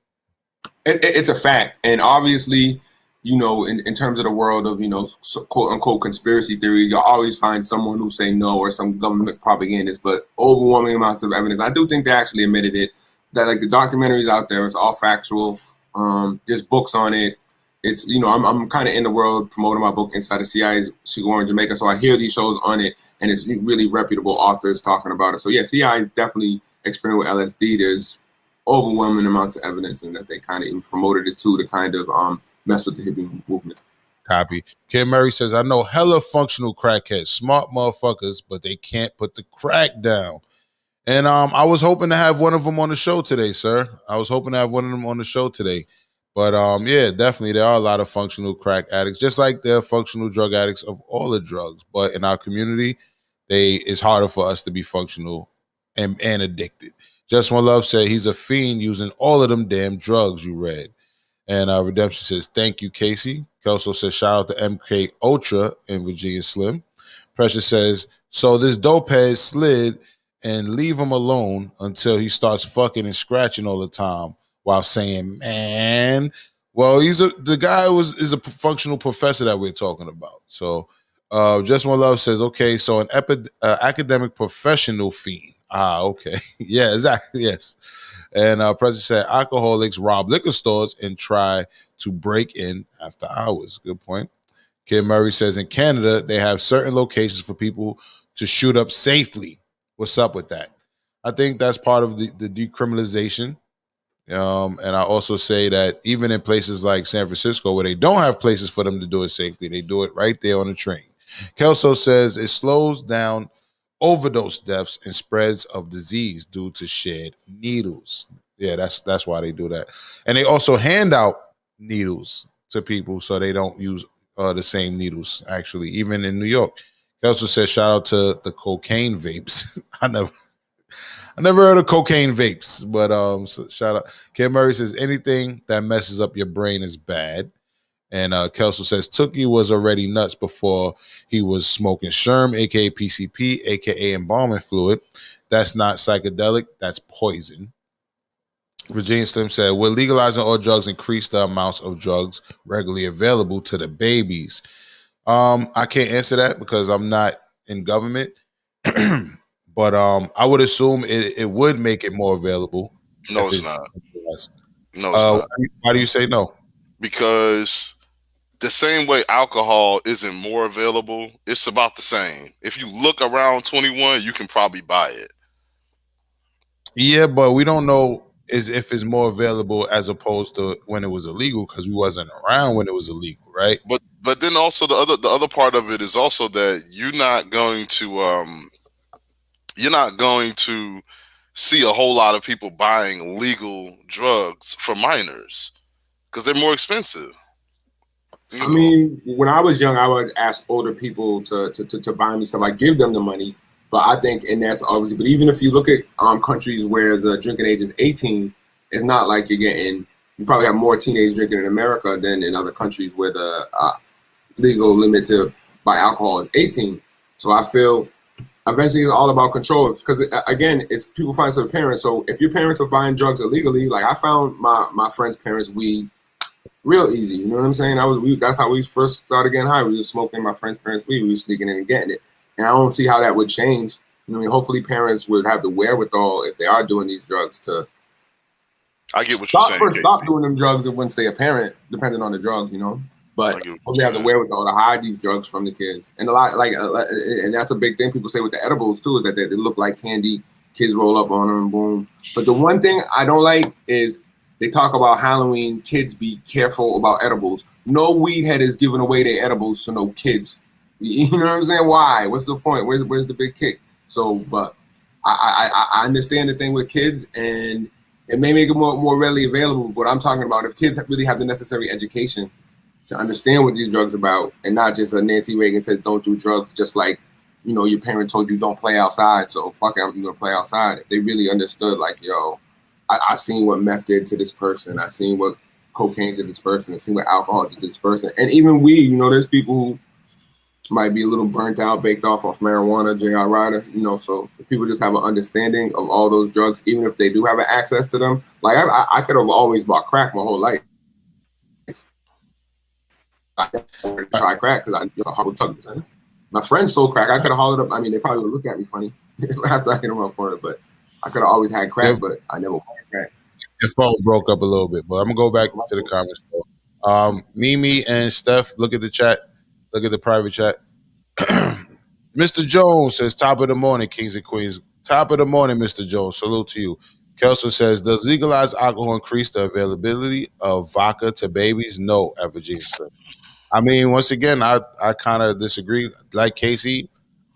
It's a fact, and obviously, you know, in terms of the world of, you know, quote unquote conspiracy theories, you'll always find someone who say no or some government propagandist, but overwhelming amounts of evidence. I do think they actually admitted it, that like the documentaries out there, it's all factual. There's books on it. It's, you know, I'm kind of in the world promoting my book Inside the CIA's Cigar in Jamaica. So I hear these shows on it, and it's really reputable authors talking about it. So yeah, CIA definitely experienced with LSD. There's overwhelming amounts of evidence, and that they kind of even promoted it to kind of mess with the hippie movement. Copy. Kim Murray says, I know hella functional crackheads, smart motherfuckers, but they can't put the crack down. And I was hoping to have one of them on the show today, sir. But yeah, definitely there are a lot of functional crack addicts, just like there are functional drug addicts of all the drugs. But in our community, it's harder for us to be functional and addicted. Just One Love said he's a fiend using all of them damn drugs you read. And Redemption says, thank you, Casey. Kelso says, shout out to MK Ultra and Virginia Slim. Precious says, so this dope head slid and leave him alone until he starts fucking and scratching all the time while saying, man. Well, the guy is a functional professor that we're talking about. So Just One Love says, okay, so an academic professional fiend. Ah, okay. Yeah, exactly. Yes. And President said alcoholics rob liquor stores and try to break in after hours. Good point. Kid Murray says in Canada, they have certain locations for people to shoot up safely. What's up with that? I think that's part of the decriminalization. And I also say that even in places like San Francisco, where they don't have places for them to do it safely, they do it right there on the train. Kelso says it slows down overdose deaths and spreads of disease due to shared needles. Yeah, that's why they do that. And they also hand out needles to people so they don't use the same needles, actually, even in New York. Kelso says shout out to the cocaine vapes. I never heard of cocaine vapes, but so shout out. Kim Murray says anything that messes up your brain is bad. And Kelso says Tookie was already nuts before he was smoking Sherm, aka PCP, aka embalming fluid. That's not psychedelic, that's poison. Virginia Slim said, we're legalizing all drugs, increase the amounts of drugs regularly available to the babies. I can't answer that because I'm not in government. But I would assume it would make it more available. No, it's not. No, it's not. Why do you say no? Because the same way alcohol isn't more available, it's about the same. If you look around 21, you can probably buy it. Yeah, but we don't know is if it's more available as opposed to when it was illegal because we wasn't around when it was illegal, right? But then also the other part of it is also that you're not going to see a whole lot of people buying legal drugs for minors because they're more expensive. I mean, when I was young, I would ask older people to buy me stuff. I give them the money, but I think, and that's obviously. But even if you look at countries where the drinking age is 18, it's not like you're getting. You probably have more teenage drinking in America than in other countries where the legal limit to buy alcohol is 18. So I feel eventually it's all about control because again, it's people find their parents. So if your parents are buying drugs illegally, like I found my friend's parents weed real easy. You know what I'm saying? That's how we first started getting high. We were smoking my friend's parents' weed. We were sneaking in and getting it. And I don't see how that would change. I mean, hopefully parents would have the wherewithal if they are doing these drugs to I get what you're saying. Stop doing them drugs once they're a parent, depending on the drugs, you know. But hopefully they have the wherewithal to hide these drugs from the kids. And a lot and that's a big thing people say with the edibles too, is that they look like candy. Kids roll up on them and boom. But the one thing I don't like is they talk about Halloween, kids be careful about edibles. No weed head is giving away their edibles to no kids. You know what I'm saying? Why? What's the point? Where's the big kick? So, but I understand the thing with kids, and it may make it more readily available. But I'm talking about if kids really have the necessary education to understand what these drugs are about, and not just a Nancy Reagan said don't do drugs, just like, you know, your parent told you don't play outside, so fuck it, I'm gonna play outside. If they really understood, like, yo, I seen what meth did to this person. I seen what cocaine did to this person. I seen what alcohol did to this person. And even weed, you know, there's people who might be a little burnt out, baked off marijuana, J.R. Ryder, you know, so if people just have an understanding of all those drugs, even if they do have access to them. Like, I could have always bought crack my whole life. I wanted to try crack because it's a horrible drug. My friends sold crack. I could have hollered up. I mean, they probably would look at me funny after I hit them up for it, but I could have always had crack, but I never wanted crack. Your phone broke up a little bit, but I'm gonna go back to the comments. Mimi and Steph, look at the chat. Look at the private chat. Mr. Jones says, top of the morning, kings and queens. Top of the morning, Mr. Jones. Salute to you. Kelso says, does legalized alcohol increase the availability of vodka to babies? No, at Virginia Slim. I mean, once again, I kind of disagree. Like Casey,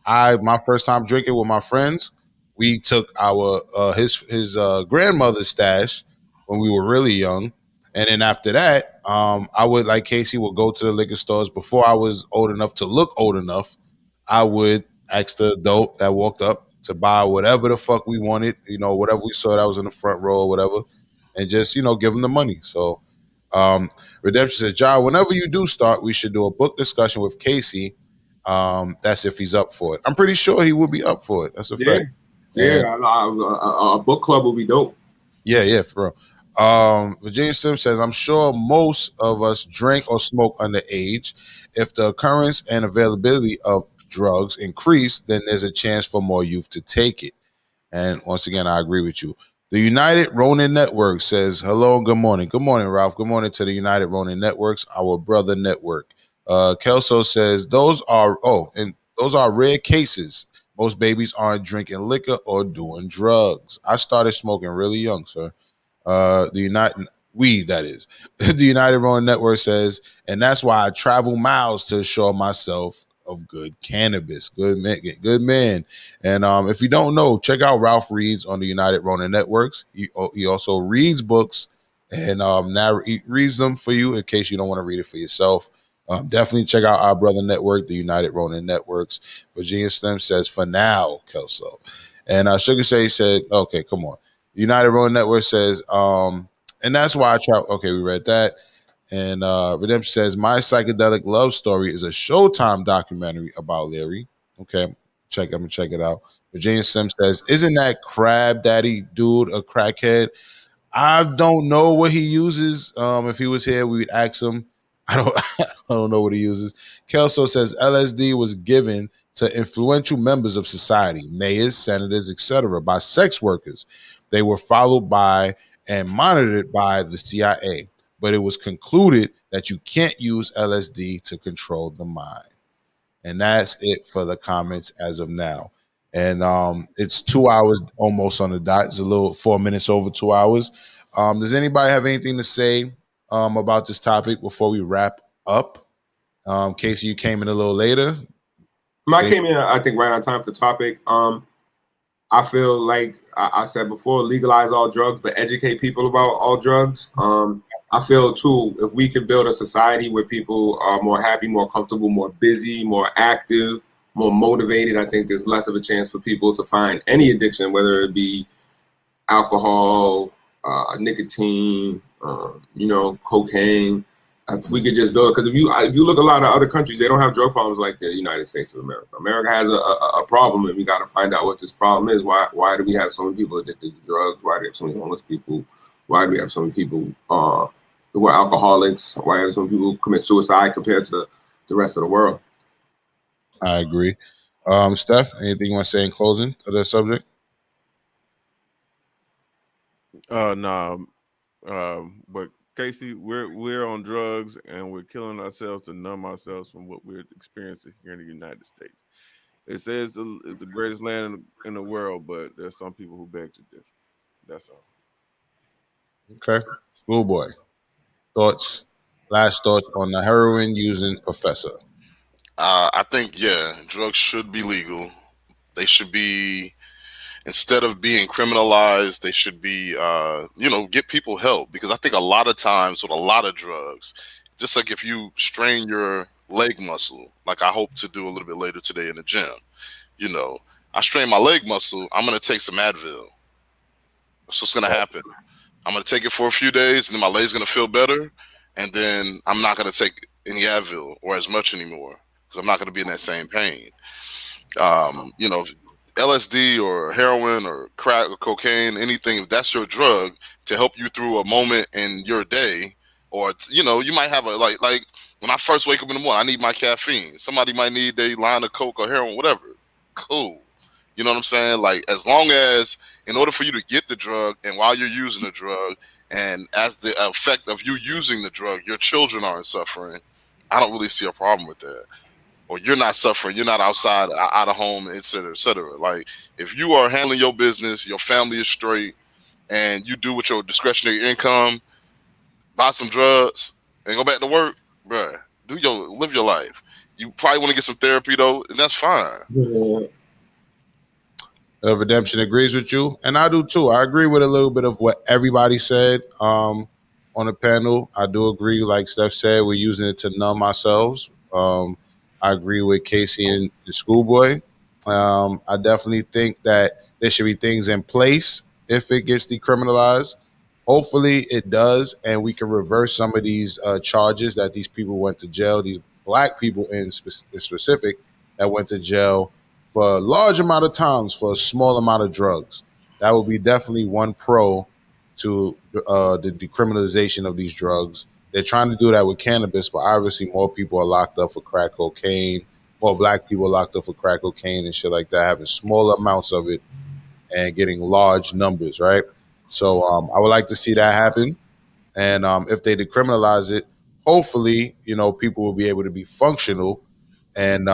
my first time drinking with my friends, we took our his grandmother's stash when we were really young, and then after that, I would, like Casey, would go to the liquor stores before I was old enough to look old enough. I would ask the adult that walked up to buy whatever the fuck we wanted, you know, whatever we saw that was in the front row or whatever, and just, you know, give them the money. So Redemption says, John, whenever you do start, we should do a book discussion with Casey. That's if he's up for it. I'm pretty sure he will be up for it. That's a fact. Yeah, a book club will be dope. Yeah, for real. Virginia Sim says, I'm sure most of us drink or smoke underage. If the occurrence and availability of drugs increase, then there's a chance for more youth to take it. And once again, I agree with you. The United Ronin Network says, hello and good morning. Good morning, Ralph. Good morning to the United Ronin Networks, our brother network. Kelso says, those are rare cases. Most babies aren't drinking liquor or doing drugs. I started smoking really young, sir. The United Ronin Network says, and that's why I travel miles to assure myself of good cannabis. Good man. And if you don't know, check out Ralph Reads on the United Ronin Networks. He also reads books and now he reads them for you in case you don't want to read it for yourself. Definitely check out our brother network, the United Ronin Networks. Virginia Slim says, for now, Kelso. And Sugar Shay said, okay, come on. United Ronin Network says, and that's why I try. Okay, we read that. And Redemption says, my psychedelic love story is a Showtime documentary about Larry. Okay, I'm gonna check it out. Virginia Sim says, isn't that crab daddy dude a crackhead? I don't know what he uses. If he was here, we would ask him. I don't know what he uses. Kelso says LSD was given to influential members of society, mayors, senators, etc., by sex workers. They were followed by and monitored by the CIA, but it was concluded that you can't use LSD to control the mind. And that's it for the comments as of now. And it's 2 hours almost on the dot. It's a little 4 minutes over 2 hours. Does anybody have anything to say about this topic before we wrap up? Casey, you came in a little later. I came in, I think, right on time for the topic. I feel like I said before, legalize all drugs, but educate people about all drugs. I feel too, if we could build a society where people are more happy, more comfortable, more busy, more active, more motivated, I think there's less of a chance for people to find any addiction, whether it be alcohol, nicotine, cocaine. If we could just build, because if you look at a lot of other countries, they don't have drug problems like the United States of America. America has a problem, and we got to find out what this problem is. Why do we have so many people addicted to drugs? Why do we have so many homeless people? Why do we have so many people who are alcoholics? Why do we have so many people who commit suicide compared to the rest of the world? I agree. Steph, anything you want to say in closing of that subject? No. But Casey, we're on drugs and we're killing ourselves to numb ourselves from what we're experiencing here in the United States. It says it's the greatest land in the world, but there's some people who beg to differ. That's all. Okay. Schoolboy. Last thoughts on the heroin using professor. I think, drugs should be legal. They should be, instead of being criminalized, they should be, get people help. Because I think a lot of times with a lot of drugs, just like if you strain your leg muscle, like I hope to do a little bit later today in the gym, I strain my leg muscle, I'm going to take some Advil. That's what's going to happen. I'm going to take it for a few days, and then my leg's going to feel better, and then I'm not going to take any Advil or as much anymore because I'm not going to be in that same pain. LSD or heroin or crack or cocaine, anything, if that's your drug to help you through a moment in your day, or you might have a like when I first wake up in the morning, I need my caffeine. Somebody might need a line of coke or heroin, whatever. Cool. You know what I'm saying? Like, as long as, in order for you to get the drug, and while you're using the drug, and as the effect of you using the drug, your children aren't suffering, I don't really see a problem with that. Or you're not suffering, you're not outside, out of home, et cetera, et cetera. Like, if you are handling your business, your family is straight, and you do with your discretionary income, buy some drugs, and go back to work, bruh, live your life. You probably want to get some therapy, though, and that's fine. Yeah. Redemption agrees with you, and I do too. I agree with a little bit of what everybody said on the panel. I do agree, like Steph said, we're using it to numb ourselves. I agree with Casey and the Schoolboy. I definitely think that there should be things in place if it gets decriminalized. Hopefully it does, and we can reverse some of these charges that these people went to jail, these black people in specific that went to jail for a large amount of times for a small amount of drugs. That would be definitely one pro to the decriminalization of these drugs. They're trying to do that with cannabis, but obviously more people are locked up for crack cocaine. More black people are locked up for crack cocaine and shit like that, having small amounts of it and getting large numbers, right? So I would like to see that happen. And if they decriminalize it, hopefully, people will be able to be functional and,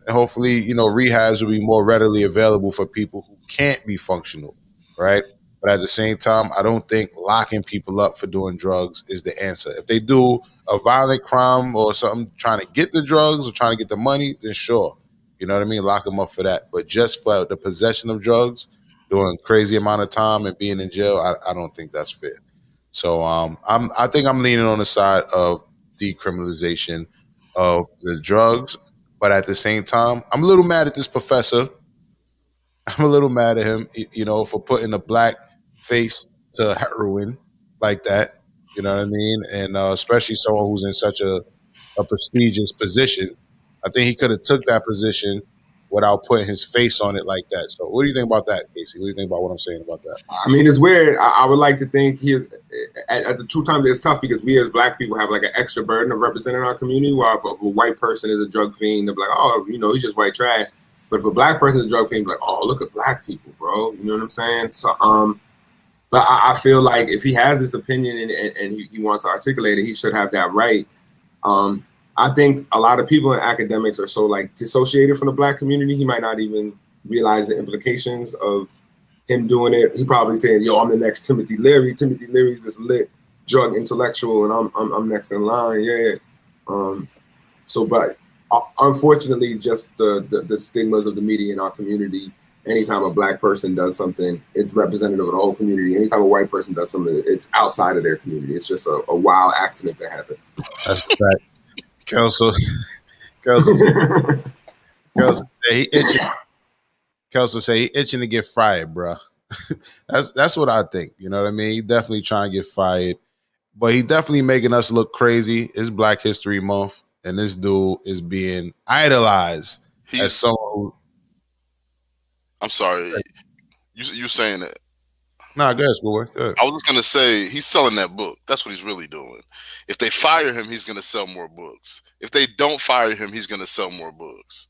hopefully, rehabs will be more readily available for people who can't be functional, right? But at the same time, I don't think locking people up for doing drugs is the answer. If they do a violent crime or something, trying to get the drugs or trying to get the money, then sure. You know what I mean? Lock them up for that. But just for the possession of drugs, doing crazy amount of time and being in jail, I don't think that's fair. So I think I'm leaning on the side of decriminalization of the drugs. But at the same time, I'm a little mad at this professor. I'm a little mad at him, for putting a black face to heroin like that. You know what I mean? And especially someone who's in such a prestigious position. I think he could have took that position without putting his face on it like that. So what do you think about that, Casey? What do you think about what I'm saying about that? I mean, it's weird. I would like to think at the two times it's tough because we as black people have like an extra burden of representing our community. While if a white person is a drug fiend, they're like, oh, he's just white trash. But if a black person is a drug fiend, like, oh, look at black people, bro. You know what I'm saying? So, but I feel like if he has this opinion and he wants to articulate it, he should have that right. I think a lot of people in academics are so like dissociated from the black community. He might not even realize the implications of him doing it. He probably saying, "Yo, I'm the next Timothy Leary. Timothy Leary's this lit drug intellectual, and I'm next in line." Yeah. So, but unfortunately, just the stigmas of the media in our community. Anytime a black person does something, it's representative of the whole community. Anytime a white person does something, it's outside of their community. It's just a wild accident that happened. That's right. Kelso say he itching. Kelso say he itching to get fired, bro. That's what I think. You know what I mean? He definitely trying to get fired, but he definitely making us look crazy. It's Black History Month, and this dude is being idolized as someone who. I'm sorry. You saying that? Nah, go ahead, schoolboy. Go ahead. I was just gonna say he's selling that book. That's what he's really doing. If they fire him, he's gonna sell more books. If they don't fire him, he's gonna sell more books.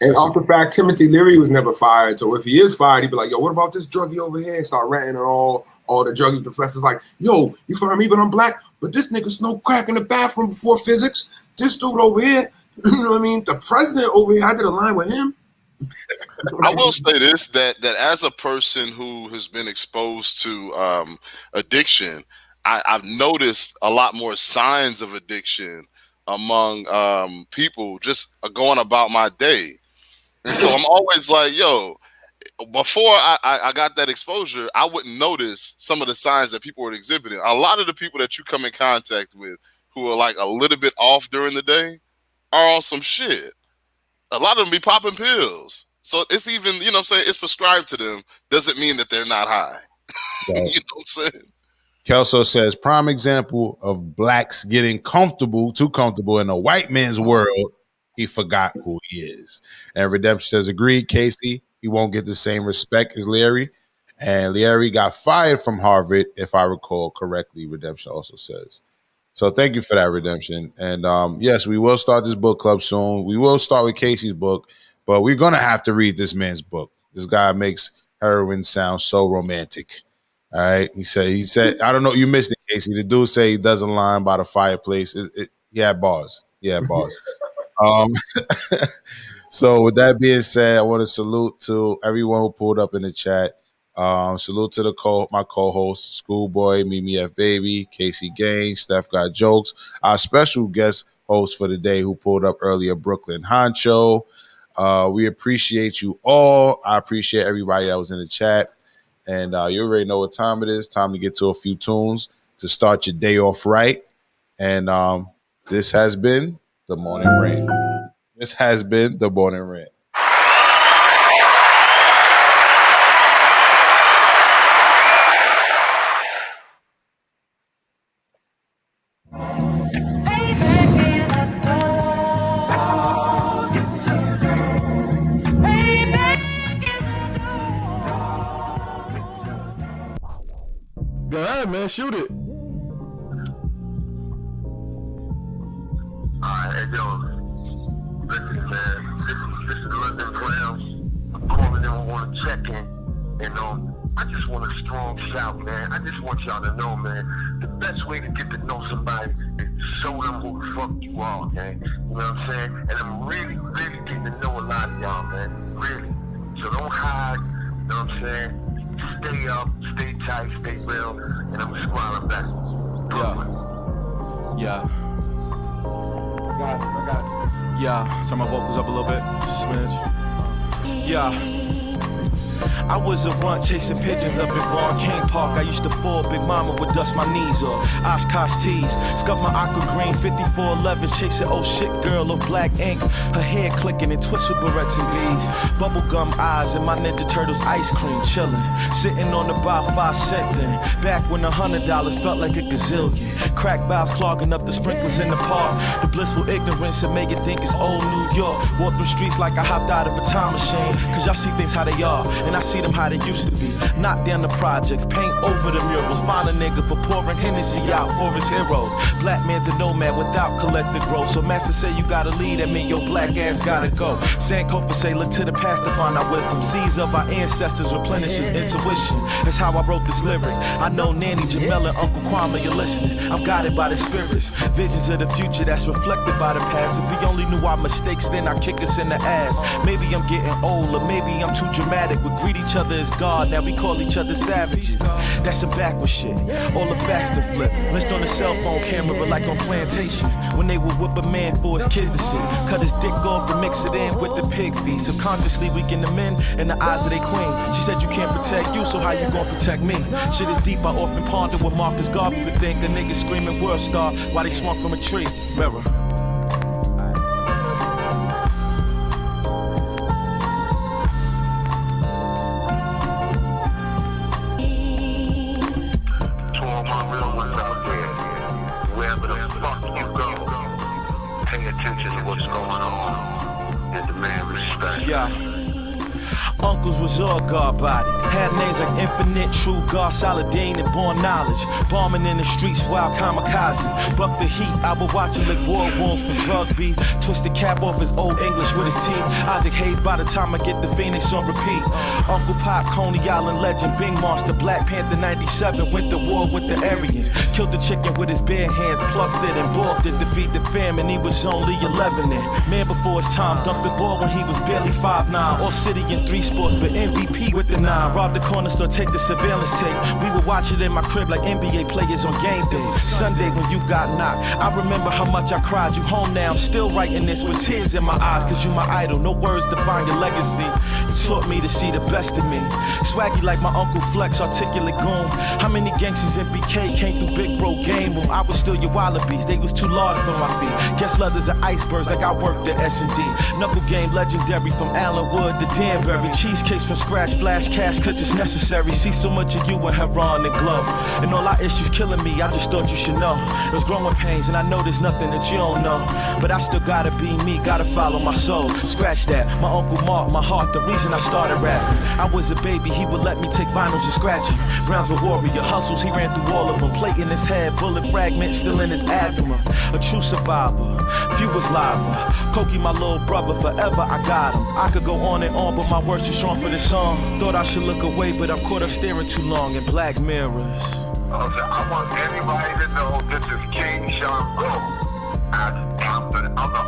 And off the fact, Timothy Leary was never fired. So if he is fired, he'd be like, "Yo, what about this druggie over here?" And start ranting on all the druggie professors like, "Yo, you fired me, but I'm black. But this nigga smoked crack in the bathroom before physics. This dude over here, you know what I mean? The president over here, I did a line with him." I will say this, that as a person who has been exposed to addiction, I've noticed a lot more signs of addiction among people just going about my day. And so I'm always like, yo, before I got that exposure, I wouldn't notice some of the signs that people were exhibiting. A lot of the people that you come in contact with who are like a little bit off during the day are on some shit. A lot of them be popping pills. So it's even, you know what I'm saying, it's prescribed to them. Doesn't mean that they're not high. Right. You know what I'm saying? Kelso says, prime example of blacks getting too comfortable in a white man's world. He forgot who he is. And Redemption says, agreed, Casey. He won't get the same respect as Leary. And Leary got fired from Harvard, if I recall correctly, Redemption also says. So thank you for that, Redemption. And yes, we will start this book club soon. We will start with Casey's book, but we're going to have to read this man's book. This guy makes heroin sound so romantic. All right. He said, I don't know. You missed it, Casey. The dude say he doesn't line by the fireplace. He had bars. So with that being said, I want to salute to everyone who pulled up in the chat. Salute to my co-host, Schoolboy, Mimi F. Baby, Casey Gaines, StepGotJokes, our special guest host for the day who pulled up earlier, Brooklyn Honcho. We appreciate you all. I appreciate everybody that was in the chat. And you already know what time it is. Time to get to a few tunes to start your day off right. And this has been the Morning Rant. Go ahead, man. Shoot it. Alright, hey, yo. Listen, man. This is London Brown. I'm calling in. I want to check in. And, I just want a strong shout, man. I just want y'all to know, man, the best way to get to know somebody is to show them who the fuck you are, man. You know what I'm saying? And I'm really, really getting to know a lot of y'all, man. Really. So don't hide. You know what I'm saying? Stay up, stay tight, stay real, and I'm smiling back. Yeah. I got it. Yeah, turn my vocals up a little bit. Smidge. Yeah. I was a runt chasing pigeons up in Ron King Park. I used to fall, Big Mama would dust my knees off. Oshkosh tees, scuff my aqua green 5411, chasing old shit girl of black ink. Her hair clicking and twist with barrettes and beads. Bubblegum eyes and my Ninja Turtles ice cream chilling. Sitting on the bar 5 cent thing. Back when $100 felt like a gazillion. Crack valves clogging up the sprinklers in the park. The blissful ignorance that make it think it's old New York. Walk through streets like I hopped out of a time machine. Cause y'all see things how they are. And I see them how they used to be. Knock down the projects, paint over the murals. Find a nigga for pouring Hennessy out for his heroes. Black man's a nomad without collective growth. So master say you gotta lead, that mean your black ass gotta go. Sankofa say look to the past to find our wisdom. Seeds of our ancestors replenishes intuition. That's how I wrote this lyric. I know Nanny, Jamel, and Uncle Kwame, you're listening. I'm guided by the spirits. Visions of the future that's reflected by the past. If we only knew our mistakes, then I kick us in the ass. Maybe I'm getting old, or maybe I'm too dramatic. We greet each other as God, now we call each other savages. That's some backward shit. All the facts to flip. List on the cell phone camera like on plantations. When they would whip a man for his kids to see. Cut his dick off and mix it in with the pig feet. Subconsciously weaken the men in the eyes of their queen. She said you can't protect you, so how you gonna protect me? Shit is deep, I often ponder what Marcus Garvey would think. A nigga screaming world star while they swung from a tree. Mirror. Uncles was all God body. Had names like Infinite, True God, Saladin, and Born Knowledge. Bombing in the streets, wild kamikaze. Buck the heat, I would watch him lick war wounds for drug beat. Twist the cap off his old English with his teeth. Isaac Hayes by the time I get the Phoenix on repeat. Uncle Pop, Coney Island legend, Bing Monster, Black Panther 97, went to war with the Aryans. Killed the chicken with his bare hands, plucked it and balked it. Defeat the famine, he was only 11 then. Man before his time, dunked the ball when he was barely 5'9". All city in 3 sports, but MVP with the 9. Rob the corner store, take the surveillance tape. We would watch it in my crib like NBA players on game days. Sunday when you got knocked, I remember how much I cried. You home now, I'm still writing this with tears in my eyes. Cause you my idol, no words define your legacy. You taught me to see the best in me. Swaggy like my Uncle Flex, articulate goon. How many gangsters in BK came through Big Bro game room? I was still your wallabies, they was too large for my feet. Guess leathers are icebergs like I worked at S&D. Knuckle game legendary from Allenwood to Danbury. Cheesecakes from scratch, flash cash cause it's necessary. See so much of you in Heron and Glow. And all our issues killing me, I just thought you should know. There's growing pains and I know there's nothing that you don't know. But I still gotta be me, gotta follow my soul. Scratch that, my Uncle Mark, my heart, the reason I started rapping. I was a baby, he would let me take vinyls and scratch him. Brownsville warrior, hustles, he ran through all of them. Plate in his head, bullet fragments still in his abdomen. A true survivor, few was liver. Koki, my little brother, forever I got him. I could go on and on, but my words too strong for this song. Thought I should look away, but I'm caught up staring too long in black mirrors. I want everybody to know this is King Sean Go. I'm the uncle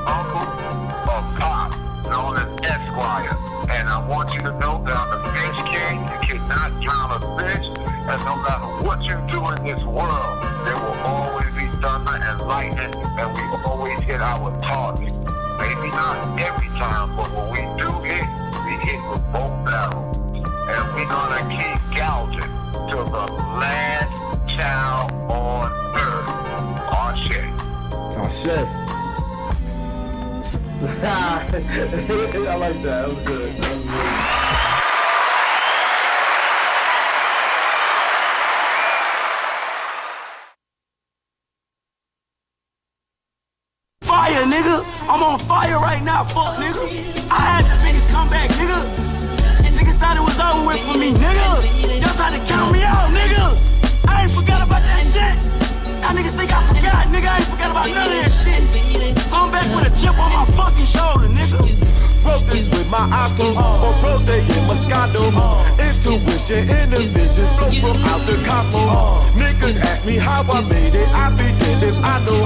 of Pop, known as Esquire. And I want you to know that I'm the fish king. You cannot drown a fish. And no matter what you do in this world, there will always be thunder and lightning. And we always hit our target. Maybe not every time, but when we do hit, we hit with both barrels. And we're gonna keep gouging till the last child on earth. Ashe. Ashe. I like that. That was good. That was good. Fire, nigga. I'm on fire right now, fuck, nigga. I had the niggas come back, nigga. Niggas thought it was over with for me, nigga. Y'all tried to count me out, nigga. I ain't forgot about that shit. Y'all niggas think I forgot, nigga. I ain't forgot about none of that shit. So I'm back with a chip on my fucking shoulder, nigga. Wrote this with my eyes closed, or rose and Moscato. Intuition, inner visions flow from out the capo. Niggas ask me how I made it, I be dead if I know.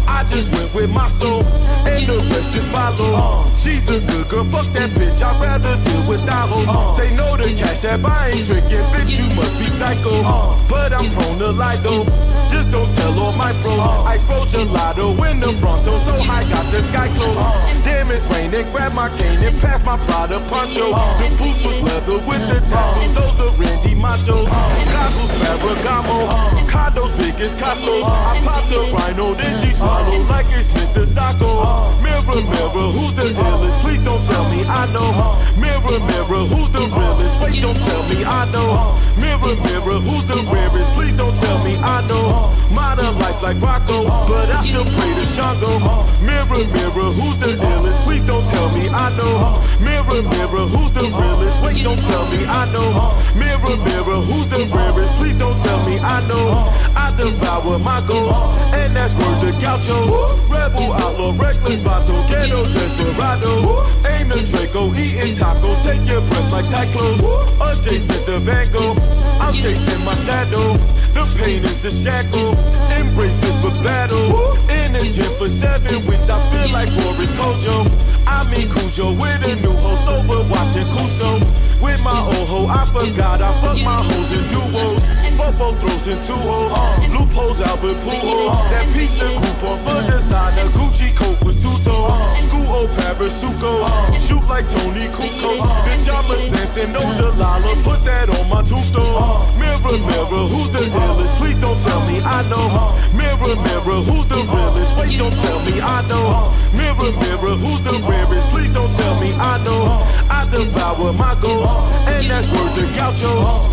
I just went with my soul, and the rest just follow. She's a good girl, fuck that bitch, I'd rather deal without her. Say no to CashApp, I ain't tricking, bitch, you must be psycho. But I'm prone to lie though, just don't tell all my bros. I roll gelato in the Bronto, so I got the sky closed. Damn, it's raining, grab my cane and pass my Prada poncho. The boots was leather with the tattoos, those the Randy Machos. Goggles, Ferragamo, condos big as Costco. I popped the rhino, then she swallowed like it's Mr. Sacco. Mirror, mirror, who's the illest? Please don't tell me I know. Mirror, mirror, who's the realest? Wait, don't tell me I know. Mirror, mirror, who's the rarest? Please don't tell me I know. Modern life like like Rocco, but I still pray to Shango. Mirror, mirror, who's the illest? Please don't tell me I know. Mirror, mirror, who's the realest? Wait, don't tell me I know. Mirror, mirror, who's the rarest? Please don't tell me I know. I devour my goals, and that's word to Gaucho. Rebel, outlaw, reckless, vato, ghetto, desperado. Aim the Draco, eating tacos, take your breath like Tyclos. Adjacent to Van Gogh, I'm chasing my shadow. The pain is the shackle, embrace it for battle. In the gym for 7 weeks, I feel like Boris Kojo. I mean Cujo with a new hoe, sober watching Kuso. With my old hoe, I forgot I fuck my hoes in duos. Fofo throws in 2 hoes, loopholes Albert Pujols. That piece of coupon for designer, Gucci coat was 2-tone. School old Parasuco, shoot like Tony Kukoc. Bitch, I'm a Samson, no Delilah, put that on my tombstone. Mirror, mirror, who's the illest? Please don't tell me I know. Mirror, mirror, who's the realest? Wait, don't tell me I know. Mirror, mirror, who's the rarest? Please don't tell me I know. I devour my goals, and that's word to Gaucho.